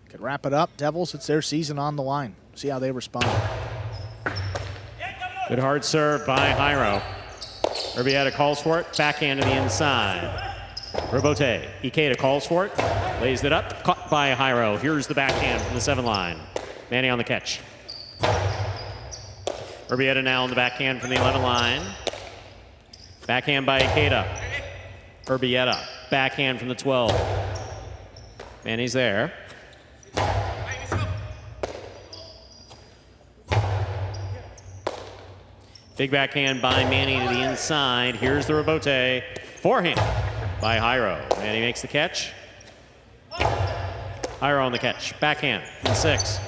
could wrap it up. Devils, it's their season on the line. See how they respond. Good hard serve by Jairo. Urbieta calls for it. Backhand to the inside. Robote. Ikeda calls for it. Lays it up. Caught by Jairo. Here's the backhand from the 7 line. Manny on the catch. Urbieta now on the backhand from the 11 line. Backhand by Ikeda. Urbieta. Backhand from the 12. Manny's there. Big backhand by Manny to the inside. Here's the Robote. Forehand by Jairo. Manny makes the catch. Jairo on the catch. Backhand from 6.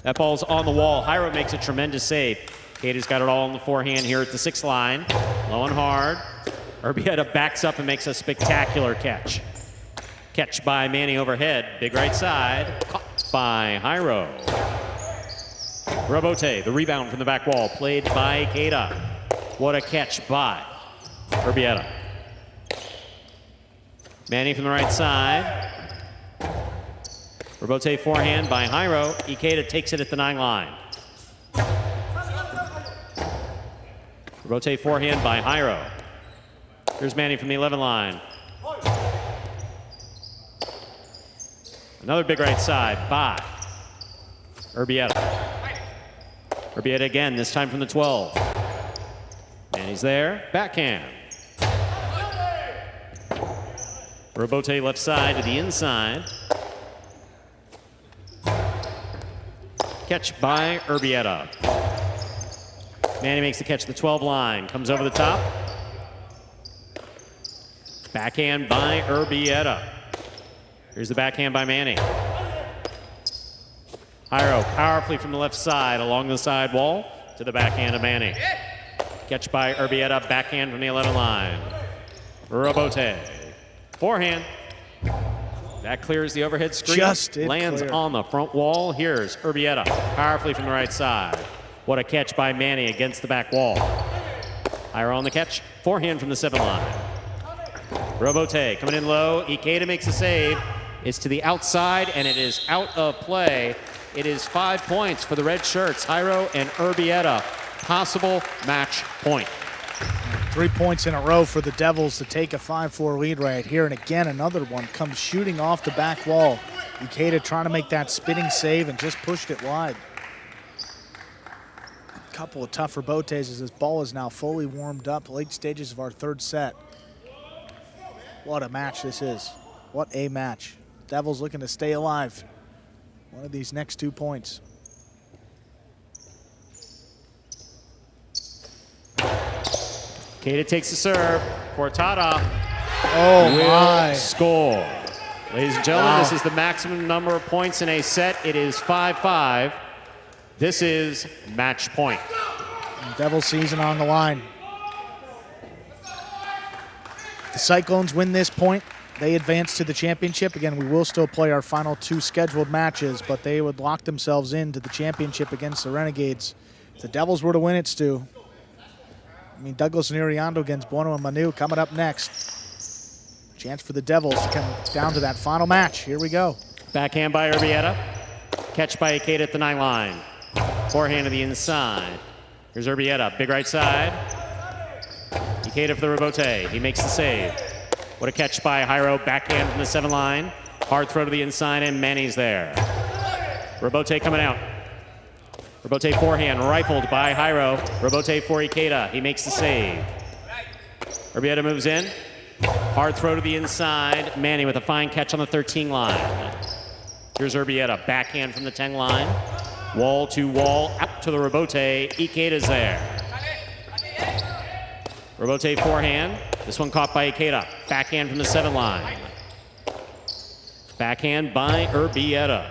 That ball's on the wall. Jairo makes a tremendous save. Ikeda's got it all on the forehand here at the 6th line. Low and hard. Urbieta backs up and makes a spectacular catch. Catch by Manny overhead. Big right side. Caught by Jairo. Robote, the rebound from the back wall, played by Ikeda. What a catch by Urbieta. Manny from the right side. Robote forehand by Jairo. Ikeda takes it at the 9 line. Robote forehand by Jairo. Here's Manny from the 11 line. Another big right side by Urbieta. Urbieta again, this time from the 12. Manny's there, backhand. Robote left side to the inside. Catch by Urbieta. Manny makes the catch at the 12 line, comes over the top. Backhand by Urbieta. Here's the backhand by Manny. Jairo powerfully from the left side along the side wall to the backhand of Manny. Catch by Urbieta, backhand from the 11 line. Robote. Forehand. That clears the overhead screen. Just did lands clear. on the front wall. Here's Urbieta, powerfully from the right side. What a catch by Manny against the back wall. Jairo on the catch. Forehand from the 7 line. Robote coming in low. Ikeda makes a save. It's to the outside, and it is out of play. It is 5 points for the red shirts. Jairo and Urbieta. Possible match point. 3 points in a row for the Devils to take a 5-4 lead right here. And again, another one comes shooting off the back wall. Ikeda trying to make that spinning save and just pushed it wide. A couple of tough rebotes as this ball is now fully warmed up. Late stages of our 3rd set. What a match this is. What a match. Devils looking to stay alive. One of these next 2 points. Ikeda takes the serve. Cortada Oh will my. score. Ladies and gentlemen, Wow. this is the maximum number of points in a set. It is 5-5. This is match point. Devil season on the line. If the Cyclones win this point, they advance to the championship. Again, we will still play our final 2 scheduled matches, but they would lock themselves into the championship against the Renegades. If the Devils were to win it, Stu, I mean, Douglas and Iriando against Bueno and Manu coming up next. Chance for the Devils to come down to that final match. Here we go. Backhand by Urbieta. Catch by Ikeda at the 9 line. Forehand to the inside. Here's Urbieta, big right side. Ikeda for the rebote. He makes the save. What a catch by Jairo, backhand from the 7 line. Hard throw to the inside, and Manny's there. Rebote coming out. Rebote forehand, rifled by Jairo. Rebote for Ikeda. He makes the save. Urbieta moves in. Hard throw to the inside. Manny with a fine catch on the 13 line. Here's Urbieta, backhand from the 10 line. Wall to wall, out to the rebote. Ikeda's there. Rebote forehand. This one caught by Ikeda. Backhand from the 7 line. Backhand by Urbieta.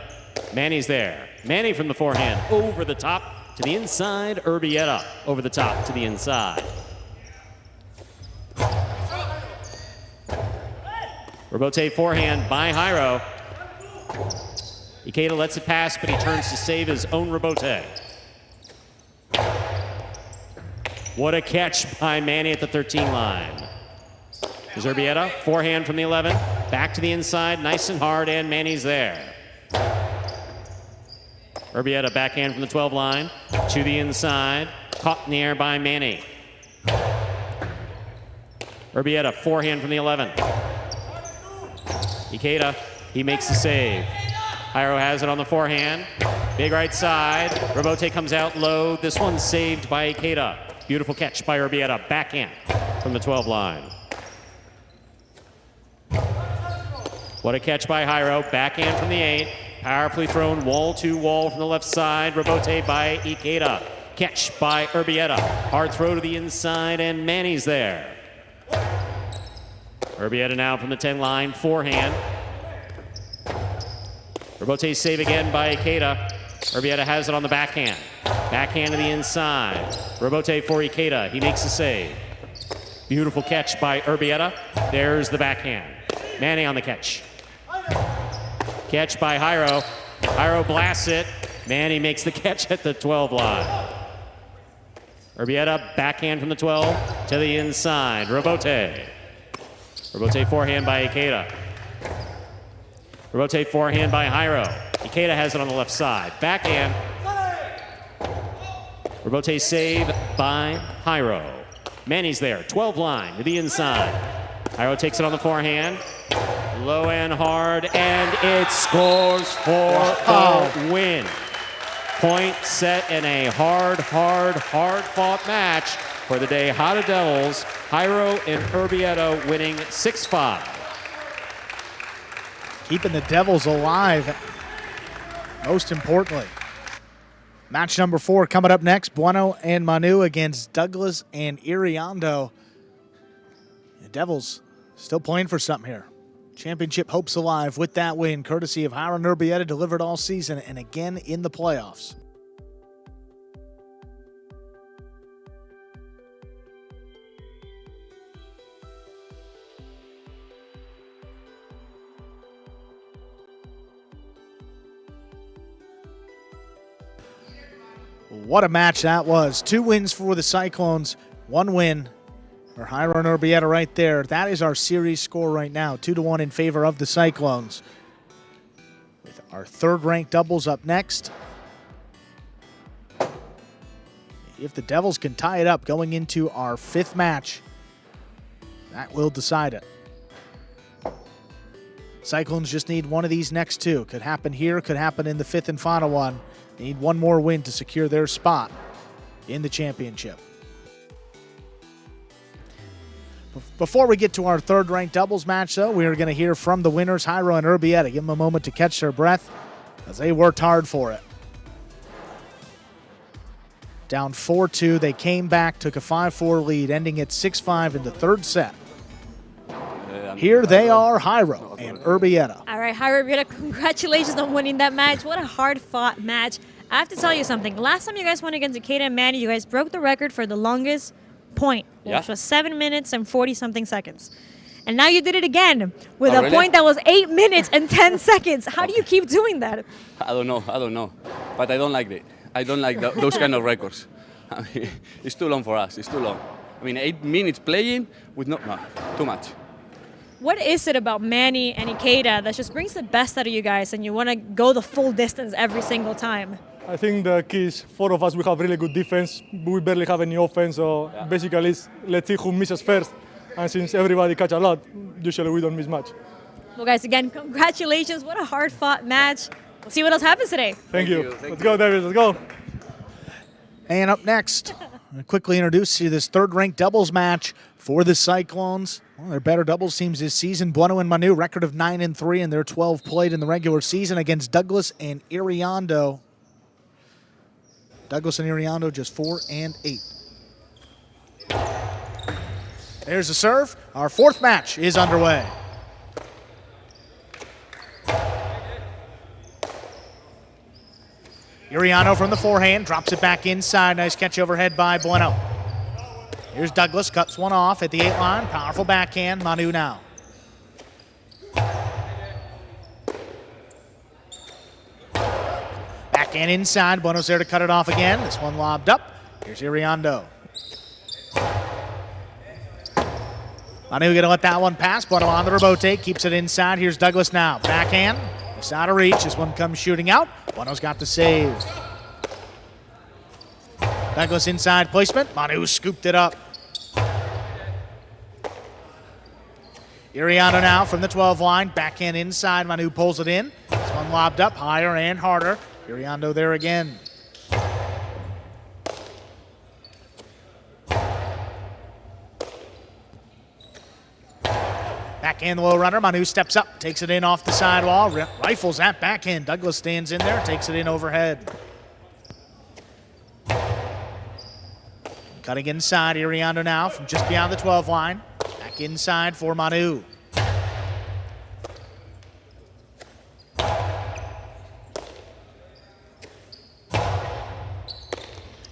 Manny's there. Manny from the forehand, over the top to the inside. Urbieta over the top to the inside. Rebote forehand by Jairo. Ikeda lets it pass, but he turns to save his own rebote. What a catch by Manny at the 13 line. Here's Urbieta, forehand from the 11, back to the inside, nice and hard, and Manny's there. Urbieta backhand from the 12 line to the inside, caught in the air by Manny. Urbieta, forehand from the 11. Ikeda, he makes the save. Jairo has it on the forehand. Big right side. Rebote comes out low. This one's saved by Ikeda. Beautiful catch by Urbieta. Backhand from the 12 line. What a catch by Jairo. Backhand from the 8. Powerfully thrown wall to wall from the left side. Rebote by Ikeda. Catch by Urbieta. Hard throw to the inside, and Manny's there. Urbieta now from the 10 line. Forehand. Rebote save again by Ikeda. Urbieta has it on the backhand. Backhand to the inside. Rebote for Ikeda. He makes the save. Beautiful catch by Urbieta. There's the backhand. Manny on the catch. Catch by Jairo. Jairo blasts it. Manny makes the catch at the 12 line. Urbieta backhand from the 12 to the inside. Rebote. Rebote forehand by Ikeda. Rebote forehand by Jairo. Ikeda has it on the left side. Backhand. Rebote save by Jairo. Manny's there, 12 line to the inside. Jairo takes it on the forehand. Low and hard, and it scores for the win. Point set in a hard-fought match for the Tejada Devils. Jairo and Urbieta winning 6-5. Keeping the Devils alive, most importantly. Match number 4 coming up next. Bueno and Manu against Douglas and Iriondo. The Devils still playing for something here. Championship hopes alive with that win, courtesy of Jairo and Urbieta, delivered all season and again in the playoffs. What a match that was. 2 wins for the Cyclones, 1 win for Jairo and Urbieta right there. That is our series score right now, 2-1 in favor of the Cyclones. With our 3rd ranked doubles up next. If the Devils can tie it up going into our 5th match, that will decide it. Cyclones just need one of these next 2. Could happen here, could happen in the 5th and final one. They need one more win to secure their spot in the championship. Before we get to our 3rd ranked doubles match, though, we are going to hear from the winners, Jairo and Urbieta. Give them a moment to catch their breath as they worked hard for it. Down 4-2, they came back, took a 5-4 lead, ending at 6-5 in the 3rd set. Here they are, Jairo and Urbieta. All right, Jairo, Urbieta, congratulations on winning that match. What a hard-fought match. I have to tell you something. Last time you guys won against Ikeda and Manny, you guys broke the record for the longest point, which was 7 minutes and 40-something seconds. And now you did it again with a point that was 8 minutes and 10 seconds. How do you keep doing that? I don't know. But I don't like it. I don't like those kind of records. I mean, it's too long for us. It's too long. I mean, 8 minutes playing with no, too much. What is it about Manny and Ikeda that just brings the best out of you guys and you want to go the full distance every single time? I think the key is 4 of us, we have really good defense. We barely have any offense, so basically it's, let's see who misses first. And since everybody catch a lot, usually we don't miss much. Well, guys, again, congratulations. What a hard-fought match. We'll see what else happens today. Thank you. Let's go, David. Let's go. And up next, I'll quickly introduce you to this 3rd ranked doubles match for the Cyclones. One of their better doubles teams this season. Bueno and Manu, record of 9-3 in their 12 played in the regular season against Douglas and Iriondo. Douglas and Iriondo just 4-8. There's the serve. Our 4th match is underway. Iriondo from the forehand, drops it back inside. Nice catch overhead by Bueno. Here's Douglas, cuts one off at the 8 line. Powerful backhand, Manu now. Backhand inside, Bueno's there to cut it off again. This one lobbed up. Here's Iriondo. Manu gonna let that one pass. Bueno on the rebote, keeps it inside. Here's Douglas now. Backhand, it's out of reach. This one comes shooting out. Bueno's got the save. Douglas inside placement. Manu scooped it up. Iriondo now from the 12 line. Backhand inside. Manu pulls it in. This one lobbed up higher and harder. Iriondo there again. Backhand low runner. Manu steps up, takes it in off the sidewall. Rifles that backhand. Douglas stands in there, takes it in overhead. Cutting inside, Iriondo now from just beyond the 12 line. Back inside for Manu.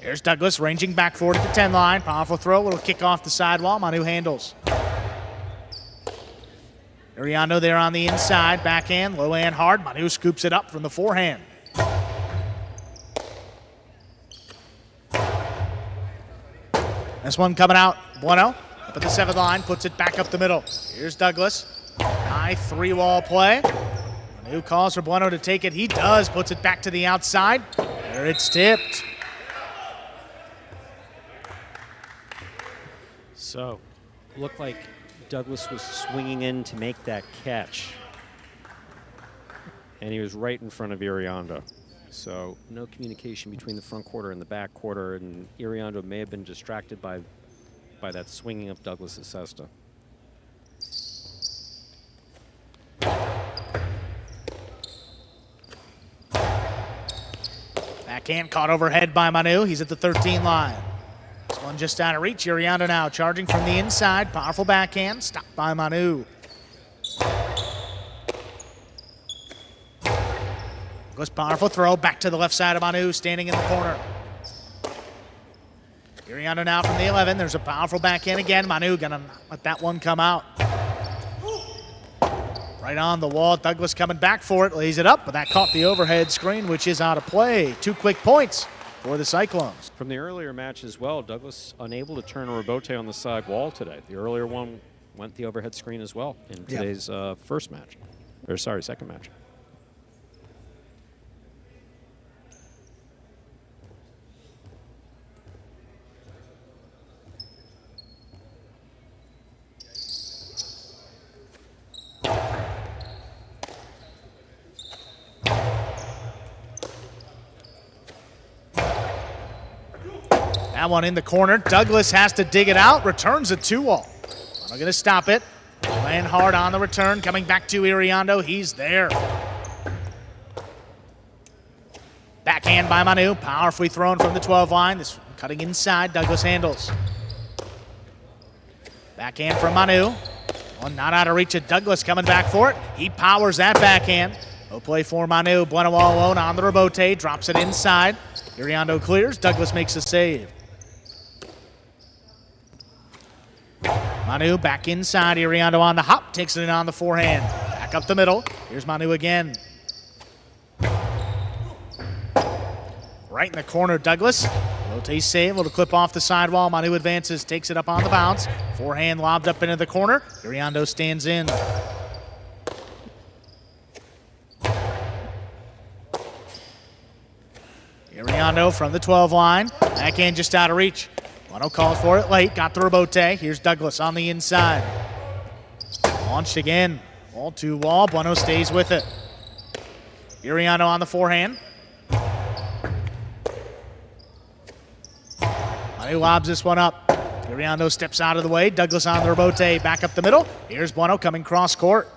Here's Douglas ranging back forward at the 10 line. Powerful throw, little kick off the sidewall. Manu handles. Iriondo there on the inside, backhand, low and hard. Manu scoops it up from the forehand. This one coming out, Bueno up at the 7th line, puts it back up the middle. Here's Douglas, high 3-wall play. Manu calls for Bueno to take it, he does, puts it back to the outside. There it's tipped. So, looked like Douglas was swinging in to make that catch. And he was right in front of Iriondo. So, no communication between the front quarter and the back quarter, and Iriondo may have been distracted by that swinging of Douglas's cesta. Backhand caught overhead by Manu. He's at the 13 line. This one just out of reach. Iriondo now charging from the inside. Powerful backhand. Stopped by Manu. Goes powerful throw. Back to the left side of Manu, standing in the corner. Iriondo now from the 11. There's a powerful backhand again. Manu gonna let that one come out. Right on the wall. Douglas coming back for it. Lays it up, but that caught the overhead screen, which is out of play. 2 quick points for the Cyclones. From the earlier match as well, Douglas unable to turn a rebote on the side wall today. The earlier one went the overhead screen as well in today's first match. Or sorry, second match. That one in the corner. Douglas has to dig it out. Returns a 2-all. Not going to stop it. Playing hard on the return. Coming back to Iriondo. He's there. Backhand by Manu. Powerfully thrown from the 12 line. This one cutting inside. Douglas handles. Backhand from Manu. One not out of reach of Douglas coming back for it. He powers that backhand. No play for Manu. Bueno all alone on the rebote. Drops it inside. Iriondo clears. Douglas makes a save. Manu back inside. Iriondo on the hop. Takes it in on the forehand. Back up the middle. Here's Manu again. Right in the corner, Douglas. Rotate save. Little clip off the sidewall. Manu advances. Takes it up on the bounce. Forehand lobbed up into the corner. Iriondo stands in. Iriondo from the 12 line. Backhand just out of reach. Bueno calls for it late. Got the rebote. Here's Douglas on the inside. Launched again. Wall to wall. Bueno stays with it. Iriondo on the forehand. Manu lobs this one up. Iriondo steps out of the way. Douglas on the rebote. Back up the middle. Here's Bueno coming cross court.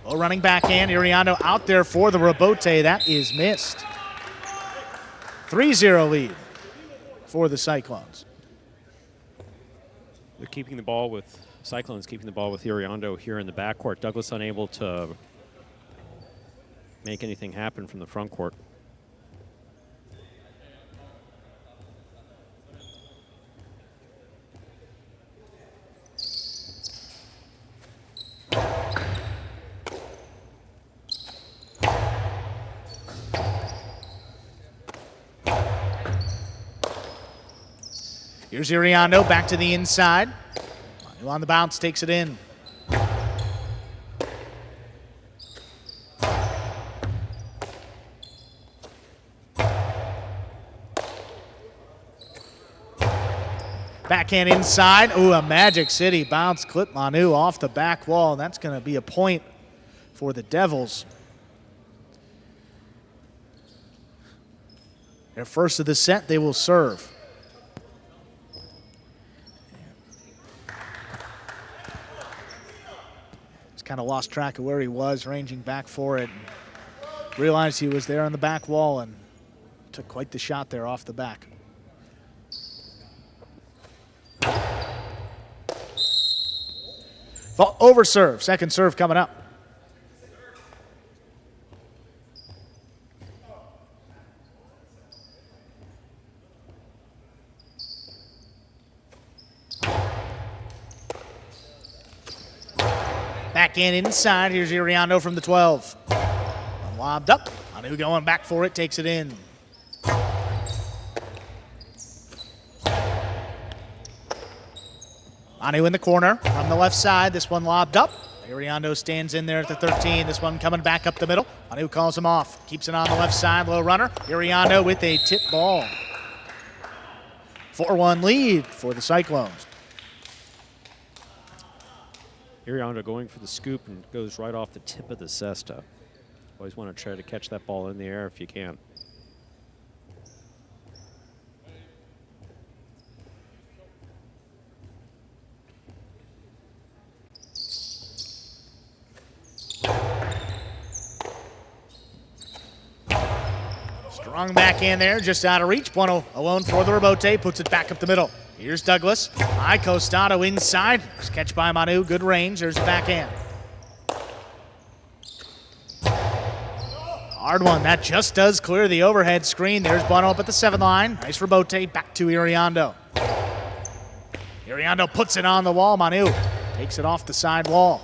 Low running backhand. Iriondo out there for the rebote. That is missed. 3-0 lead for the Cyclones. They're keeping the ball with Cyclones, keeping the ball with Iriondo here in the backcourt. Douglas unable to make anything happen from the front court. Here's Iriondo back to the inside. Manu on the bounce, takes it in. Backhand inside. Ooh, a Magic City bounce. Clip Manu off the back wall. And that's going to be a point for the Devils. Their first of the set, they will serve. Kind of lost track of where he was, ranging back for it. Realized he was there on the back wall and took quite the shot there off the back. Over serve, second serve coming up. Backhand inside. Here's Iriondo from the 12. Lobbed up. Manu going back for it. Takes it in. Manu in the corner from the left side. This one lobbed up. Iriondo stands in there at the 13. This one coming back up the middle. Manu calls him off. Keeps it on the left side. Low runner. Iriondo with a tip ball. 4-1 lead for the Cyclones. Iriondo going for the scoop and goes right off the tip of the cesta. Always want to try to catch that ball in the air if you can. Strong backhand there, just out of reach. Bueno alone for the rebote, puts it back up the middle. Here's Douglas. High Costado inside. There's catch by Manu, good range. There's the backhand. Hard one, that just does clear the overhead screen. There's Bueno up at the 7 line. Nice rebote, back to Iriondo. Iriondo puts it on the wall. Manu takes it off the side wall.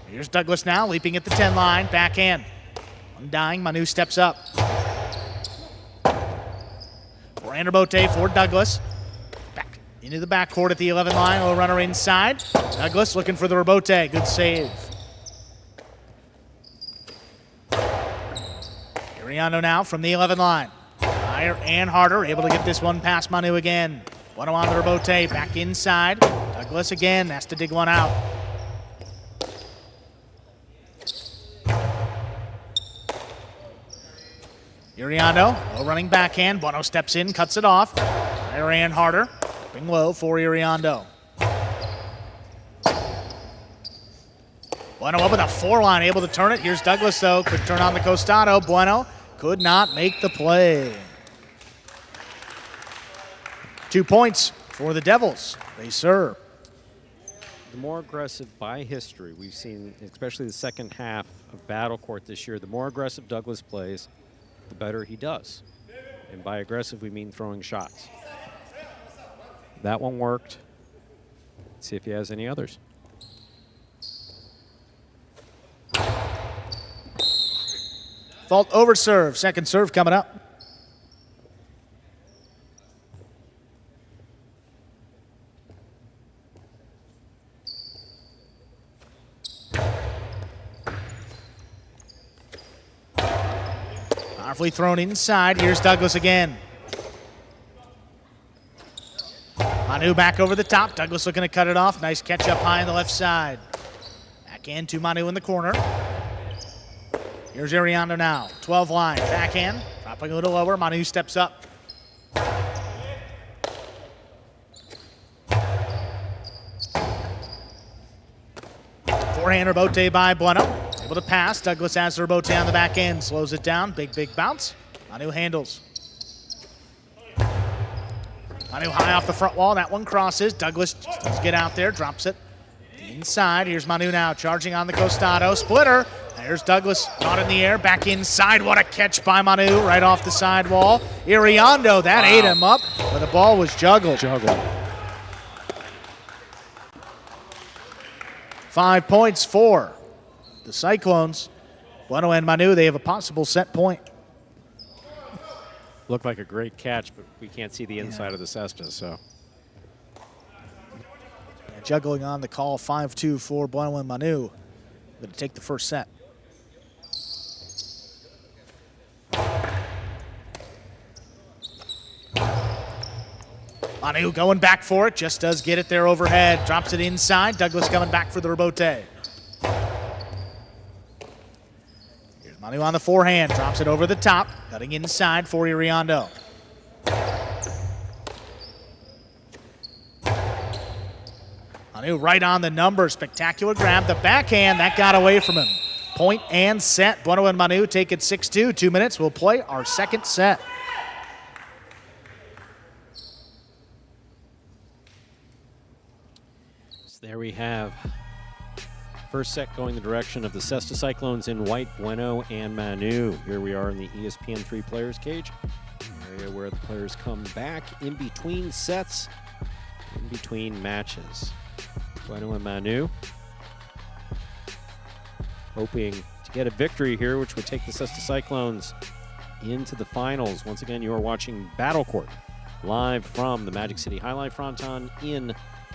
Here's Douglas now, leaping at the 10 line, backhand. Undying, Manu steps up. Forehand rebote for Douglas. Back into the backcourt at the 11 line, little runner inside. Douglas looking for the rebote, good save. Iriondo now from the 11 line. Higher and harder, able to get this one past Manu again. Bueno on the rebote, back inside. Douglas again has to dig one out. Iriondo, low running backhand. Bueno steps in, cuts it off. Higher and harder. Bing low for Iriondo. Bueno up with a 4 line, able to turn it. Here's Douglas though, quick turn on the Costado. Bueno could not make the play. 2 points for the Devils. They serve. The more aggressive by history we've seen, especially the second half of Battle Court this year, the more aggressive Douglas plays, the better he does. And by aggressive, we mean throwing shots. That one worked. Let's see if he has any others. Fault over serve. Second serve coming up. Powerfully thrown inside. Here's Douglas again. Manu back over the top. Douglas looking to cut it off. Nice catch up high on the left side. Backhand to Manu in the corner. Here's Iriondo now. 12 line. Backhand. Dropping a little lower. Manu steps up. Forehand rebote by Bueno. Able to pass. Douglas has the rebote on the back end. Slows it down. Big bounce. Manu handles. Manu high off the front wall. That one crosses. Douglas just does get out there. Drops it inside. Here's Manu now. Charging on the Costado. Splitter. There's Douglas. Not in the air. Back inside. What a catch by Manu. Right off the side wall. Iriondo. That ate him up. But the ball was juggled. 5 points for the Cyclones. Bueno and Manu, they have a possible set point. Looked like a great catch, but we can't see the inside of the cesta, so. Juggling on the call, 5-2 for Bueno and Manu. Going to take the first set. Manu going back for it, just does get it there overhead. Drops it inside. Douglas coming back for the rebote. Here's Manu on the forehand, drops it over the top. Cutting inside for Iriondo. Manu right on the number. Spectacular grab. The backhand, that got away from him. Point and set. Bueno and Manu take it 6-2. 2 minutes. We'll play our second set. There we have first set going the direction of the Cesta Cyclones in white, Bueno and Manu. Here we are in the ESPN 3 players cage, area where the players come back in between sets, in between matches. Bueno and Manu hoping to get a victory here, which would take the Cesta Cyclones into the finals. Once again, you are watching Battle Court live from the Magic City Jai-Alai Fronton in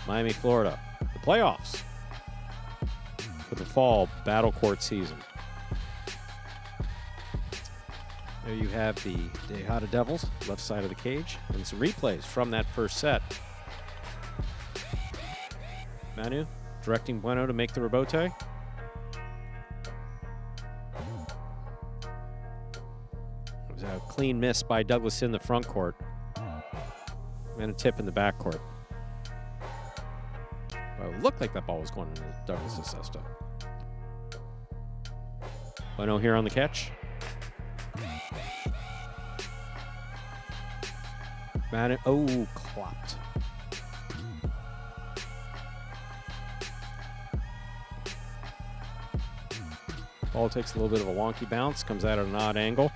Miami, Florida. The playoffs for the fall Battle Court season. There you have the Tejada Devils, left side of the cage, and some replays from that first set. Manu directing Bueno to make the rebote. It was a clean miss by Douglas in the front court. And a tip in the back court. Well, it looked like that ball was going into Douglas' cesta. Bueno here on the catch. Manu, oh, clopped. Ball takes a little bit of a wonky bounce, comes out at an odd angle.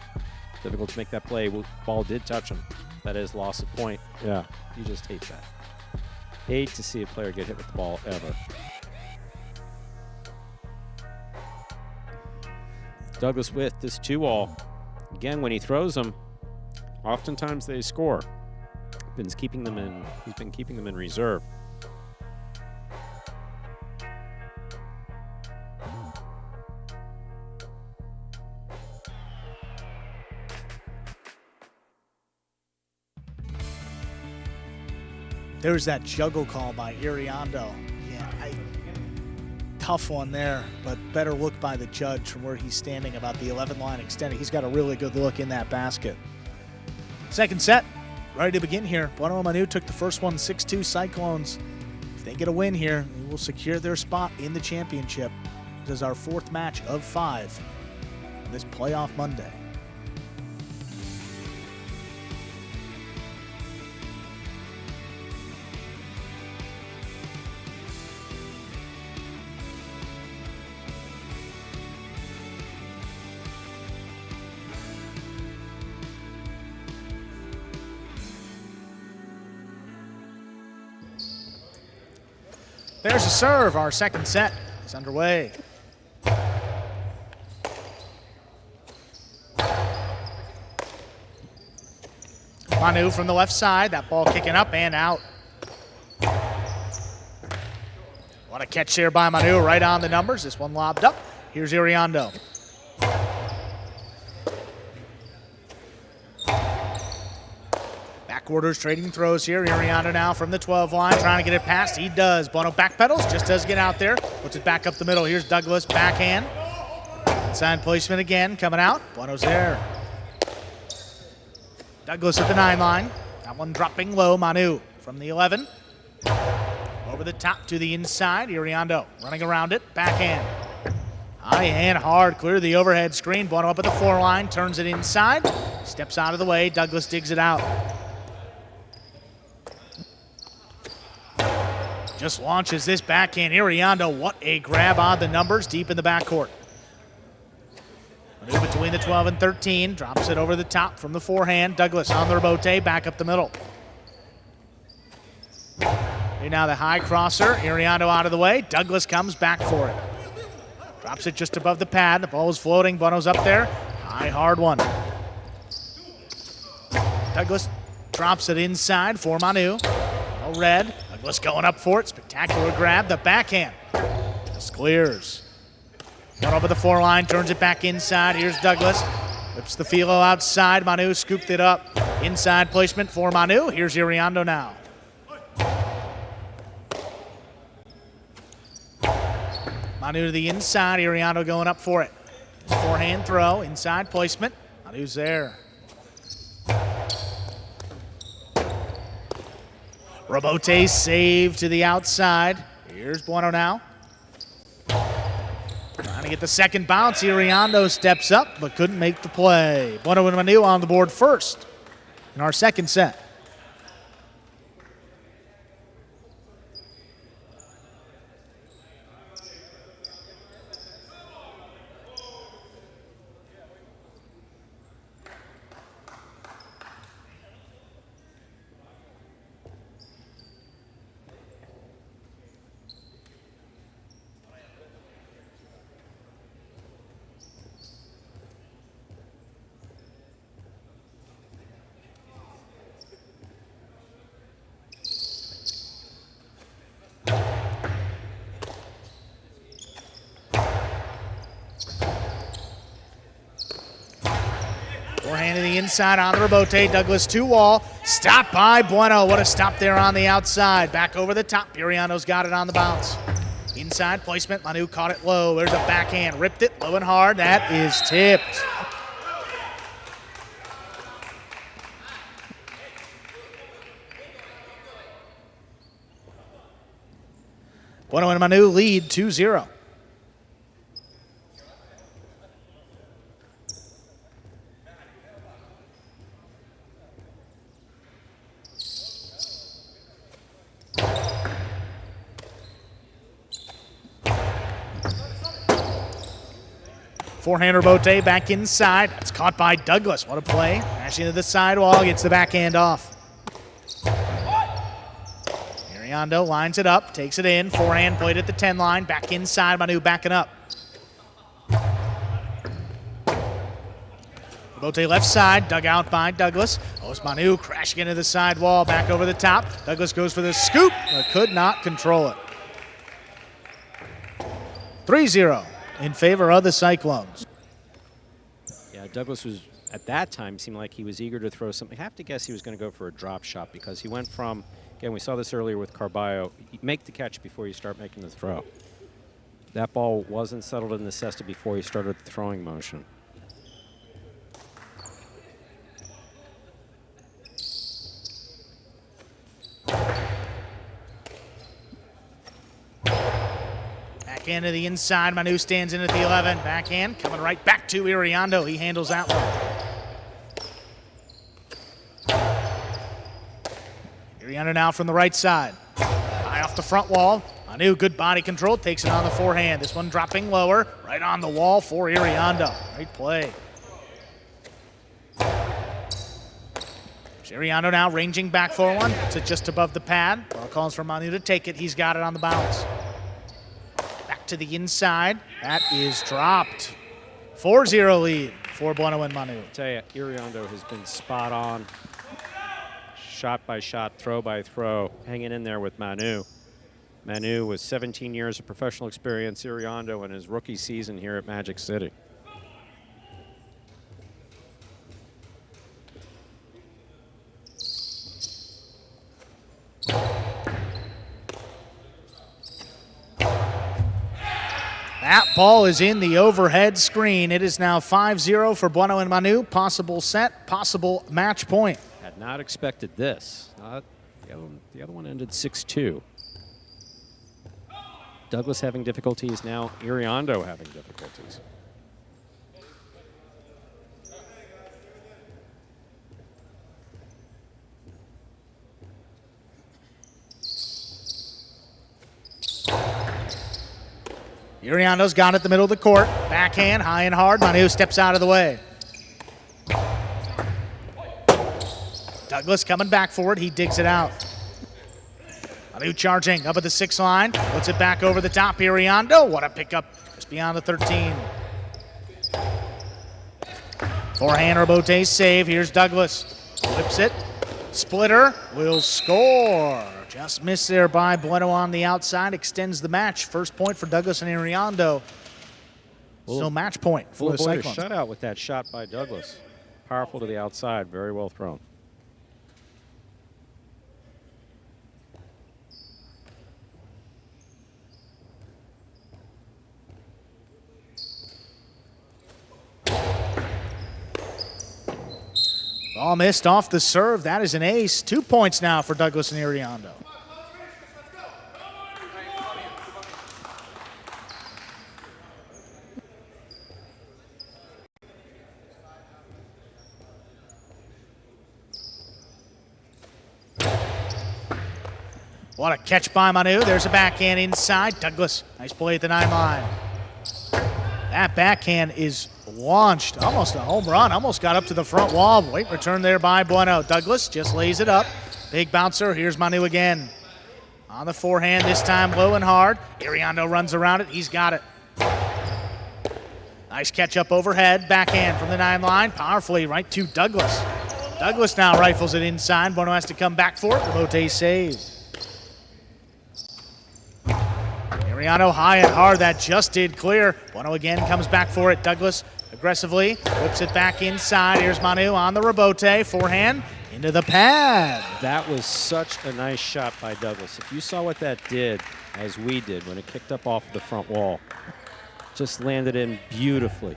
Difficult to make that play. Ball did touch him. That is loss of point. Yeah, you just hate that. Hate to see a player get hit with the ball ever. Douglas with this 2-all. Again, when he throws them, oftentimes they score. He's been keeping them in reserve. There's that juggle call by Iriondo. Yeah, tough one there, but better look by the judge from where he's standing about the 11 line extended. He's got a really good look in that basket. Second set, ready to begin here. Bueno and Manu took the first one 6-2 Cyclones. If they get a win here, they will secure their spot in the championship. This is our fourth match of 5 this playoff Monday. There's a serve. Our second set is underway. Manu from the left side. That ball kicking up and out. What a catch there by Manu, right on the numbers. This one lobbed up. Here's Iriondo. Quarters trading throws here. Iriondo now from the 12 line, trying to get it past. He does. Bueno backpedals, just does get out there. Puts it back up the middle. Here's Douglas, backhand. Inside placement again, coming out. Bueno's there. Douglas at the 9 line. That one dropping low. Manu from the 11. Over the top to the inside. Iriondo running around it. Backhand. High and hard. Clear the overhead screen. Bueno up at the 4 line. Turns it inside. Steps out of the way. Douglas digs it out. Just launches this backhand. Iriondo, what a grab on the numbers deep in the backcourt. Manu between the 12 and 13. Drops it over the top from the forehand. Douglas on the rebote, back up the middle. Here now the high crosser. Iriondo out of the way. Douglas comes back for it. Drops it just above the pad. The ball is floating. Bueno's up there. High, hard one. Douglas drops it inside for Manu. All red. Douglas going up for it. Spectacular grab. The backhand just clears. One over the 4 line. Turns it back inside. Here's Douglas. Whips the philo outside. Manu scooped it up. Inside placement for Manu. Here's Iriondo now. Manu to the inside. Iriondo going up for it. Forehand throw. Inside placement. Manu's there. Rebote save to the outside. Here's Bueno now. Trying to get the second bounce. Iriondo steps up, but couldn't make the play. Bueno and Manu on the board first in our second set. Backhand to the inside on the rebote. Douglas 2-wall. Stop by Bueno. What a stop there on the outside. Back over the top. Iriando's got it on the bounce. Inside placement. Manu caught it low. There's a backhand. Ripped it low and hard. That is tipped. Bueno and Manu lead 2-0. Forehand rebote back inside. That's caught by Douglas. What a play. Crashing into the sidewall. Gets the backhand off. Iriando lines it up. Takes it in. Forehand played at the 10 line. Back inside. Manu backing up. Rebote left side. Dug out by Douglas. Manu crashing into the sidewall. Back over the top. Douglas goes for the scoop, but could not control it. 3-0. In favor of the Cyclones. Yeah, Douglas was, at that time, seemed like he was eager to throw something. I have to guess he was going to go for a drop shot because he went from, again, we saw this earlier with Carballo, make the catch before you start making the throw. That ball wasn't settled in the cesta before he started the throwing motion. Backhand to the inside. Manu stands in at the 11. Backhand coming right back to Iriando. He handles that one. Iriando now from the right side. High off the front wall. Manu, good body control, takes it on the forehand. This one dropping lower, right on the wall for Iriando. Great play. Iriando now ranging back for one. Puts it just above the pad. Ball calls for Manu to take it. He's got it on the bounce. To the inside. That is dropped. 4-0 lead for Bueno and Manu. I tell you, Iriando has been spot on. Shot by shot, throw by throw, hanging in there with Manu. Manu with 17 years of professional experience, Iriando in his rookie season here at Magic City. That ball is in the overhead screen. It is now 5-0 for Bueno and Manu. Possible set, possible match point. Had not expected this. The other one ended 6-2. Douglas having difficulties, now Iriando having difficulties. Iriando's got it the middle of the court. Backhand, high and hard. Manu steps out of the way. Douglas coming back for it. He digs it out. Manu charging up at the 6 line. Puts it back over the top. Iriando, what a pickup just beyond the 13. Forehand rebote save. Here's Douglas. Whips it. Splitter will score. Just missed there by Bueno on the outside. Extends the match. First point for Douglas and Iriando. So match point for the Cyclones. Shutout with that shot by Douglas. Powerful to the outside. Very well thrown. Ball missed off the serve. That is an ace. 2 points now for Douglas and Iriando. What a catch by Manu. There's a backhand inside. Douglas, nice play at the 9 line. That backhand is launched. Almost a home run. Almost got up to the front wall. Late return there by Bueno. Douglas just lays it up. Big bouncer. Here's Manu again. On the forehand, this time low and hard. Iriando runs around it. He's got it. Nice catch up overhead. Backhand from the 9 line. Powerfully right to Douglas. Douglas now rifles it inside. Bueno has to come back for it. Rebote save. Iriando high and hard. That just did clear. Bueno again comes back for it. Douglas aggressively, whips it back inside. Here's Manu on the rebote, forehand into the pad. That was such a nice shot by Douglas. If you saw what that did, as we did, when it kicked up off the front wall, just landed in beautifully.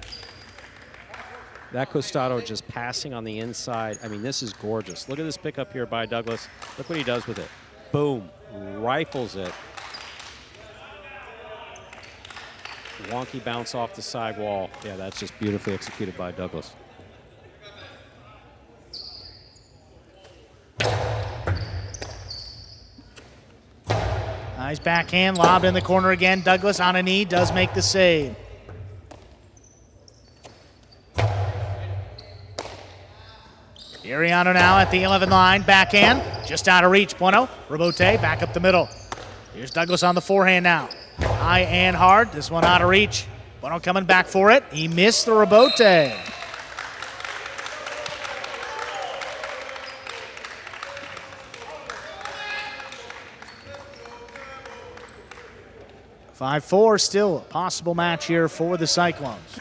That costado just passing on the inside. I mean, this is gorgeous. Look at this pickup here by Douglas. Look what he does with it. Boom, rifles it. Wonky bounce off the side wall. Yeah, that's just beautifully executed by Douglas. Nice backhand, lobbed in the corner again. Douglas on a knee, does make the save. Iriano now at the 11 line, backhand, just out of reach. Bueno, rebote, back up the middle. Here's Douglas on the forehand now. High and hard, this one out of reach. Bueno coming back for it. He missed the rebote. (5-4), still a possible match here for the Cyclones.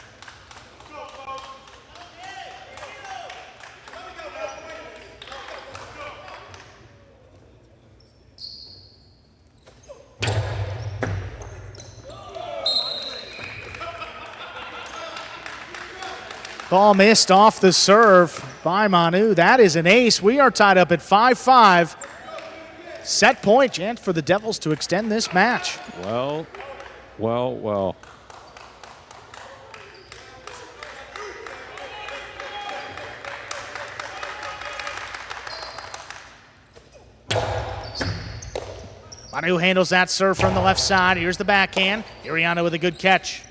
Ball missed off the serve by Manu. That is an ace. We are tied up at 5-5. Set point, chance for the Devils to extend this match. Well. Manu handles that serve from the left side. Here's the backhand. Iriano with a good catch.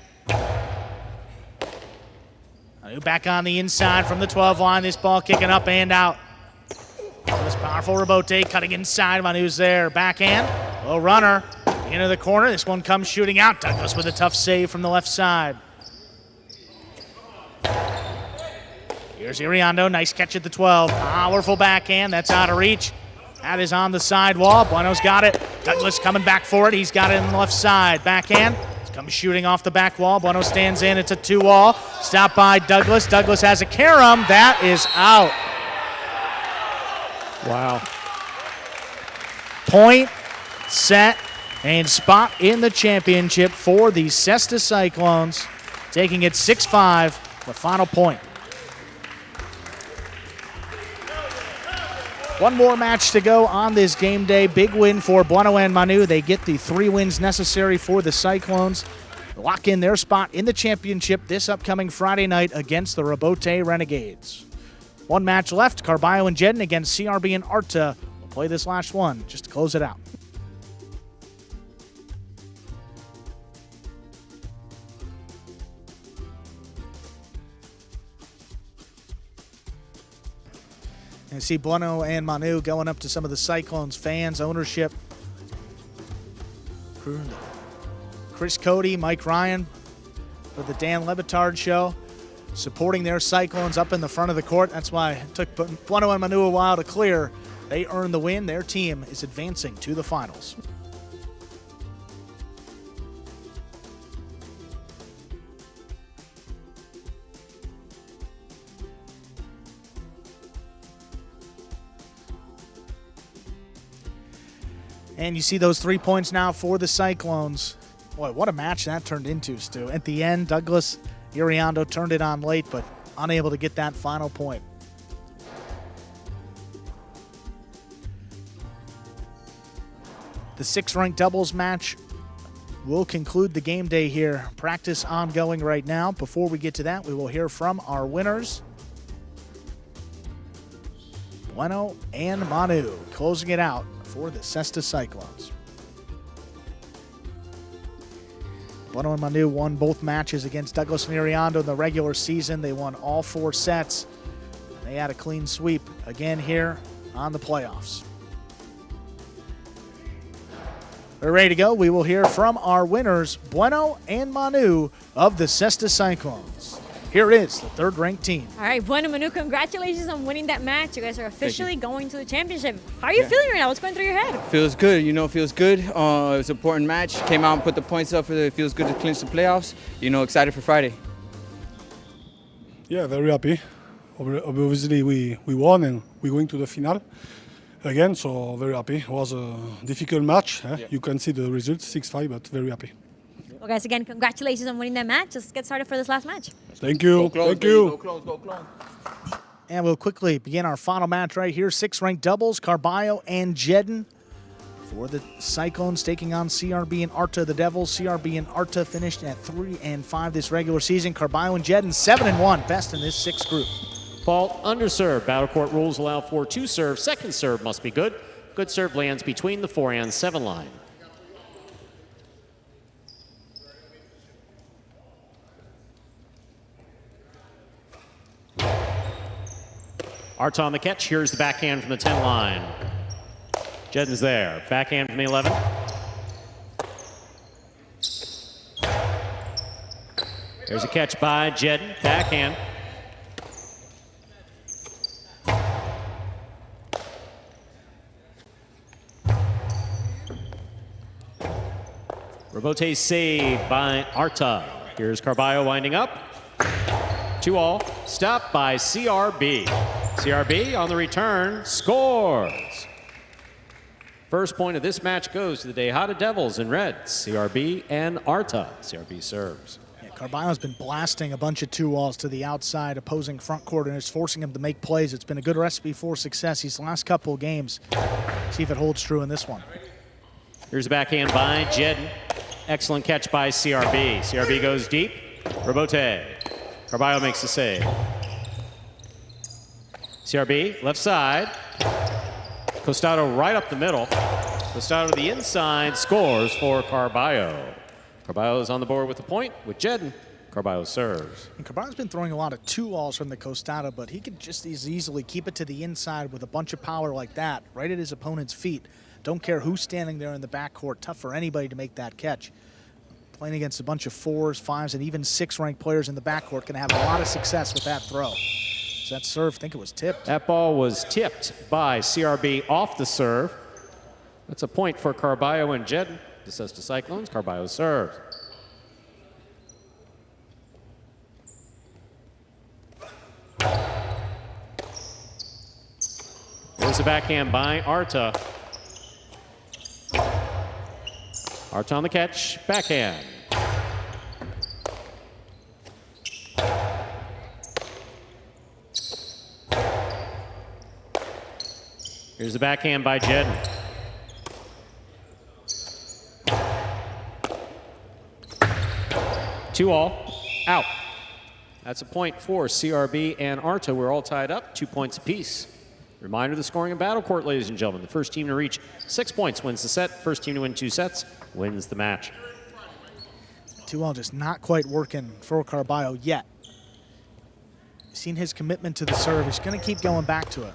Manu back on the inside from the 12 line. This ball kicking up and out. This powerful rebote cutting inside. Manu's there. Backhand. Low runner. Into the corner. This one comes shooting out. Douglas with a tough save from the left side. Here's Iriano. Nice catch at the 12. Powerful backhand. That's out of reach. That is on the side wall. Bueno's got it. Douglas coming back for it. He's got it on the left side. Backhand. Comes shooting off the back wall. Bueno stands in. It's a 2-wall. Stopped by Douglas. Douglas has a carom. That is out. Wow. Point, set, and spot in the championship for the Cesta Cyclones, taking it 6-5, the final point. One more match to go on this game day. Big win for Bueno and Manu. They get the 3 wins necessary for the Cyclones. Lock in their spot in the championship this upcoming Friday night against the Rebote Renegades. One match left, Carballo and Jedin against CRB and Arta. We'll play this last one just to close it out. And see Bueno and Manu going up to some of the Cyclones fans, ownership. Chris Cody, Mike Ryan for the Dan Lebitard show, supporting their Cyclones up in the front of the court. That's why it took Bueno and Manu a while to clear. They earned the win. Their team is advancing to the finals. And you see those 3 points now for the Cyclones. Boy, what a match that turned into, Stu. At the end, Douglas Iriano turned it on late, but unable to get that final point. The 6th-ranked doubles match will conclude the game day here. Practice ongoing right now. Before we get to that, we will hear from our winners. Bueno and Manu closing it out for the Cesta Cyclones. Bueno and Manu won both matches against Douglas and Iriano in the regular season. They won all 4 sets. They had a clean sweep again here on the playoffs. We're ready to go. We will hear from our winners, Bueno and Manu of the Cesta Cyclones. Here is the 3rd-ranked team. All right, Bueno, Manu, congratulations on winning that match. You guys are officially going to the championship. How are you feeling right now? What's going through your head? Feels good, feels good. It was an important match. Came out and put the points up for it. Feels good to clinch the playoffs. Excited for Friday. Yeah, very happy. Obviously, we won and we're going to the final again, so very happy. It was a difficult match. You can see the results, 6-5, but very happy. Well, guys, again, congratulations on winning that match. Let's get started for this last match. Thank you. Thank you. Go close, go close. And we'll quickly begin our final match right here. 6 ranked doubles, Carballo and Jedden. For the Cyclones taking on CRB and Arta, the Devils. CRB and Arta finished at 3-5 this regular season. Carballo and Jedden 7-1, best in this 6th group. Fault underserve. Battle court rules allow for 2 serve. Second serve must be good. Good serve lands between the 4 and 7 line. Arta on the catch. Here's the backhand from the 10 line. Jedden's there. Backhand from the 11. There's a catch by Jedden. Backhand. Robote saved by Arta. Here's Carballo winding up. 2-all. Stopped by CRB. CRB on the return scores. First point of this match goes to the Tejada Devils in red. CRB and Arta. CRB serves. Yeah, Carballo's been blasting a bunch of 2-alls to the outside opposing front court, and it's forcing him to make plays. It's been a good recipe for success these last couple of games. See if it holds true in this one. Here's a backhand by Jedden. Excellent catch by CRB. CRB goes deep. Robote. Carballo makes the save. CRB, left side. Costado right up the middle. Costado to the inside, scores for Carballo. Carballo is on the board with the point with Jedden. Carballo serves. And Carballo's been throwing a lot of 2-alls from the Costado, but he could just as easily keep it to the inside with a bunch of power like that, right at his opponent's feet. Don't care who's standing there in the backcourt. Tough for anybody to make that catch. Playing against a bunch of 4s, 5s, and even 6-ranked players in the backcourt can have a lot of success with that throw. So that serve, I think it was tipped. That ball was tipped by CRB off the serve. That's a point for Carballo and Jedden. This says to Cyclones. Carballo serves. There's a backhand by Arta. Arta on the catch, backhand. Here's the backhand by Jedden. Two all, out. That's a point for CRB and Arta. We're all tied up, 2 points apiece. Reminder, the scoring in Battle Court, ladies and gentlemen. The first team to reach 6 points wins the set. First team to win 2 sets wins the match. 2-all just not quite working for Carballo yet. Seen his commitment to the serve. He's going to keep going back to it.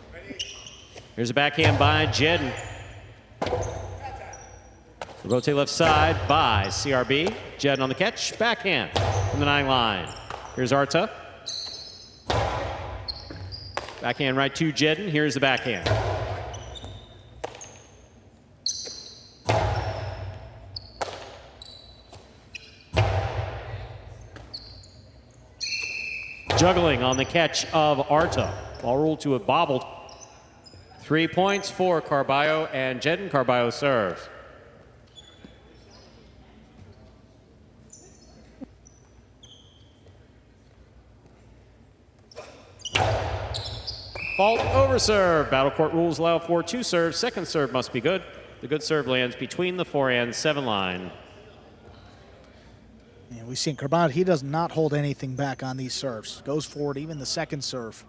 Here's a backhand by Jedden. Rotate left side by CRB. Jedden on the catch. Backhand from the 9 line. Here's Arta. Backhand right to Jedden. Here's the backhand. Juggling on the catch of Arta. Ball ruled to have bobbled. 3 points for Carballo and Jedden. Carballo serves. Fault over serve. Battle court rules allow for 2 serves. Second serve must be good. The good serve lands between the 4 and 7 line. Yeah, we've seen Carballo, he does not hold anything back on these serves. Goes forward, even the second serve.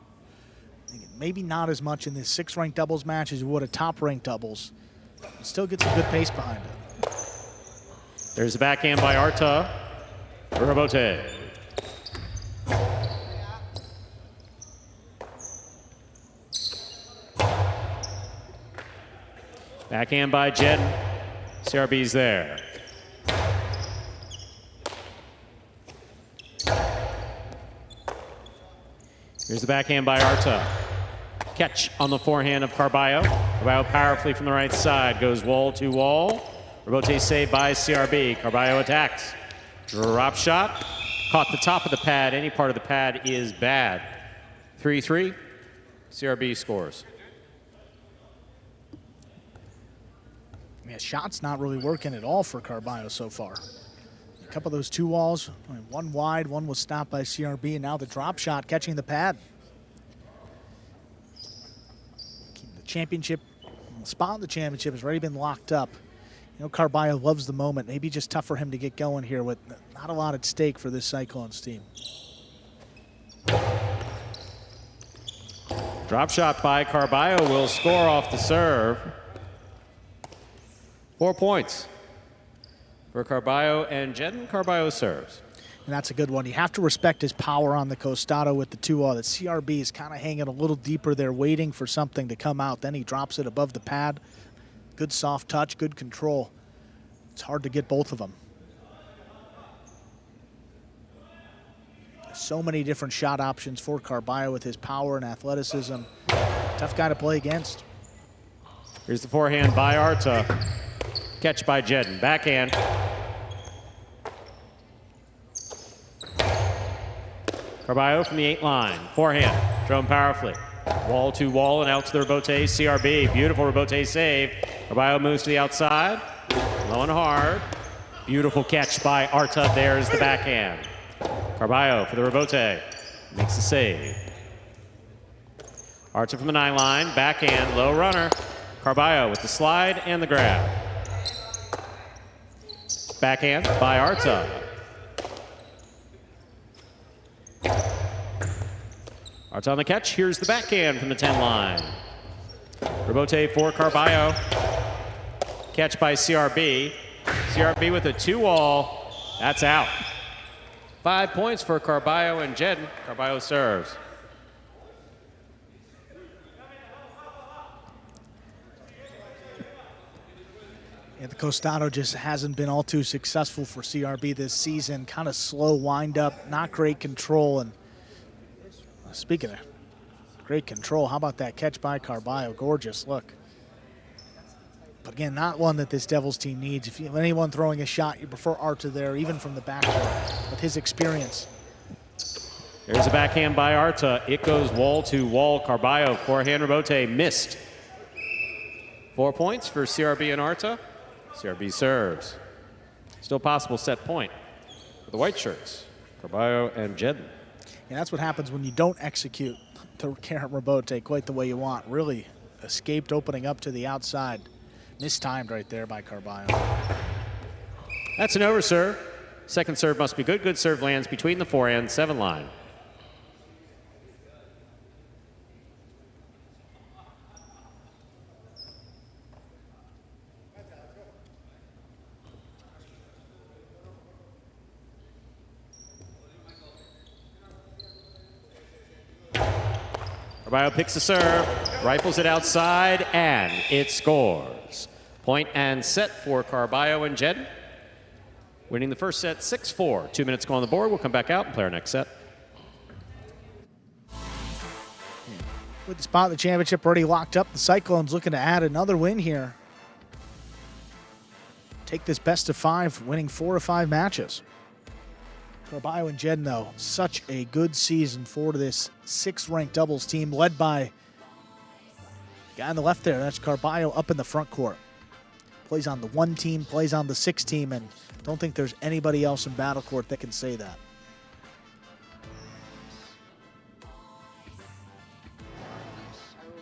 Maybe not as much in this 6-ranked doubles match as you would a top-ranked doubles. But still gets a good pace behind it. There's a backhand by Arta. Robote. Backhand by Jedden. CRB's there. Here's the backhand by Arta. Catch on the forehand of Carballo. Carballo powerfully from the right side. Goes wall to wall. Robote saved by CRB. Carballo attacks. Drop shot. caught the top of the pad. Any part of the pad is bad. 3-3. CRB scores. Yeah, shot's not really working at all for Carballo so far. A couple of those 2 walls, one wide, one was stopped by CRB, and now the drop shot catching the pad. The championship, the spot in the championship has already been locked up. You know, Carballo loves the moment. Maybe just tough for him to get going here with not a lot at stake for this Cyclones team. Drop shot by Carballo will score off the serve. 4 points for Carballo, and Jedden Carballo serves. And that's a good one. You have to respect his power on the costado with the 2-all. The CRB is kind of hanging a little deeper there, waiting for something to come out. Then he drops it above the pad. Good soft touch, good control. It's hard to get both of them. So many different shot options for Carballo with his power and athleticism. Tough guy to play against. Here's the forehand by Arta. Catch by Jedden. Backhand. Carballo from the 8 line. Forehand. Thrown powerfully. Wall to wall and out to the rebote. CRB. Beautiful rebote save. Carballo moves to the outside. Low and hard. Beautiful catch by Arta. There's the backhand. Carballo for the rebote. Makes the save. Arta from the 9 line. Backhand. Low runner. Carballo with the slide and the grab. Backhand by Arta. Arta on the catch. Here's the backhand from the 10 line. Rebote for Carballo. Catch by CRB. CRB with a 2-all. That's out. 5 points for Carballo and Jedden. Carballo serves. Yeah, the costado just hasn't been all too successful for CRB this season. Kind of slow wind up, not great control. And speaking of great control, how about that catch by Carballo? Gorgeous look. But again, not one that this Devils team needs. If you have anyone throwing a shot, you prefer Arta there, even from the backcourt, with his experience. There's a backhand by Arta. It goes wall to wall. Carballo, forehand rebote, missed. 4 points for CRB and Arta. CRB serves. Still possible set point for the white shirts. Carballo and Jedden. And that's what happens when you don't execute the Karen rebote quite the way you want. Really escaped opening up to the outside. Mistimed right there by Carballo. That's an over serve. Second serve must be good. Good serve lands between the forehand 7 line. Carballo picks the serve, rifles it outside, and it scores. Point and set for Carballo and Jedden. Winning the first set 6-4. 2 minutes go on the board. We'll come back out and play our next set. With the spot in the championship already locked up, the Cyclones looking to add another win here. Take this best of 5, winning 4 of 5 matches. Carballo and Jedden, though, such a good season for this 6th-ranked doubles team led by the guy on the left there. That's Carballo up in the front court. Plays on the 1 team, plays on the 6 team, and don't think there's anybody else in battle court that can say that.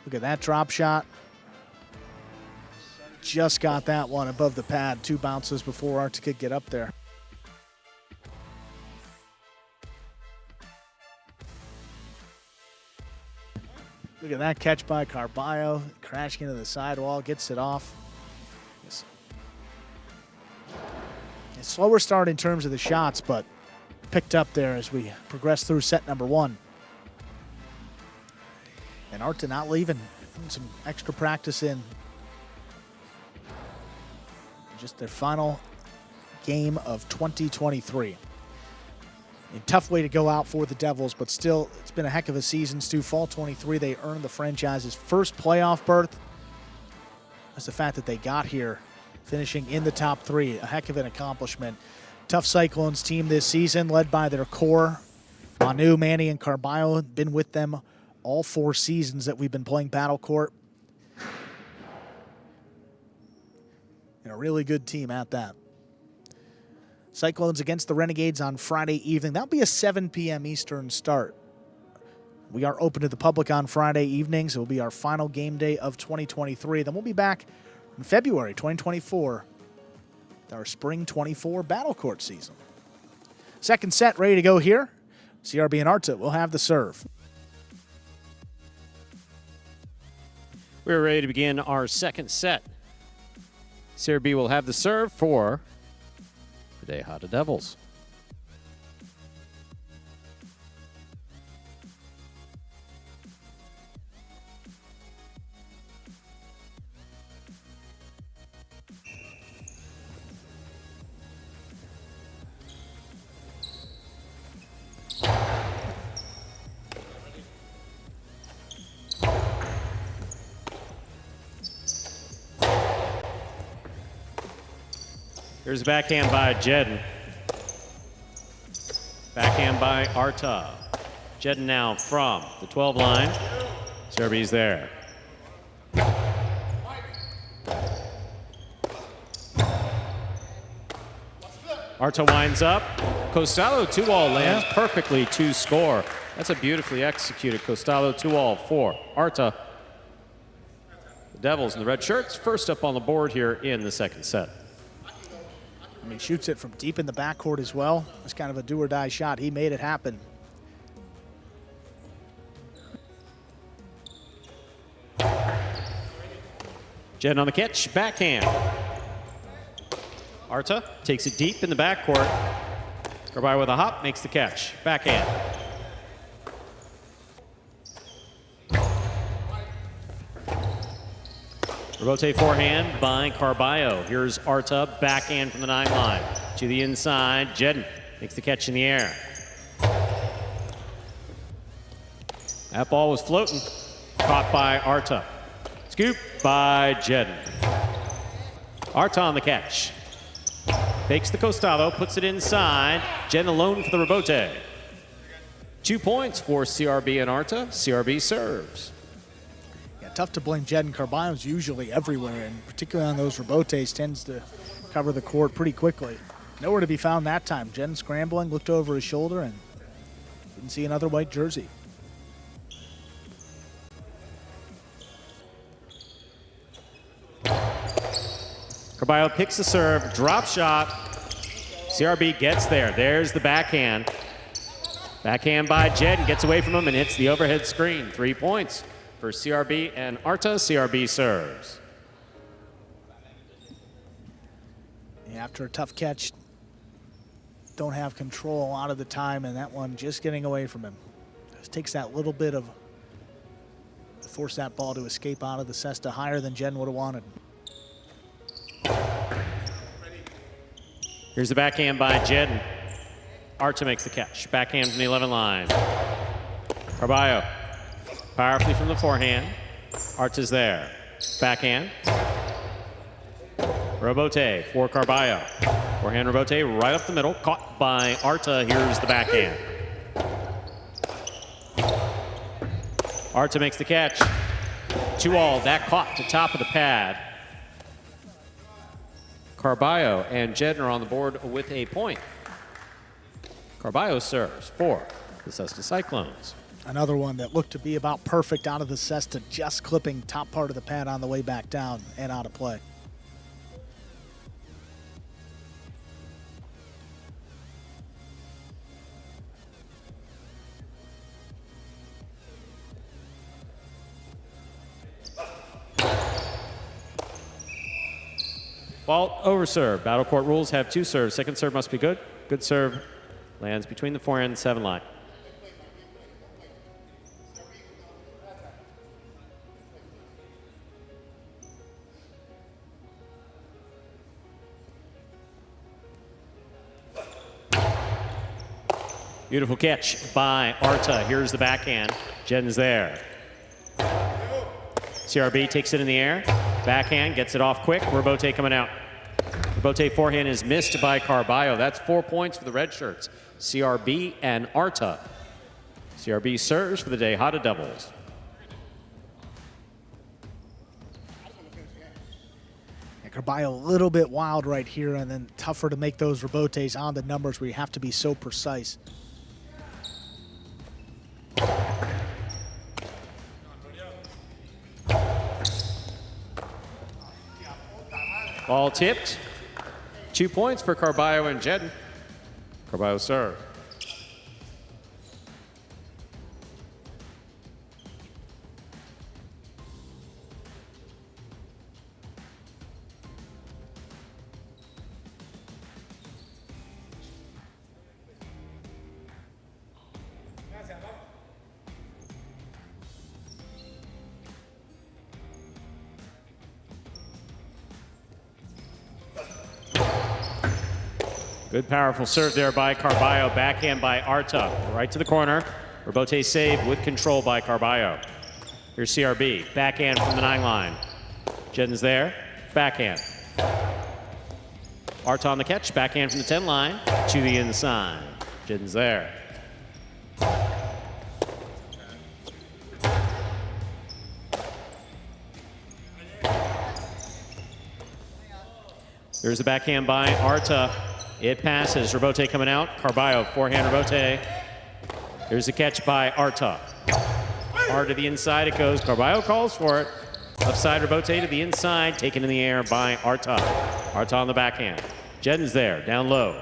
Look at that drop shot. Just got that one above the pad. 2 bounces before Arta could get up there. Look at that catch by Carballo, crashing into the sidewall, gets it off. A slower start in terms of the shots, but picked up there as we progress through set number 1. And Arta not leaving, some extra practice in. Just their final game of 2023. A tough way to go out for the Devils, but still, it's been a heck of a season. Stu, fall 23, they earned the franchise's first playoff berth. That's the fact that they got here, finishing in the top 3. A heck of an accomplishment. Tough Cyclones team this season, led by their core. Manu, Manny, and Carballo have been with them all 4 seasons that we've been playing Battle Court. And a really good team at that. Cyclones against the Renegades on Friday evening. That'll be a 7 p.m. Eastern start. We are open to the public on Friday evenings. It will be our final game day of 2023. Then we'll be back in February 2024 with our Spring 24 Battle Court season. Second set ready to go here. CRB and Arta will have the serve. We're ready to begin our second set. CRB will have the serve for the DeHada Devils. Here's a backhand by Jedden. Backhand by Arta. Jedden now from the 12 line. CRB's there. Arta winds up. Costello 2-all lands perfectly to score. That's a beautifully executed Costello 2-all for Arta. The Devils in the red shirts first up on the board here in the second set. He shoots it from deep in the backcourt as well. It's kind of a do-or-die shot. He made it happen. Jedden on the catch, backhand. Arta takes it deep in the backcourt. Carballo with a hop, makes the catch. Backhand. Rebote forehand by Carballo. Here's Arta, backhand from the 9 line. To the inside, Jedden makes the catch in the air. That ball was floating. Caught by Arta. Scoop by Jedden. Arta on the catch. Fakes the Costello, puts it inside. Jedden alone for the rebote. 2 points for CRB and Arta. CRB serves. Tough to blame Jedden. Carballo's usually everywhere, and particularly on those rebotes, tends to cover the court pretty quickly. Nowhere to be found that time. Jedden scrambling, looked over his shoulder, and didn't see another white jersey. Carballo picks the serve, drop shot. CRB gets there. There's the backhand. Backhand by Jedden, gets away from him and hits the overhead screen. 3 points for CRB and Arta. CRB serves. After a tough catch, don't have control a lot of the time, and that one just getting away from him. Just takes that little bit of to force that ball to escape out of the cesta higher than Jedden would have wanted. Here's the backhand by Jedden. Arta makes the catch. Backhand from the 11 line. Carballo powerfully from the forehand. Arta's there. Backhand. Rebote for Carballo. Forehand rebote right up the middle. Caught by Arta. Here's the backhand. Arta makes the catch. 2-all. That caught the top of the pad. Carballo and Jedden are on the board with a point. Carballo serves for the Cesta Cyclones. Another one that looked to be about perfect out of the cesta, just clipping top part of the pad on the way back down and out of play. Ball over serve. Battle court rules have 2 serves. Second serve must be good. Good serve lands between the forehand and 7 line. Beautiful catch by Arta. Here's the backhand. Jedden's there. CRB takes it in the air. Backhand, gets it off quick. Rebote coming out. Robote forehand is missed by Carballo. That's 4 points for the red shirts. CRB and Arta. CRB serves for the Tejada Devils. Carballo a little bit wild right here, and then tougher to make those rebotes on the numbers where you have to be so precise. Ball tipped. 2 points for Carballo and Jedden. Carballo serve. Good powerful serve there by Carballo. Backhand by Arta. Right to the corner. Rebote save with control by Carballo. Here's CRB. Backhand from the 9 line. Jedden's there. Backhand. Arta on the catch. Backhand from the 10 line to the inside. Jedden's there. There's the backhand by Arta. It passes. Rebote coming out. Carballo, forehand Rebote. There's a catch by Arta. Hard to the inside it goes. Carballo calls for it. Upside Rebote to the inside. Taken in the air by Arta. Arta on the backhand. Jedden's there. Down low.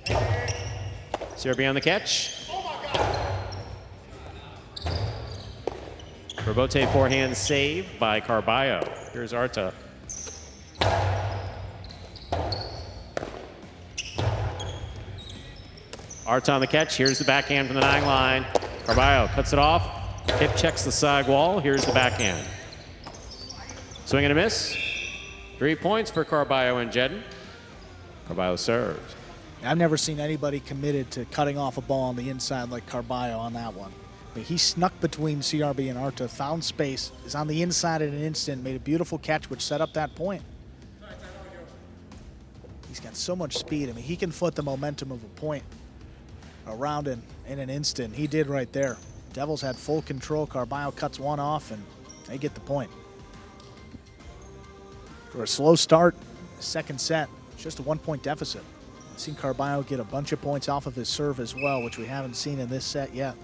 CRB on the catch. Rebote forehand save by Carballo. Here's Arta. Arta on the catch. Here's the backhand from the 9 line. Carballo cuts it off. Hip checks the side wall. Here's the backhand. Swing and a miss. 3 points for Carballo and Jedden. Carballo serves. I've never seen anybody committed to cutting off a ball on the inside like Carballo on that one. But he snuck between CRB and Arta, found space, is on the inside in an instant, made a beautiful catch which set up that point. He's got so much speed. I mean, he can flip the momentum of a point around in an instant. He did right there. Devils had full control. Carballo cuts one off, and they get the point. For a slow start, second set, it's just a 1-point deficit. I've seen Carballo get a bunch of points off of his serve as well, which we haven't seen in this set yet.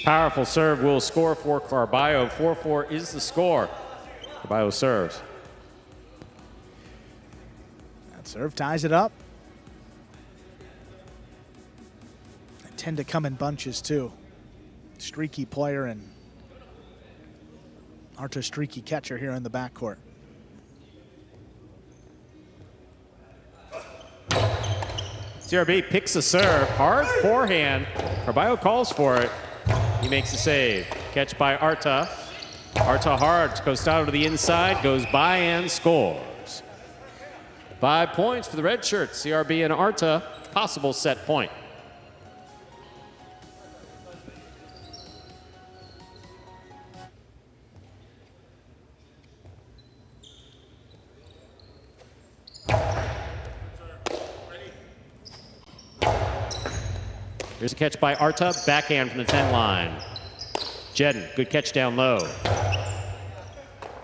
Powerful serve will score for Carballo. 4-4 is the score. Carballo serves. That serve ties it up. They tend to come in bunches too. Streaky player and Arta streaky catcher here in the backcourt. CRB picks a serve. Hard forehand. Carballo calls for it. He makes the save. Catch by Arta. Arta hard. Costado to the inside. Goes by and scores. 5 points for the red shirts. CRB and Arta. Possible set point. Here's a catch by Arta, backhand from the 10 line. Jedden, good catch down low.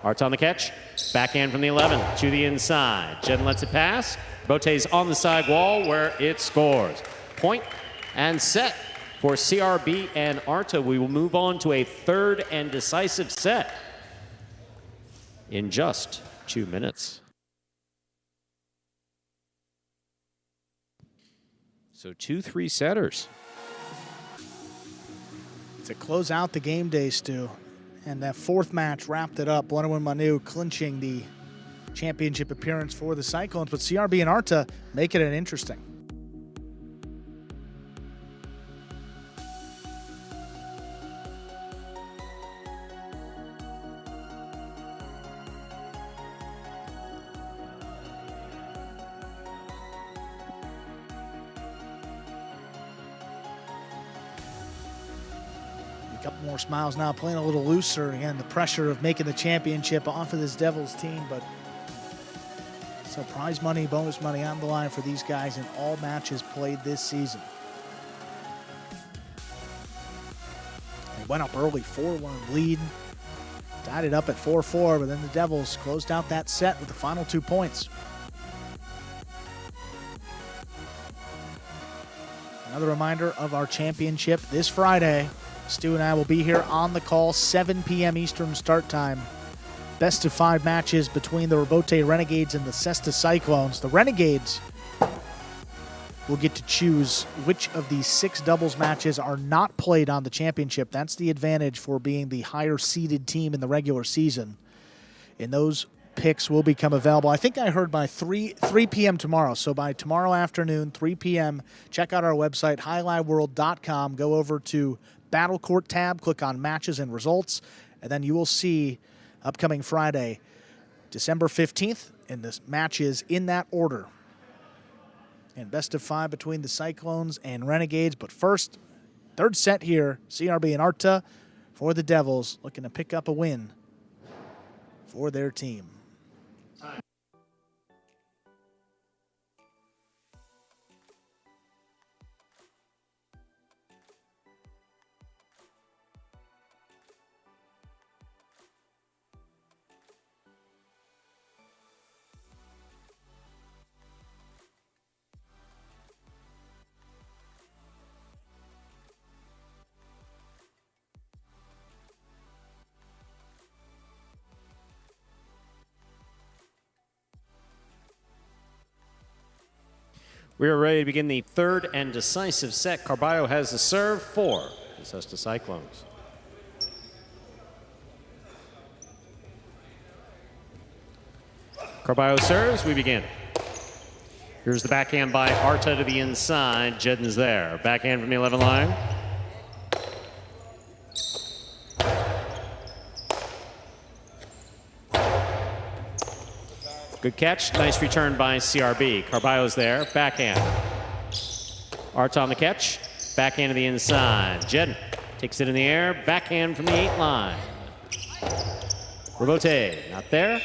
Arta on the catch, backhand from the 11 to the inside. Jedden lets it pass. Bote's on the side wall where it scores. Point and set for CRB and Arta. We will move on to a third and decisive set in just 2 minutes. So 2 3-setters. To close out the game day, Stu. And that fourth match wrapped it up. Wonderwin Manu clinching the championship appearance for the Cyclones, but CRB and Arta make it an interesting. A couple more smiles now, playing a little looser. Again, the pressure of making the championship off of this Devils team, but so prize money, bonus money on the line for these guys in all matches played this season. They went up early, 4-1 lead, tied it up at 4-4, but then the Devils closed out that set with the final 2 points. Another reminder of our championship this Friday. Stu and I will be here on the call, 7 p.m. Eastern start time. Best of 5 matches between the Robote Renegades and the Cesta Cyclones. The Renegades will get to choose which of these 6 doubles matches are not played on the championship. That's the advantage for being the higher seeded team in the regular season. And those picks will become available. I think I heard by 3 p.m. tomorrow. So by tomorrow afternoon, 3 p.m., check out our website, highlighworld.com. Go over to Battle Court tab, click on Matches and Results, and then you will see upcoming Friday, December 15th, and this matches in that order. And best of 5 between the Cyclones and Renegades. But first, third set here, CRB and Arta for the Devils, looking to pick up a win for their team. We are ready to begin the third and decisive set. Carballo has the serve for the Cesta Cyclones. Carballo serves, we begin. Here's the backhand by Arta to the inside. Jedden's there. Backhand from the 11 line. Good catch, nice return by CRB. Carballo's there, backhand. Arta on the catch, backhand to the inside. Jedden takes it in the air, backhand from the 8 line. Robote, not there.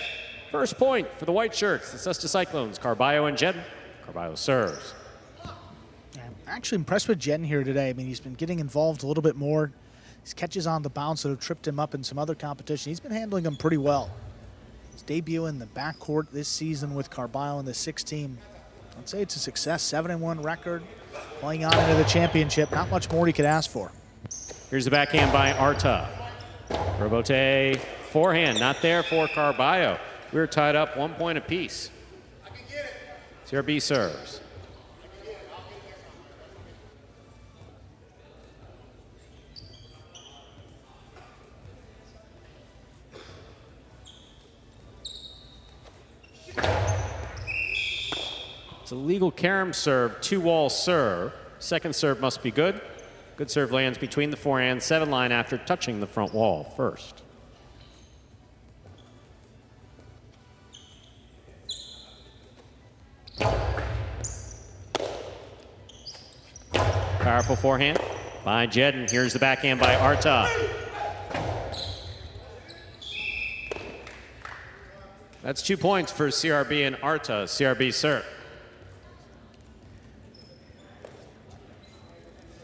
First point for the white shirts, the Cesta Cyclones. Carballo and Jedden. Carballo serves. I'm actually impressed with Jedden here today. I mean, he's been getting involved a little bit more. His catches on the bounce that have tripped him up in some other competition. He's been handling them pretty well. His debut in the backcourt this season with Carballo and the 6 team. I'd say it's a success, 7-1 record, playing on into the championship. Not much more he could ask for. Here's the backhand by Arta. Robote, forehand, not there for Carballo. We were tied up 1 point apiece. CRB serves. It's a legal carom serve, 2-wall serve. Second serve must be good. Good serve lands between the forehand 7 line after touching the front wall first. Powerful forehand by Jedden. Here's the backhand by Arta. That's 2 points for CRB and Arta. CRB serve.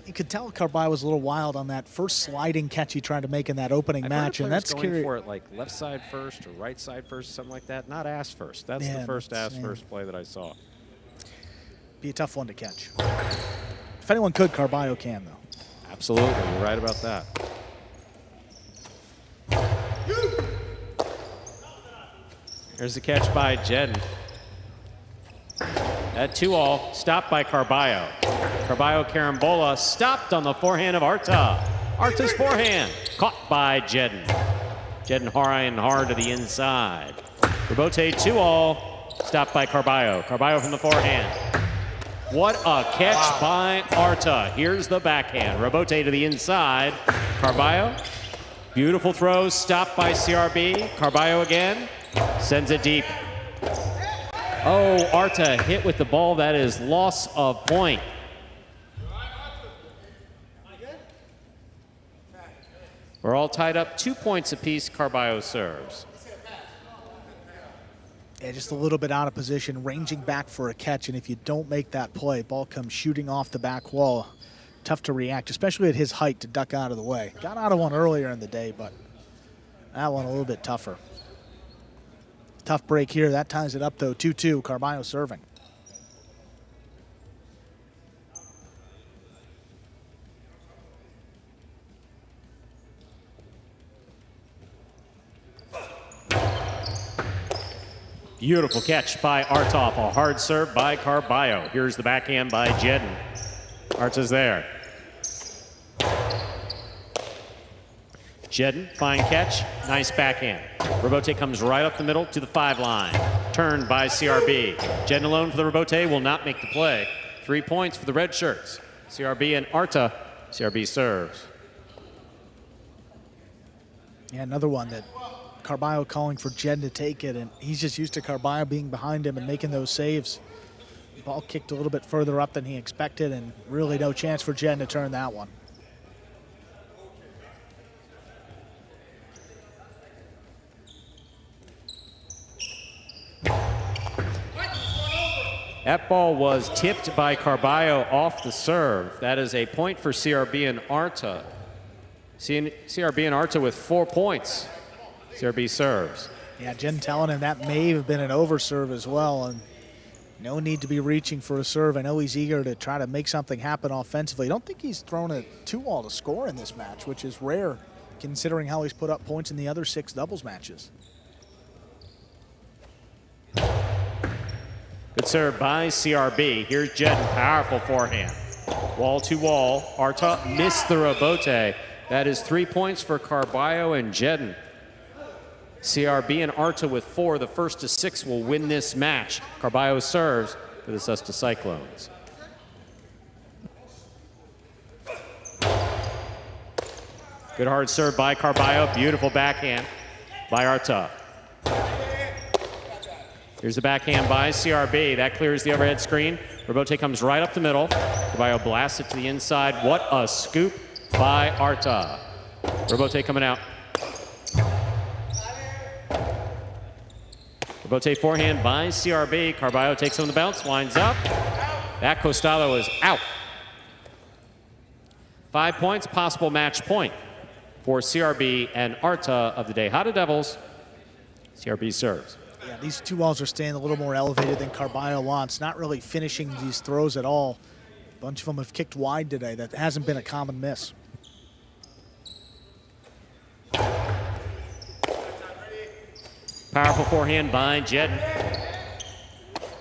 You could tell Carballo was a little wild on that first sliding catch he tried to make in that opening match, and that's going for it like left side first or right side first, something like that. Not ass first. That's the first ass first play that I saw. Be a tough one to catch. If anyone could, Carballo can, though. Absolutely, you're right about that. Here's the catch by Jedden. That 2-all, stopped by Carballo. Carballo carambola, stopped on the forehand of Arta. Arta's forehand, caught by Jedden. Jedden high and hard to the inside. Robote 2-all, stopped by Carballo. Carballo from the forehand. What a catch by Arta. Here's the backhand. Robote to the inside. Carballo, beautiful throw, stopped by CRB. Carballo again, sends it deep. Oh, Arta hit with the ball. That is loss of point. We're all tied up 2 points apiece. Carballo serves. Yeah, just a little bit out of position, ranging back for a catch, and if you don't make that play, ball comes shooting off the back wall. Tough to react, especially at his height, to duck out of the way. Got out of one earlier in the day, but that one a little bit tougher. Tough break here. That ties it up, though, 2-2. Carballo serving. Beautiful catch by Artov. A hard serve by Carballo. Here's the backhand by Jedden. Arta's there. Jedden, fine catch. Nice backhand. Robote comes right up the middle to the 5 line. Turned by CRB. Jedden alone for the Robote will not make the play. 3 points for the red shirts. CRB and Arta. CRB serves. Yeah, another one that Carballo calling for Jedden to take it, and he's just used to Carballo being behind him and making those saves. The ball kicked a little bit further up than he expected, and really no chance for Jedden to turn that one. That ball was tipped by Carballo off the serve. That is a point for CRB and Arta. CRB and Arta with 4 points. CRB serves. Yeah, Jen telling him that may have been an overserve as well, and no need to be reaching for a serve. I know he's eager to try to make something happen offensively. I don't think he's thrown a 2-all to score in this match, which is rare considering how he's put up points in the other 6 doubles matches. Good serve by CRB. Here's Jedden, powerful forehand. Wall to wall. Arta missed the Robote. That is 3 points for Carballo and Jedden. CRB and Arta with 4. The first to 6 will win this match. Carballo serves for the Cesta Cyclones. Good hard serve by Carballo. Beautiful backhand by Arta. Here's the backhand by CRB. That clears the overhead screen. Robote comes right up the middle. Carballo blasts it to the inside. What a scoop by Arta. Robote coming out. Robote forehand by CRB. Carballo takes on the bounce, winds up. That costado is out. 5 points, possible match point for CRB and Arta of the Tejada Devils. CRB serves. Yeah, these 2 walls are staying a little more elevated than Carballo wants, not really finishing these throws at all. A bunch of them have kicked wide today. That hasn't been a common miss. Powerful forehand by Jedden.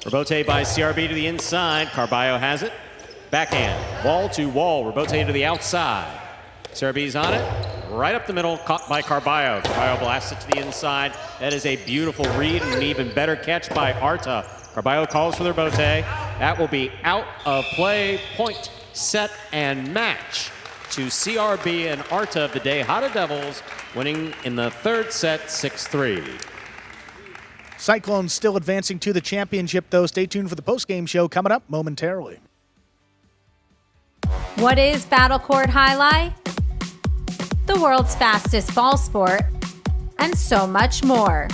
Robote by CRB to the inside. Carballo has it. Backhand, wall to wall. Robote to the outside. CRB's on it. Right up the middle, caught by Carballo. Carballo blasts it to the inside. That is a beautiful read and an even better catch by Arta. Carballo calls for the Robote. That will be out of play. Point, set, and match to CRB and Arta of the Tejada Devils, winning in the 3rd set, 6-3. Cyclones still advancing to the championship, though. Stay tuned for the post-game show coming up momentarily. What is Battle Court Jai-Alai? The world's fastest ball sport, and so much more.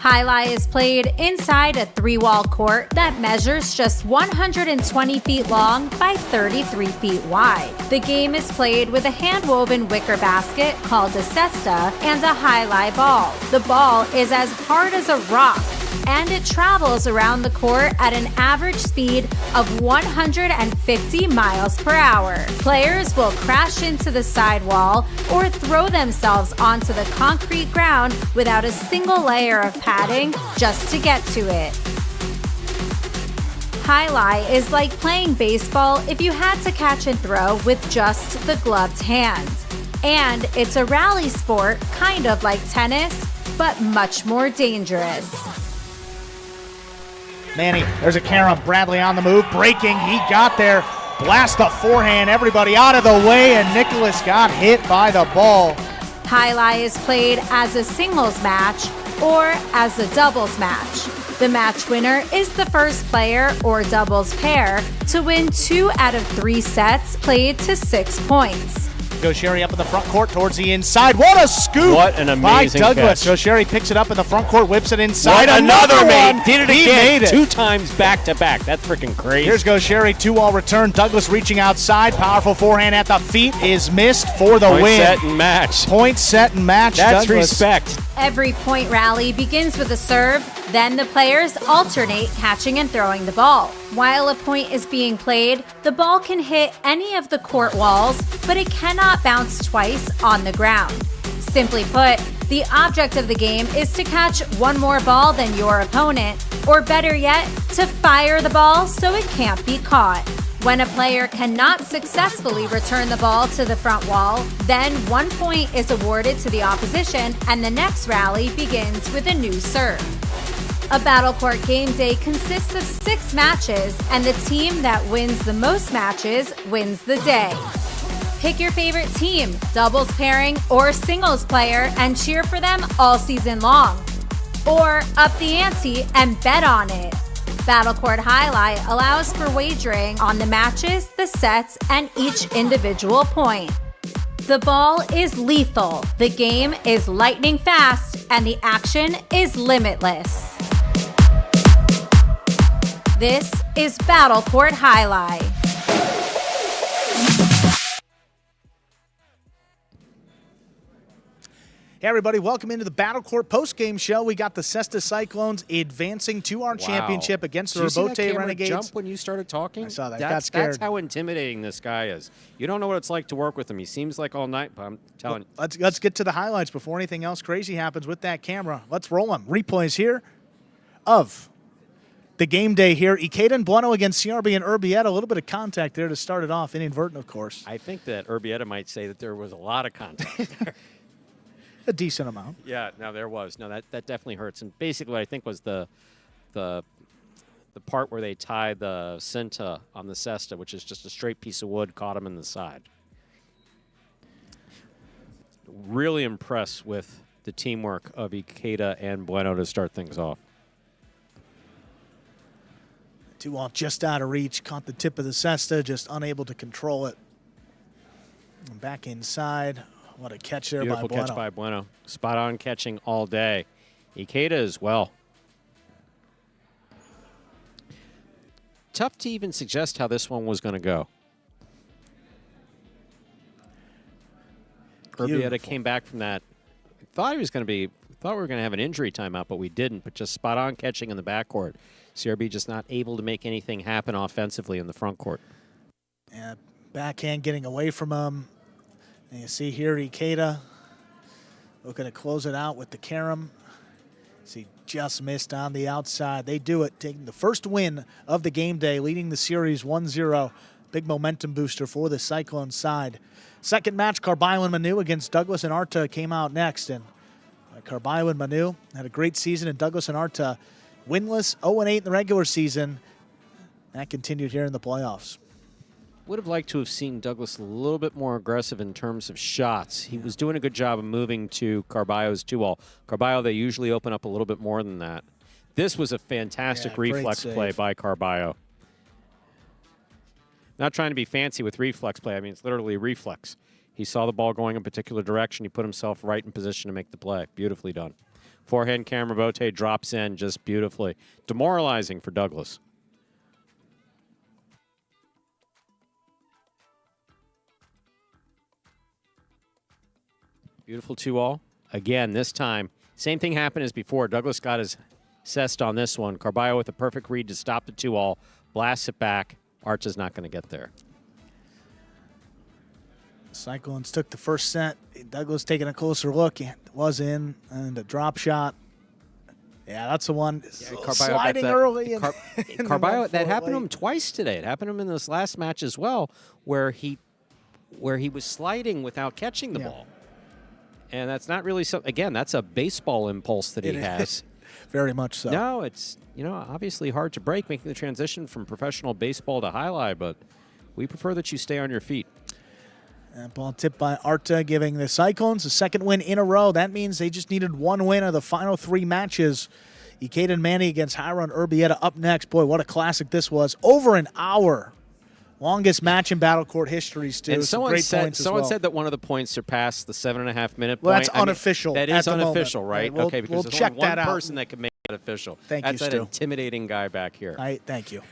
Jai-Alai is played inside a 3-wall court that measures just 120 feet long by 33 feet wide. The game is played with a hand-woven wicker basket called a cesta and a Jai-Alai ball. The ball is as hard as a rock, and it travels around the court at an average speed of 150 miles per hour. Players will crash into the sidewall or throw themselves onto the concrete ground without a single layer of padding just to get to it. Jai-Alai is like playing baseball if you had to catch and throw with just the gloved hand. And it's a rally sport, kind of like tennis, but much more dangerous. Manny, there's a carom. Bradley on the move, breaking. He got there. Blast the forehand. Everybody out of the way, and Nicholas got hit by the ball. Jai-Alai is played as a singles match or as a doubles match. The match winner is the first player or doubles pair to win 2 out of 3 sets played to 6 points. Gaucheri up in the front court towards the inside. What a scoop What an amazing by Douglas. catch. Gaucheri picks it up in the front court, whips it inside. Right, another one. made. Did it He again. made it. 2 times back to back. That's freaking crazy. Here's Gaucheri, 2-all return. Douglas reaching outside. Powerful forehand at the feet is missed for the Point, win. set, and match. Point, set, and match. That's Douglas. respect. Every point rally begins with a serve, then the players alternate catching and throwing the ball. While a point is being played, the ball can hit any of the court walls, but it cannot bounce twice on the ground. Simply put, the object of the game is to catch one more ball than your opponent, or better yet, to fire the ball so it can't be caught. When a player cannot successfully return the ball to the front wall, then 1 point is awarded to the opposition and the next rally begins with a new serve. A Battle Court game day consists of 6 matches, and the team that wins the most matches wins the day. Pick your favorite team, doubles pairing, or singles player, and cheer for them all season long. Or up the ante and bet on it. Battle Court Jai-Alai allows for wagering on the matches, the sets, and each individual point. The ball is lethal, the game is lightning fast, and the action is limitless. This is Battle Court Jai-Alai. Hey everybody, welcome into the Battle Court post-game show. We got the Cesta Cyclones advancing to our championship against the Did you see that Robote camera Renegades. jump when you started talking? I saw that. That's, Got scared. That's how intimidating this guy is. You don't know what it's like to work with him. He seems like all night, but I'm telling you. Let's get to the highlights before anything else crazy happens with that camera. Let's roll them. Replays here of the game day here. Ikeda and Bueno against CRB and Urbieta. A little bit of contact there to start it off, inadvertent, of course. I think that Urbieta might say that there was a lot of contact there. A decent amount. Yeah, no, there was. No, that definitely hurts. And basically what I think was the part where they tied the Cinta on the Cesta, which is just a straight piece of wood, caught him in the side. Really impressed with the teamwork of Ikeda and Bueno to start things off. 2-all just out of reach. Caught the tip of the Cesta, just unable to control it. And back inside. What a catch there Beautiful by Bueno. catch by Bueno. Spot on catching all day. Ikeda as well. Tough to even suggest how this one was going to go. Urbieta came back from that. Thought we were going to have an injury timeout, but we didn't. But just spot on catching in the backcourt. CRB just not able to make anything happen offensively in the front court. Yeah, backhand getting away from him. And you see here Ikeda looking to close it out with the carom. See, just missed on the outside. They do it, taking the first win of the game day, leading the series 1-0. Big momentum booster for the Cyclone side. Second match, Carballo and Manu against Douglas and Arta came out next. And Carballo and Manu had a great season, and Douglas and Arta winless, 0-8 in the regular season. That continued here in the playoffs. Would have liked to have seen Douglas a little bit more aggressive in terms of shots. He was doing a good job of moving to Carballo's 2-all. Carballo, they usually open up a little bit more than that. This was a fantastic reflex play by Carballo. Not trying to be fancy with reflex play. I mean, it's literally reflex. He saw the ball going a particular direction. He put himself right in position to make the play. Beautifully done. Forehand camera, Bote drops in just beautifully. Demoralizing for Douglas. Beautiful 2-all. Again, this time, same thing happened as before. Douglas got his cest on this one. Carballo with a perfect read to stop the 2-all. Blasts it back. Arch is not going to get there. Cyclones took the first set. Douglas taking a closer look. It was in, and a drop shot. Yeah, that's the one. Yeah, sliding early. Carballo, that happened to him twice today. It happened to him in this last match as well, where he was sliding without catching the ball. And that's not really something. Again, that's a baseball impulse that he has. Very much so. No, it's obviously hard to break, making the transition from professional baseball to highlight, but we prefer that you stay on your feet. And ball tipped by Arta, giving the Cyclones a second win in a row. That means they just needed one win of the final 3 matches. Ikeda and Manny against Hiron Urbieta up next. Boy, what a classic this was. Over an hour Longest match in Battle Court history, Stu. And Some someone great said points as well. that one of the points surpassed the 7.5 minute Well, point. that's unofficial That at is the moment. unofficial, right? We'll- okay, because we'll there's check only one that out. person that can make it official. Thank you, That's that Stu. intimidating guy back here. Thank you.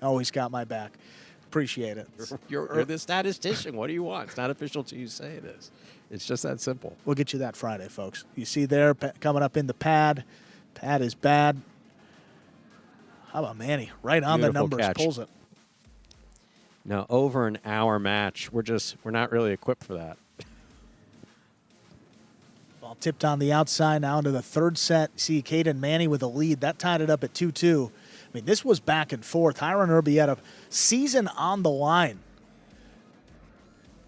Always got my back. Appreciate it. You're the statistician. What do you want? It's not official till you say it is. It's just that simple. We'll get you that Friday, folks. You see there coming up in the pad. Pad is bad. How about Manny? Right on Beautiful the numbers, catch. pulls it. Now, over an hour match, we're not really equipped for that. Ball tipped on the outside now into the third set. See Kate and Manny with a lead. That tied it up at 2-2. I mean, this was back and forth. Hiron Urbieta, season on the line.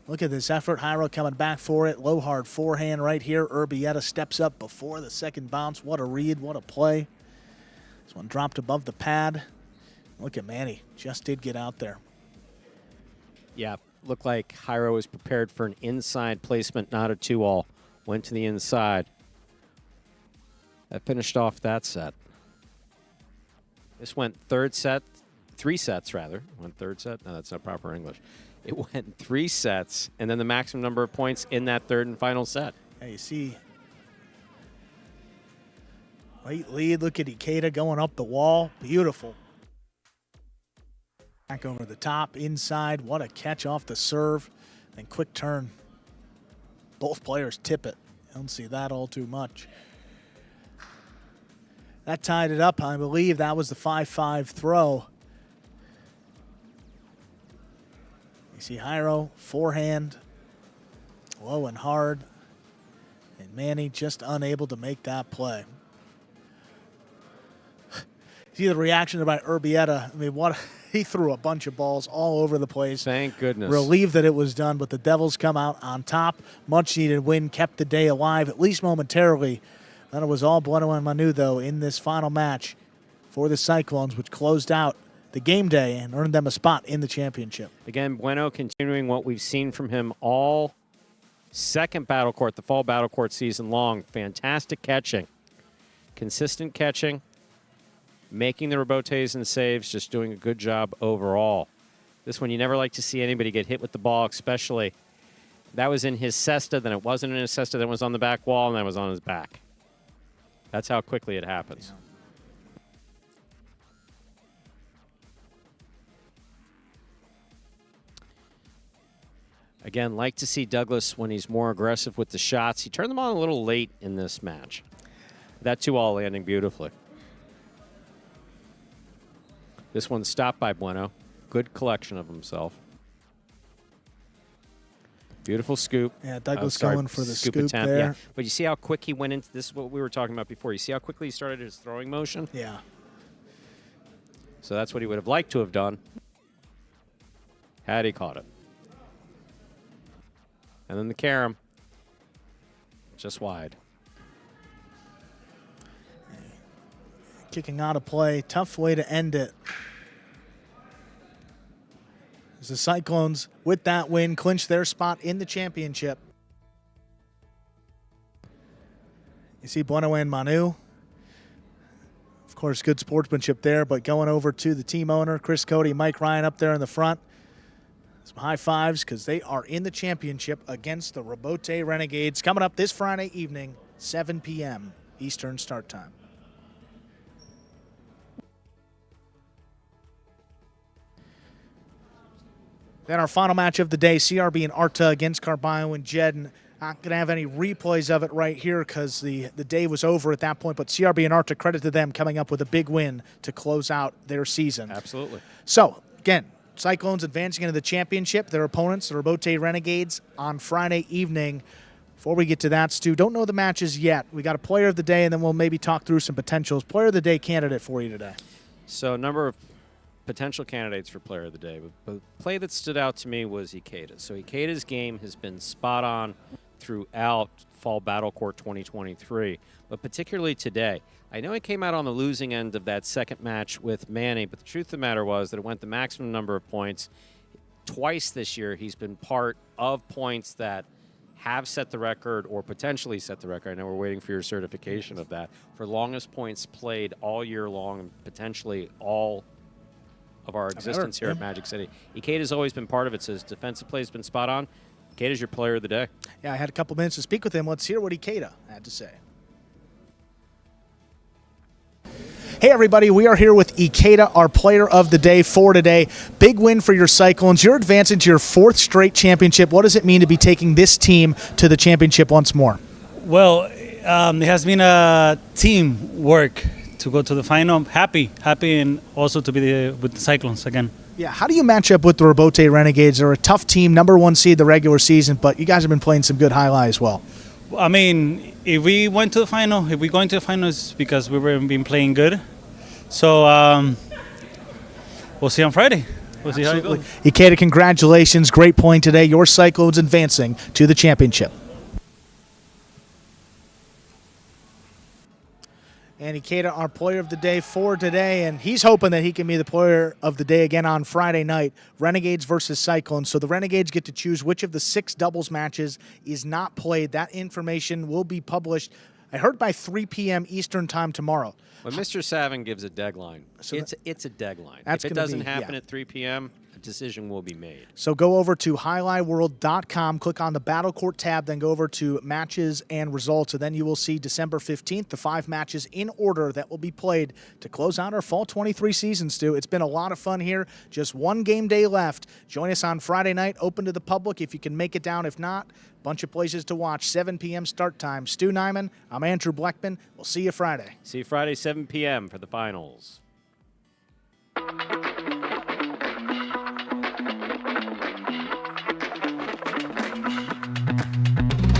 Look at this effort. Hyro coming back for it. Low hard forehand right here. Urbieta steps up before the second bounce. What a read. What a play. This one dropped above the pad. Look at Manny. Just did get out there. Yeah, looked like Hyro was prepared for an inside placement, not a 2-all. Went to the inside. That finished off that set. This went three sets rather. Went third set? No, that's not proper English. It went 3 sets, and then the maximum number of points in that third and final set. Yeah, you see late lead. Look at Ikeda going up the wall. Beautiful. Back over the top, inside. What a catch off the serve. And quick turn. Both players tip it. Don't see that all too much. That tied it up. I believe that was the 5-5 throw. You see Hyro, forehand, low and hard. And Manny just unable to make that play. See the reaction by Urbieta. I mean, what he threw a bunch of balls all over the place. Thank goodness. Relieved that it was done, but the Devils come out on top. Much needed win, kept the day alive, at least momentarily. Then it was all Bueno and Manu, though, in this final match for the Cyclones, which closed out the game day and earned them a spot in the championship. Again, Bueno continuing what we've seen from him all second Battle Court, the fall Battle Court season long. Fantastic catching. Consistent catching. Making the rebotes and saves, just doing a good job overall. This one, you never like to see anybody get hit with the ball, especially. That was in his cesta, then it wasn't in his cesta, then it was on the back wall, and then it was on his back. That's how quickly it happens. Again, like to see Douglas when he's more aggressive with the shots. He turned them on a little late in this match. That 2-all landing beautifully. This one's stopped by Bueno. Good collection of himself. Beautiful scoop. Yeah, Douglas going for the scoop attempt. there. Yeah. But you see how quick he went into this? Is what we were talking about before. You see how quickly he started his throwing motion? Yeah. So that's what he would have liked to have done had he caught it. And then the carom, just wide. Kicking out of play. Tough way to end it. As the Cyclones, with that win, clinch their spot in the championship. You see Bueno and Manu. Of course, good sportsmanship there, but going over to the team owner, Chris Cody, Mike Ryan up there in the front. Some high fives because they are in the championship against the Rebote Renegades. Coming up this Friday evening, 7 p.m. Eastern start time. Then our final match of the day, CRB and Arta against Carballo and Jedden. Not going to have any replays of it right here because the day was over at that point, but CRB and Arta, credit to them coming up with a big win to close out their season. Absolutely. So, again, Cyclones advancing into the championship. Their opponents, the Rebote Renegades, on Friday evening. Before we get to that, Stu, don't know the matches yet. We got a player of the day, and then we'll maybe talk through some potentials. Player of the day candidate for you today. So a number of potential candidates for player of the day. But the play that stood out to me was Ikeda. So Ikeda's game has been spot on throughout Fall Battle Court 2023, but particularly today. I know he came out on the losing end of that second match with Manny, but the truth of the matter was that it went the maximum number of points. Twice this year, he's been part of points that have set the record or potentially set the record. I know we're waiting for your certification of that, for longest points played all year long and potentially all of our existence here at Magic City. Ikeda's always been part of it. His defensive play has been spot on. Ikeda's your player of the day. Yeah, I had a couple minutes to speak with him. Let's hear what Ikeda had to say. Hey everybody, we are here with Ikeda, our player of the day for today. Big win for your Cyclones. You're advancing to your 4th straight championship. What does it mean to be taking this team to the championship once more? Well, it has been a team work to go to the final. Happy, and also to be with the Cyclones again. Yeah, how do you match up with the Robote Renegades? They're a tough team, #1 seed the regular season, but you guys have been playing some good highlight as well. I mean, if we went to the final, if we going to the final, it's because we were been playing good. So we'll see on Friday. We'll see how it goes. Ikeda, congratulations. Great point today. Your Cyclones advancing to the championship. And Ikeda, our player of the day for today, and he's hoping that he can be the player of the day again on Friday night. Renegades versus Cyclones. So the Renegades get to choose which of the 6 doubles matches is not played. That information will be published, I heard, by 3 p.m. Eastern time tomorrow. When Mr. Savin gives a deadline, So it's a deadline. That's If it gonna doesn't be- happen yeah. at 3 p.m., a decision will be made. So go over to highlightworld.com, click on the Battle Court tab, then go over to matches and results, and then you will see December 15th, the 5 matches in order that will be played to close out our Fall 23 season, Stu. It's been a lot of fun here. Just 1 game day left. Join us on Friday night, open to the public if you can make it down. If not, bunch of places to watch, 7 p.m. start time. Stu Nyman, I'm Andrew Blackman. We'll see you Friday. See you Friday, 7 p.m. for the finals.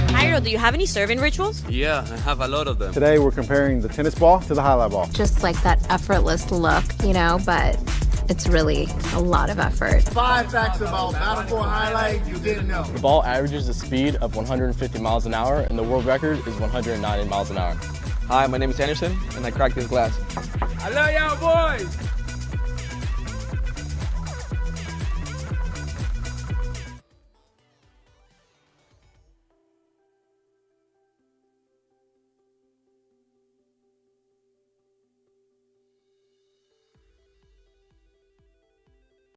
Jairo, do you have any serving rituals? Yeah, I have a lot of them. Today we're comparing the tennis ball to the highlight ball. Just like that effortless look, but it's really a lot of effort. 5 facts about Battle Court Highlight you didn't know. The ball averages the speed of 150 miles an hour, and the world record is 190 miles an hour. Hi, my name is Anderson, and I cracked this glass. I love y'all boys.